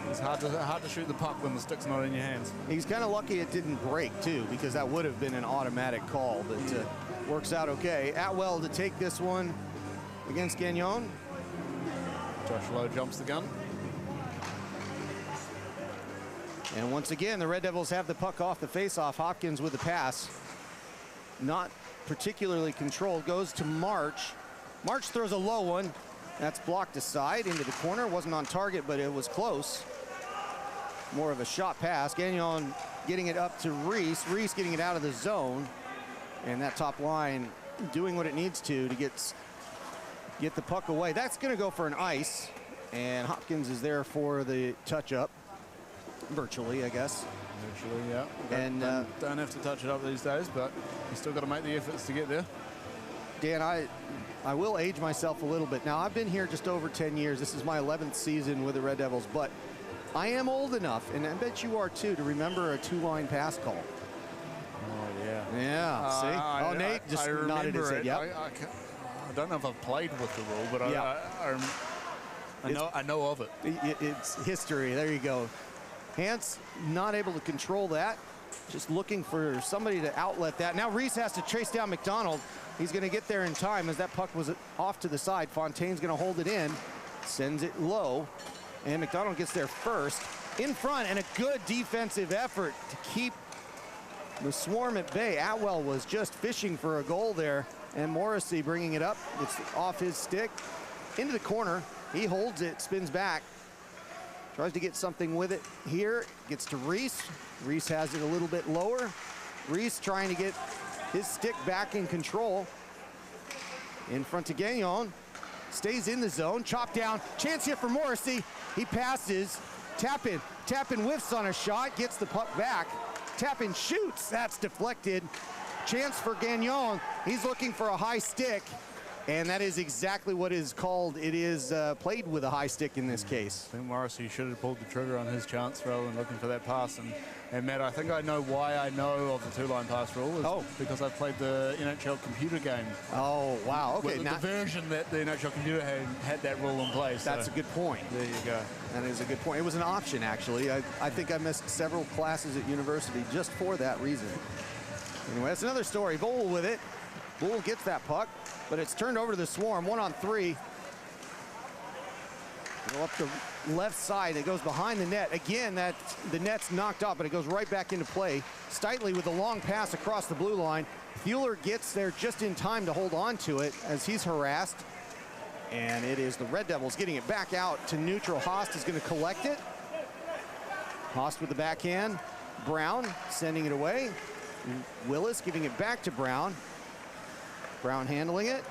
it's hard to shoot the puck when the stick's not in your hands. He's kind of lucky it didn't break, too, because that would have been an automatic call, but works out okay. Atwell to take this one against Gagnon. Josh Lowe jumps the gun. And once again, the Red Devils have the puck off the faceoff. Hopkins with the pass. Not particularly controlled. Goes to March. March throws a low one. That's blocked aside into the corner. Wasn't on target, but it was close. More of a shot pass. Gagnon getting it up to Reese. Reese getting it out of the zone. And that top line doing what it needs to get the puck away. That's going to go for an ice. And Hopkins is there for the touch-up. Virtually, I guess. Virtually, yeah. And don't have to touch it up these days, but you still got to make the efforts to get there. Dan, I will age myself a little bit. Now, I've been here just over 10 years. This is my 11th season with the Red Devils, but I am old enough, and I bet you are too, to remember a two-line pass call. Oh, yeah. Yeah, see? Nate just nodded his head. Yep. I don't know if I've played with the rule, but I know of it. It's history. There you go. Hans not able to control that. Just looking for somebody to outlet that. Now Reese has to chase down McDonald. He's going to get there in time as that puck was off to the side. Fontaine's going to hold it in, sends it low, and McDonald gets there first. In front, and a good defensive effort to keep the Swarm at bay. Atwell was just fishing for a goal there, and Morrissey bringing it up. It's off his stick, into the corner. He holds it, spins back. Tries to get something with it here. Gets to Reese. Reese has it a little bit lower. Reese trying to get his stick back in control. In front to Gagnon. Stays in the zone. Chop down. Chance here for Morrissey. He passes. Tapin. Tapin whiffs on a shot. Gets the puck back. Tapin shoots. That's deflected. Chance for Gagnon. He's looking for a high stick. And that is exactly what is called. It is played with a high stick in this case. I think Morrissey should have pulled the trigger on his chance rather than looking for that pass. And Matt, I think I know why I know of the two-line pass rule. Because I've played the NHL computer game. Oh, wow. Okay. The version that the NHL computer had that rule in place. That's a good point. There you go. That is a good point. It was an option, actually. I think I missed several classes at university just for that reason. Anyway, that's another story. Bowl with it. Bowl gets that puck, but it's turned over to the Swarm. 1-on-3. Go up the left side. It goes behind the net. Again, the net's knocked off, but it goes right back into play. Steitley with a long pass across the blue line. Fueller gets there just in time to hold on to it as he's harassed. And it is the Red Devils getting it back out to neutral. Haast is going to collect it. Haast with the backhand. Brown sending it away. Willis giving it back to Brown. Brown handling it.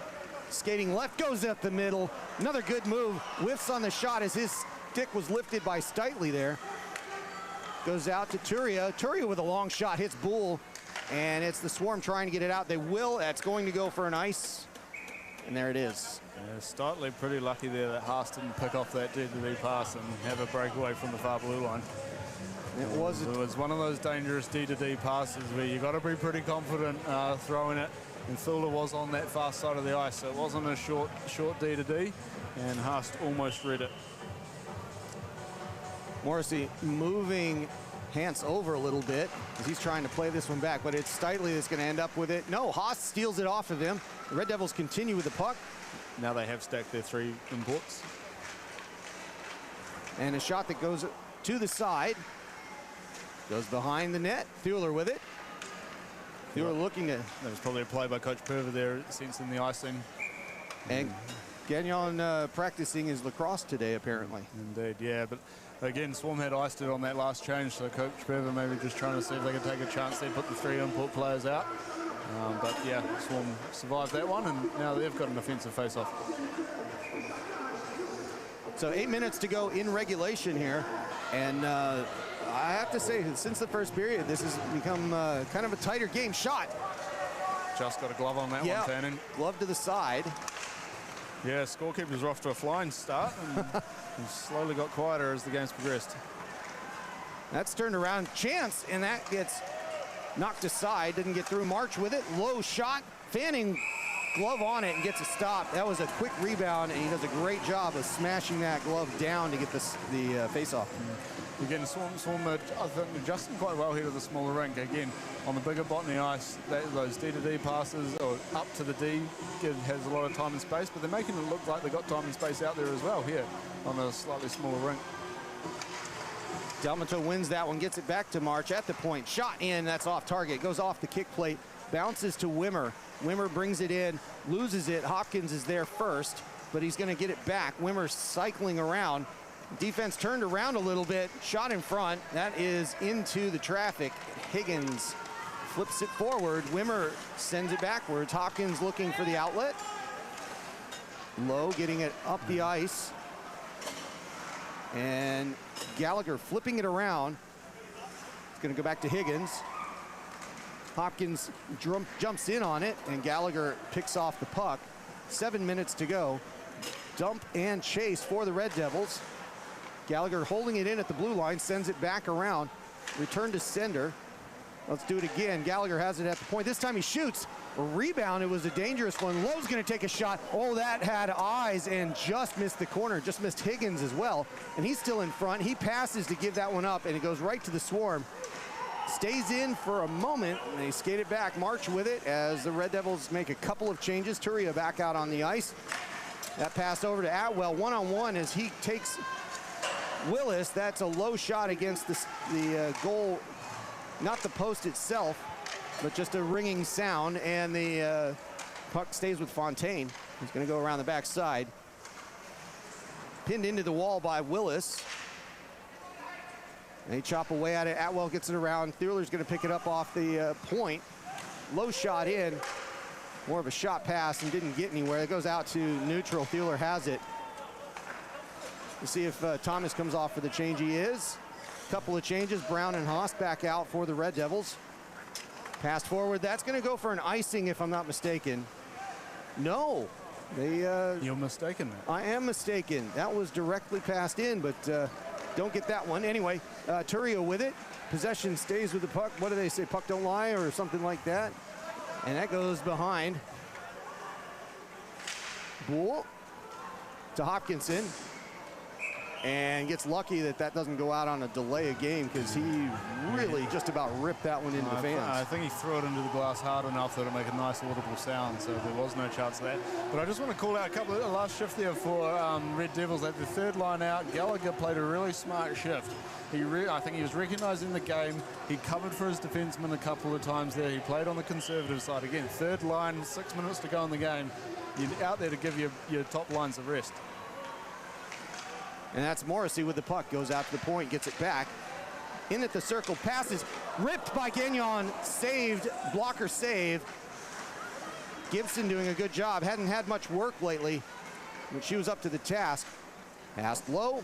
Skating left, goes up the middle. Another good move. Whiffs on the shot as his stick was lifted by Steitley there. Goes out to Turia. Turia with a long shot, hits Bull. And it's the Swarm trying to get it out. They will. That's going to go for an ice. And there it is. Yeah, Steitley pretty lucky there that Haas didn't pick off that D-to-D pass and have a breakaway from the far blue line. It was one of those dangerous D-to-D passes where you got to be pretty confident throwing it. And Fuller was on that far side of the ice, so it wasn't a short D-to-D, and Haast almost read it. Morrissey moving Hans over a little bit as he's trying to play this one back, but it's Steitley that's going to end up with it. No, Haas steals it off of him. The Red Devils continue with the puck. now they have stacked their 3 imports. And a shot that goes to the side. Goes behind the net. Thuler with it. Thuler looking to... That was probably a play by Coach Perver there, sensing the icing. And Gagnon practicing his lacrosse today, apparently. Indeed, yeah. But again, Swarm had iced it on that last change, so Coach Perver maybe just trying to see if they could take a chance there, put the 3 import players out. But yeah, Swarm survived that one, and now they've got an offensive face-off. So 8 minutes to go in regulation here. And I have to say, since the first period, this has become kind of a tighter game. Shot. Just got a glove on that one, Fannin. Glove to the side. Yeah, scorekeepers are off to a flying start, and he slowly got quieter as the game's progressed. That's turned around. Chance, and that gets knocked aside. Didn't get through. March with it. Low shot. Fanning, glove on it and gets a stop. That was a quick rebound, and he does a great job of smashing that glove down to get the face-off. Again, Swarm are, I think, adjusting quite well here to the smaller rink. Again, on the bigger Botany ice, those D-to-D passes, or up to the D, has a lot of time and space, but they're making it look like they've got time and space out there as well here on a slightly smaller rink. Delmato wins that one, gets it back to March at the point. Shot in, that's off target, goes off the kick plate, bounces to Wimmer. Wimmer brings it in, loses it. Hopkins is there first, but he's going to get it back. Wimmer cycling around. Defense turned around a little bit, shot in front. That is into the traffic. Higgins flips it forward. Wimmer sends it backwards. Hopkins looking for the outlet. Low getting it up the ice. And Gallagher flipping it around. It's going to go back to Higgins. Hopkins jumps in on it, and Gallagher picks off the puck. 7 minutes to go. Dump and chase for the Red Devils. Gallagher holding it in at the blue line, sends it back around. Return to sender. Let's do it again. Gallagher has it at the point. This time he shoots. A rebound. It was a dangerous one. Lowe's going to take a shot. Oh, that had eyes and just missed the corner. Just missed Higgins as well. And he's still in front. He passes to give that one up, and it goes right to the Swarm. Stays in for a moment, and they skate it back. March with it as the Red Devils make a couple of changes. Turia back out on the ice. That pass over to Atwell, one-on-one as he takes Willis. That's a low shot against the goal, not the post itself, but just a ringing sound, and the puck stays with Fontaine. He's going to go around the backside. Pinned into the wall by Willis. They chop away at it. Atwell gets it around. Thuler's going to pick it up off the point. Low shot in. More of a shot pass and didn't get anywhere. It goes out to neutral. Thuler has it. We'll see if Thomas comes off for the change. He is. Couple of changes. Brown and Haas back out for the Red Devils. Passed forward. That's going to go for an icing, if I'm not mistaken. No. You're mistaken there. I am mistaken. That was directly passed in, but don't get that one. Anyway, Turio with it. Possession stays with the puck. What do they say? Puck don't lie or something like that. And that goes behind. Bull to Hopkinson. And gets lucky that that doesn't go out on a delay of game, because he really just about ripped that one into the fans. I think he threw it into the glass hard enough that it'll make a nice audible sound, so there was no chance of that. But I just want to call out a couple of last shift there for Red Devils. At the third line out, Gallagher played a really smart shift. I think he was recognising the game. He covered for his defenseman a couple of times there. He played on the conservative side. Again, third line, 6 minutes to go in the game. You're out there to give your top lines a rest. And that's Morrissey with the puck. Goes out to the point, gets it back. In at the circle, passes. Ripped by Gagnon. Saved. Blocker save. Gibson doing a good job. Hadn't had much work lately, but she was up to the task. Passed low.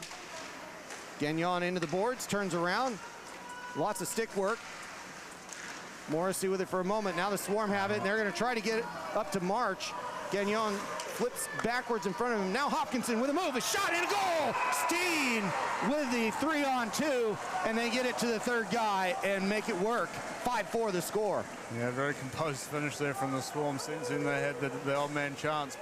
Gagnon into the boards. Turns around. Lots of stick work. Morrissey with it for a moment. Now the Swarm have it, and they're going to try to get it up to March. Gagnon flips backwards in front of him. Now Hopkinson with a move, a shot and a goal! Steen with the 3-on-2, and they get it to the third guy and make it work. 5-4 the score. Yeah, very composed finish there from the Swarm, sensing they had the old man chance.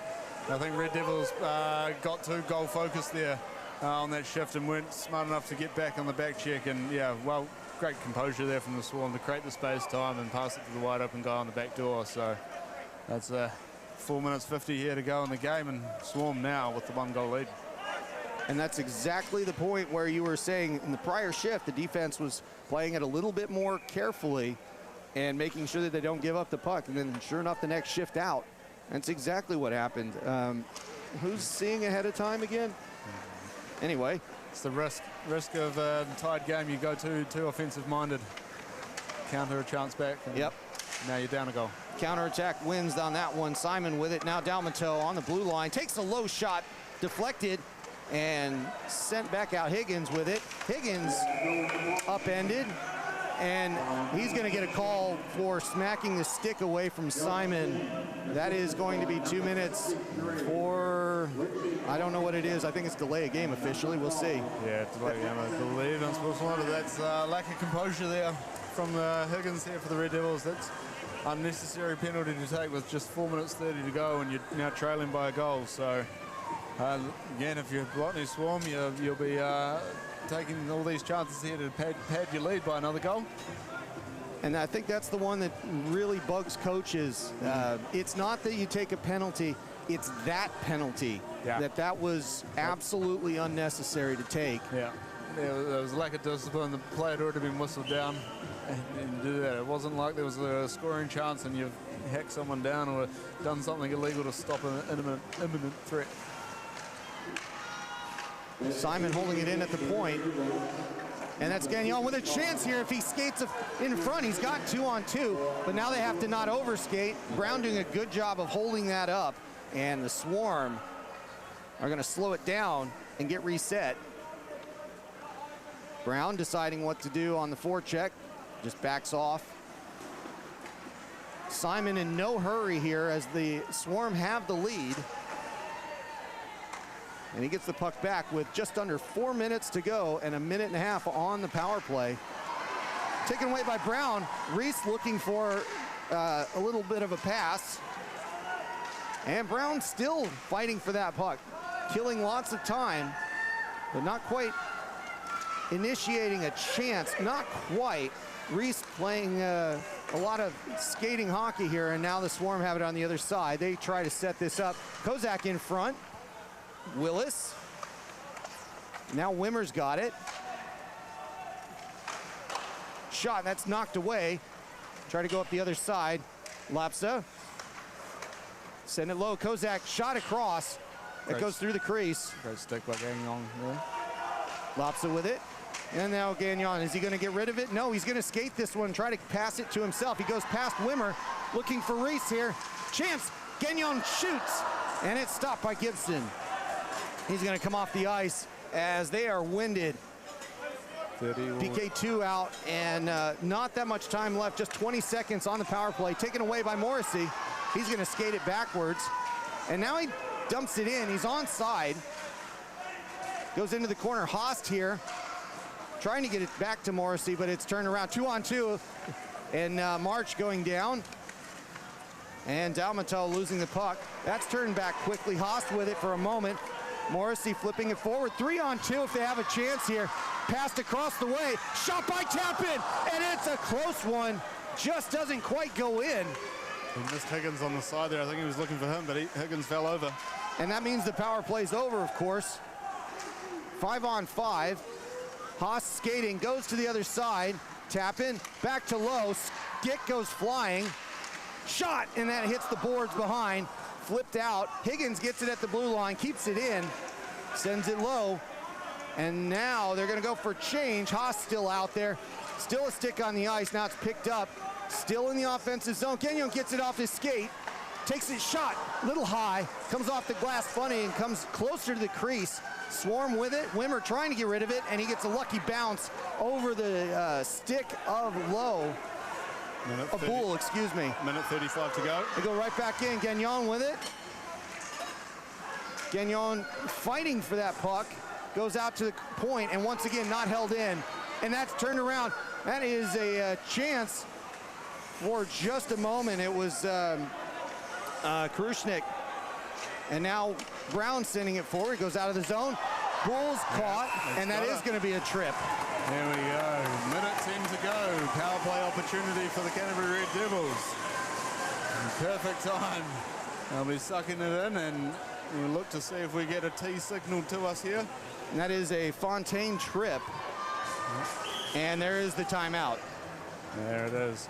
I think Red Devils got too goal focused there on that shift and weren't smart enough to get back on the back check. And yeah, well, great composure there from the Swarm to create the space time and pass it to the wide open guy on the back door. So that's 4 minutes 50 here to go in the game, and Swarm now with the 1-goal lead. And that's exactly the point where you were saying in the prior shift, the defense was playing it a little bit more carefully and making sure that they don't give up the puck. And then sure enough, the next shift out. That's exactly what happened. Who's seeing ahead of time again? Anyway. It's the risk of a tied game. You go too offensive-minded. Counter a chance back. Yep. Now you're down a goal. Counterattack wins on that one. Simon with it. Now Dalmato on the blue line. Takes a low shot, deflected, and sent back out. Higgins with it. Higgins upended, and he's going to get a call for smacking the stick away from Simon. That is going to be 2 minutes for, I don't know what it is. I think it's delay a game officially. We'll see. Yeah, delay a game, I believe. That's lack of composure there from Higgins here for the Red Devils. That's unnecessary penalty to take with just 4 minutes 30 to go, and you're now trailing by a goal. So again, if you're Botany Swarm, you'll be taking all these chances here to pad your lead by another goal. And I think that's the one that really bugs coaches. It's not that you take a penalty, it's that penalty. Yeah. That was absolutely unnecessary to take. Yeah. There was a lack of discipline. The play had already been whistled down and do that. It wasn't like there was a scoring chance and you've hacked someone down or done something illegal to stop an imminent threat. Simon holding it in at the point. And that's Gagnon with a chance here. If he skates in front, he's got 2-on-2. But now they have to not overskate. Brown doing a good job of holding that up. And the Swarm are going to slow it down and get reset. Brown deciding what to do on the forecheck. Just backs off. Simon in no hurry here as the Swarm have the lead. And he gets the puck back with just under 4 minutes to go and 1.5 minutes on the power play. Taken away by Brown. Reese looking for a little bit of a pass. And Brown still fighting for that puck. Killing lots of time, but not quite initiating a chance. Not quite. Reese playing a lot of skating hockey here, and now the Swarm have it on the other side. They try to set this up. Kozak in front. Willis. Now Wimmer's got it. Shot, that's knocked away. Try to go up the other side. Lapsa. Send it low. Kozak shot across. It goes through the crease. Great stick by Gagnon there. Lapsa with it. And now Gagnon, is he going to get rid of it? No, he's going to skate this one, try to pass it to himself. He goes past Wimmer, looking for Reese here. Chance, Gagnon shoots, and it's stopped by Gibson. He's going to come off the ice as they are winded. PK2 out, and not that much time left, just 20 seconds on the power play. Taken away by Morrissey. He's going to skate it backwards. And now he dumps it in. He's onside. Goes into the corner. Haast here, trying to get it back to Morrissey, but it's turned around. 2-on-2, and March going down. And Dalmato losing the puck. That's turned back quickly. Haast with it for a moment. Morrissey flipping it forward. 3-on-2 if they have a chance here. Passed across the way. Shot by Tappan, and it's a close one. Just doesn't quite go in. He missed Higgins on the side there. I think he was looking for him, but Higgins fell over. And that means the power play's over, of course. 5-on-5. Haas skating, goes to the other side. Tappan, back to low. Stick goes flying. Shot, and that hits the boards behind. Flipped out. Higgins gets it at the blue line, keeps it in, sends it low. And now they're going to go for change. Haas still out there. Still a stick on the ice. Now it's picked up. Still in the offensive zone. Kenyon gets it off his skate. Takes it shot, little high. Comes off the glass funny and comes closer to the crease. Swarm with it. Wimmer trying to get rid of it, and he gets a lucky bounce over the stick of Low. Bull, excuse me. Minute 35 to go. They go right back in. Gagnon with it. Gagnon fighting for that puck. Goes out to the point, and once again not held in. And that's turned around. That is a chance for just a moment. It was Krushnik. And now Brown sending it forward. Goes out of the zone. Bull's caught, and that is going to be a trip. There we go. Minute 10 to go. Power play opportunity for the Canterbury Red Devils. Perfect time They'll be sucking it in, and we'll look to see if we get a T signal to us here. And that is a Fontaine trip. And there is the timeout. There it is.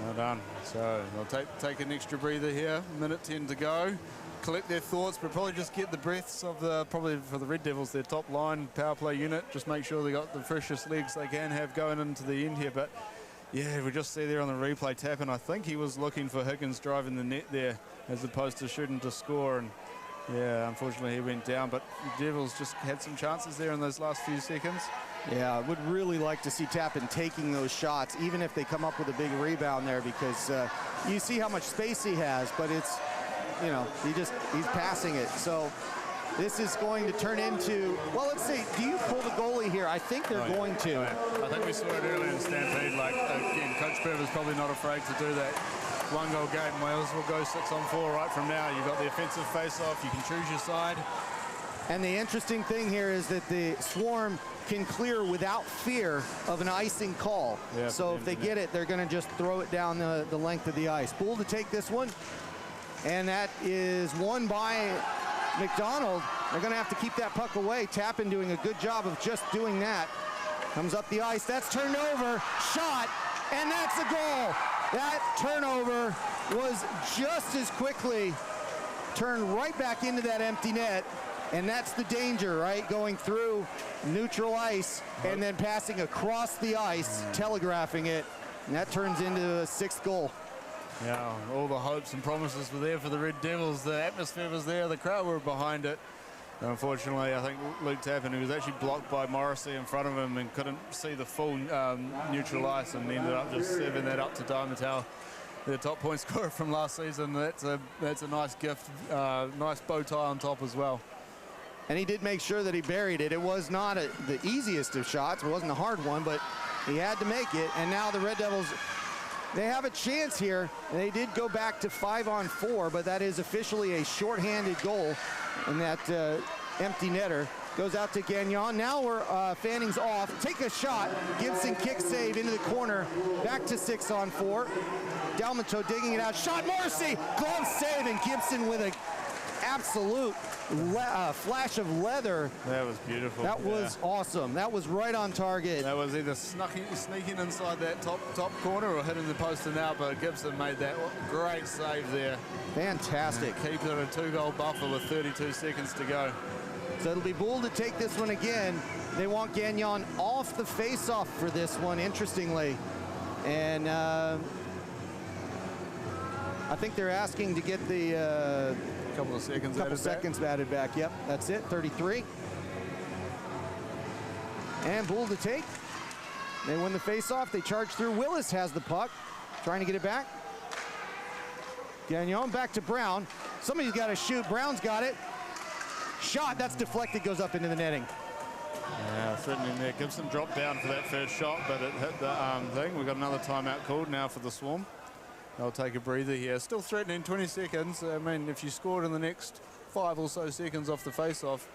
Well done. So they'll take an extra breather here. Minute 10 to go. Collect their thoughts, but probably just get the breaths of probably for the Red Devils, their top line power play unit. Just make sure they got the freshest legs they can have going into the end here. But yeah, we just see there on the replay tap, and I think he was looking for Higgins driving the net there as opposed to shooting to score. And yeah, unfortunately he went down, but the Devils just had some chances there in those last few seconds. Yeah, I would really like to see Tappan taking those shots, even if they come up with a big rebound there, because you see how much space he has, but it's, you know, he's passing it. So this is going to turn into, well, let's see, do you pull the goalie here? I think they're going to. I think we saw it earlier in Stampede, like, again, Coach Bev is probably not afraid to do that. One goal game, Wales will go 6-on-4 right from now. You've got the offensive face-off, you can choose your side. And the interesting thing here is that the Swarm can clear without fear of an icing call. Yeah, so if they get it, they're going to just throw it down the length of the ice. Bull to take this one. And that is won by McDonald. They're going to have to keep that puck away. Tappan doing a good job of just doing that. Comes up the ice. That's turned over. Shot. And that's a goal. That turnover was just as quickly turned right back into that empty net. And that's the danger, right? Going through neutral ice and then passing across the ice, telegraphing it. And that turns into a 6th goal. Yeah, all the hopes and promises were there for the Red Devils. The atmosphere was there, the crowd were behind it. And unfortunately, I think Luke Tappan, who was actually blocked by Morrissey in front of him and couldn't see the full neutral ice, and ended up just serving that up to Diamantel, their top point scorer from last season. That's a nice gift, nice bow tie on top as well. And he did make sure that he buried it. It was not the easiest of shots. It wasn't a hard one, but he had to make it. And now the Red Devils, they have a chance here. They did go back to 5-on-4, but that is officially a shorthanded goal. And that empty netter goes out to Gagnon. Now Fanning's off. Take a shot. Gibson kick save into the corner. Back to 6-on-4. Dalmato digging it out. Shot Morrissey. Glove save, and Gibson with a absolute flash of leather. That was beautiful. That was awesome. That was right on target. That was either sneaking inside that top corner or hitting the post and out, but Gibson made that great save there. Fantastic. Keep it a 2-goal buffer with 32 seconds to go. So it'll be Bull to take this one again. They want Gagnon off the face-off for this one, interestingly. And I think they're asking to get the couple of seconds added back. Yep, that's it. 33. And Bull to take. They win the face-off. They charge through. Willis has the puck, trying to get it back. Gagnon back to Brown. Somebody's got to shoot. Brown's got it. Shot. That's deflected. Goes up into the netting. Yeah, certainly there. Gibson dropped down for that first shot, but it hit the thing. We've got another timeout called now for the Swarm. They'll take a breather here. Still threatening 20 seconds. I mean, if you scored in the next 5 or so seconds off the face-off,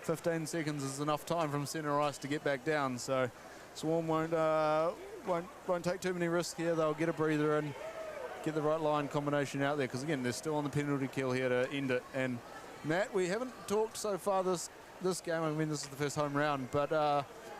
15 seconds is enough time from center ice to get back down. So Swarm won't take too many risks here. They'll get a breather in, get the right line combination out there, because again, they're still on the penalty kill here to end it. And Matt, we haven't talked so far this game. I mean, this is the first home round, but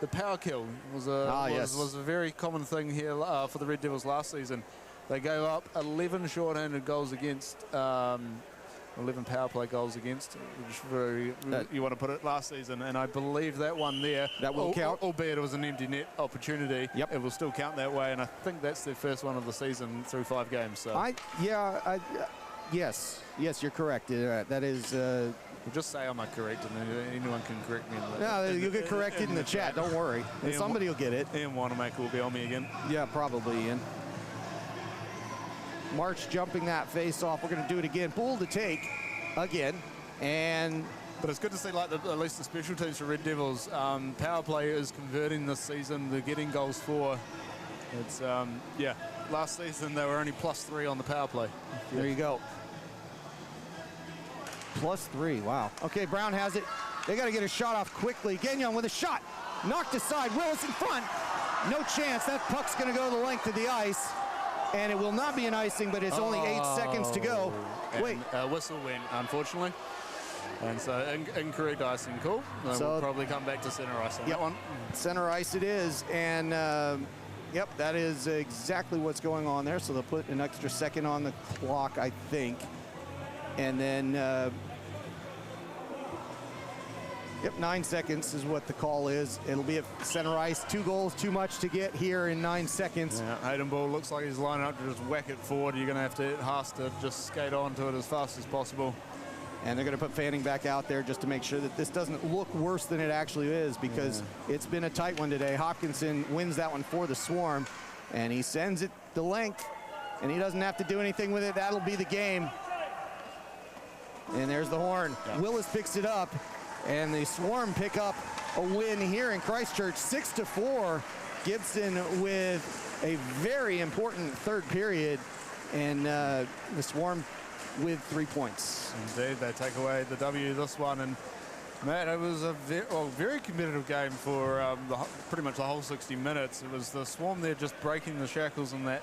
the power kill was a very common thing here for the Red Devils last season. They gave up 11 short-handed goals against, 11 power play goals against, which you want to put it, last season. And I believe that one there, that will count, albeit it was an empty net opportunity. Yep. It will still count that way. And I think that's their first one of the season through 5 games. So yes, you're correct. That is. We'll just say, am I correct? And anyone can correct me. You'll get corrected in the chat. Don't worry. Somebody will get it. Ian Wanamaker will be on me again. Yeah, probably, Ian. March jumping that face off. We're going to do it again. Bull to take again. But it's good to see, like, at least the special teams for Red Devils. Power play is converting this season. They're getting goals for. It's, last season they were only +3 on the power play. There you go. +3, wow. Okay, Brown has it. They got to get a shot off quickly. Gagnon with a shot. Knocked aside. Willis in front. No chance. That puck's going to go the length of the ice. and it will not be an icing, but it's only 8 seconds to go. Wait. Whistle went, unfortunately. And so incorrect icing call. So we'll probably come back to center ice on that one. Center ice it is, and yep, that is exactly what's going on there. So they'll put an extra second on the clock, I think. And then, yep, 9 seconds is what the call is. It'll be at center ice. 2 goals, too much to get here in 9 seconds. Yeah, Hayden Ball looks like he's lining up to just whack it forward. You're going to have to Haas to just skate onto it as fast as possible. And they're going to put Fanning back out there just to make sure that this doesn't look worse than it actually is, because it's been a tight one today. Hopkinson wins that one for the Swarm, and he sends it the length, and he doesn't have to do anything with it. That'll be the game. And there's the horn. Yeah. Willis picks it up, and the Swarm pick up a win here in Christchurch, 6-4. Gibson with a very important third period, and the Swarm with 3 points. Indeed, they take away the W this one, and Matt, it was a very competitive game for pretty much the whole 60 minutes. It was the Swarm there just breaking the shackles in that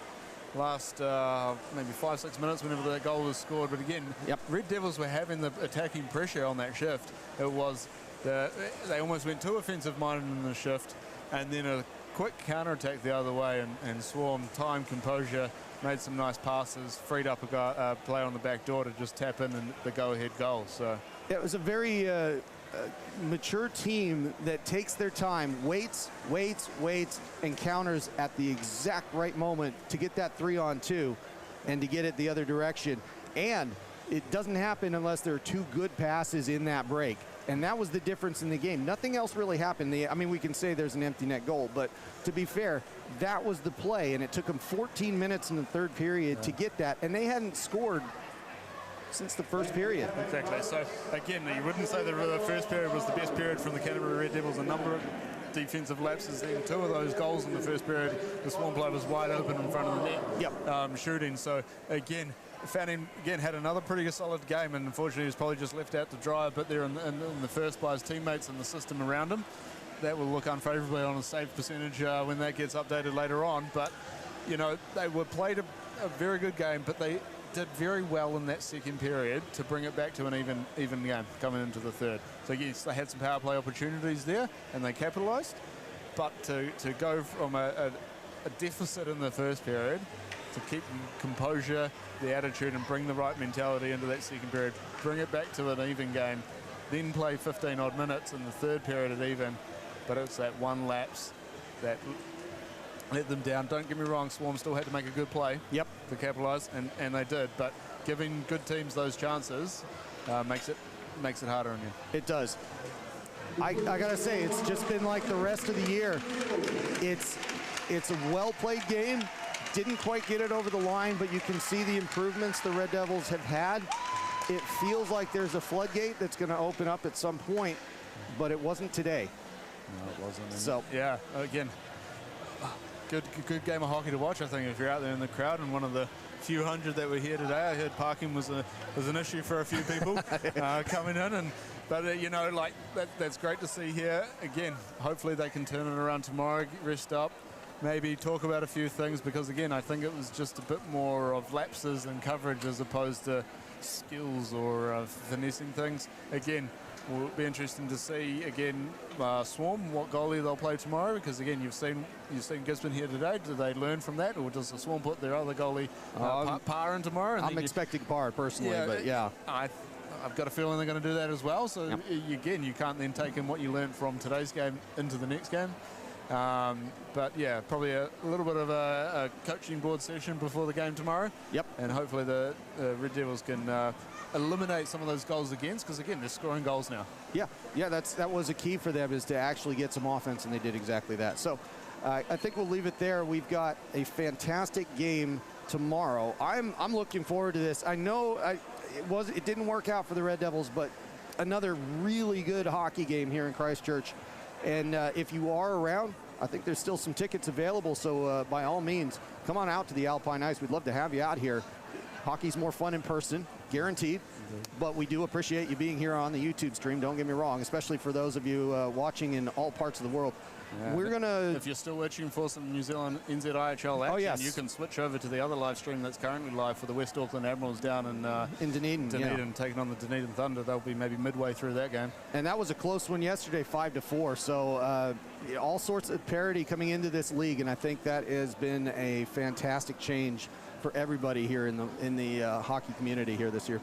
last maybe 5-6 minutes whenever that goal was scored. But again, Red Devils were having the attacking pressure on that shift. It was they almost went too offensive minded in the shift, and then a quick counter-attack the other way, and Swarm time, composure, made some nice passes, freed up a player on the back door to just tap in and the go-ahead goal. So it was a very mature team that takes their time, waits, and counters at the exact right moment to get that 3-on-2 and to get it the other direction. And it doesn't happen unless there are 2 good passes in that break. And that was the difference in the game. Nothing else really happened. I mean, we can say there's an empty net goal, but to be fair, that was the play, and it took them 14 minutes in the third period to get that, and they hadn't scored since the first period. Exactly. So, again, you wouldn't say the first period was the best period from the Canterbury Red Devils. A number of defensive lapses in 2 of those goals in the first period. The Swarm player was wide open in front of the net, shooting. So, again, Fanning again had another pretty solid game, and unfortunately he was probably just left out to dry a bit there in the first by his teammates and the system around him. That will look unfavourably on a save percentage when that gets updated later on. But, you know, they played a very good game, but they did very well in that second period to bring it back to an even game coming into the third. So yes, they had some power play opportunities there, and they capitalised. But to go from a deficit in the first period, to keep composure, the attitude, and bring the right mentality into that second period, bring it back to an even game, then play 15 odd minutes in the third period at even. But it's that one lapse that let them down. Don't get me wrong, Swarm still had to make a good play to capitalise, and they did. But giving good teams those chances makes it harder on you. It does. I gotta say, it's just been like the rest of the year. It's a well-played game. Didn't quite get it over the line, but you can see the improvements the Red Devils have had. It feels like there's a floodgate that's going to open up at some point, but it wasn't today. No, it wasn't. So yeah, again, good game of hockey to watch. I think if you're out there in the crowd, and one of the few hundred that were here today, I heard parking was an issue for a few people coming in, but you know, like that's great to see here. Again, hopefully they can turn it around tomorrow, rest up, maybe talk about a few things, because again, I think it was just a bit more of lapses and coverage as opposed to skills or finessing things. Again, will be interesting to see again Swarm what goalie they'll play tomorrow, because again you've seen Gisborne here today. Do they learn from that, or does the Swarm put their other goalie Parr in tomorrow? I'm expecting Parr personally, but yeah. I've got a feeling they're going to do that as well. So again, you can't then take in what you learned from today's game into the next game. But yeah, probably a little bit of a coaching board session before the game tomorrow. And hopefully the Red Devils can eliminate some of those goals against, because again, they're scoring goals now. That was a key for them, is to actually get some offense, and they did exactly that. So I think we'll leave it there. We've got a fantastic game tomorrow. I'm looking forward to this. I know it didn't work out for the Red Devils, but another really good hockey game here in Christchurch. And if you are around, I think there's still some tickets available. So by all means, come on out to the Alpine Ice. We'd love to have you out here. Hockey's more fun in person, guaranteed. But we do appreciate you being here on the YouTube stream. Don't get me wrong, especially for those of you watching in all parts of the world. We're gonna. If you're still watching for some New Zealand NZIHL action, yes. you can switch over to the other live stream that's currently live for the West Auckland Admirals down in Dunedin, Dunedin, taking on the Dunedin Thunder. They'll be maybe midway through that game. And that was a close one yesterday, 5-4. So all sorts of parity coming into this league, and I think that has been a fantastic change for everybody here in the hockey community here this year.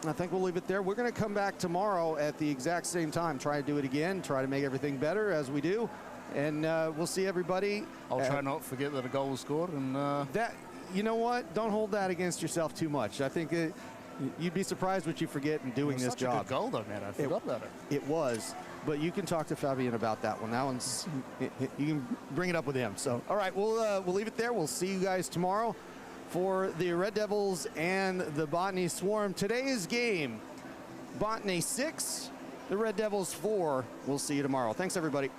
I think we'll leave it there. We're going to come back tomorrow at the exact same time, try to do it again, try to make everything better as we do, and we'll see everybody. I'll try not to forget that a goal was scored, and that, you know what? Don't hold that against yourself too much. I think you'd be surprised what you forget in doing this job. Such a good goal, though, man. I forgot about it. It was, but you can talk to Fabian about that one. That one's you can bring it up with him. So, all right, we'll leave it there. We'll see you guys tomorrow for the Red Devils and the Botany Swarm. Today's game, Botany 6, the Red Devils 4. We'll see you tomorrow. Thanks, everybody.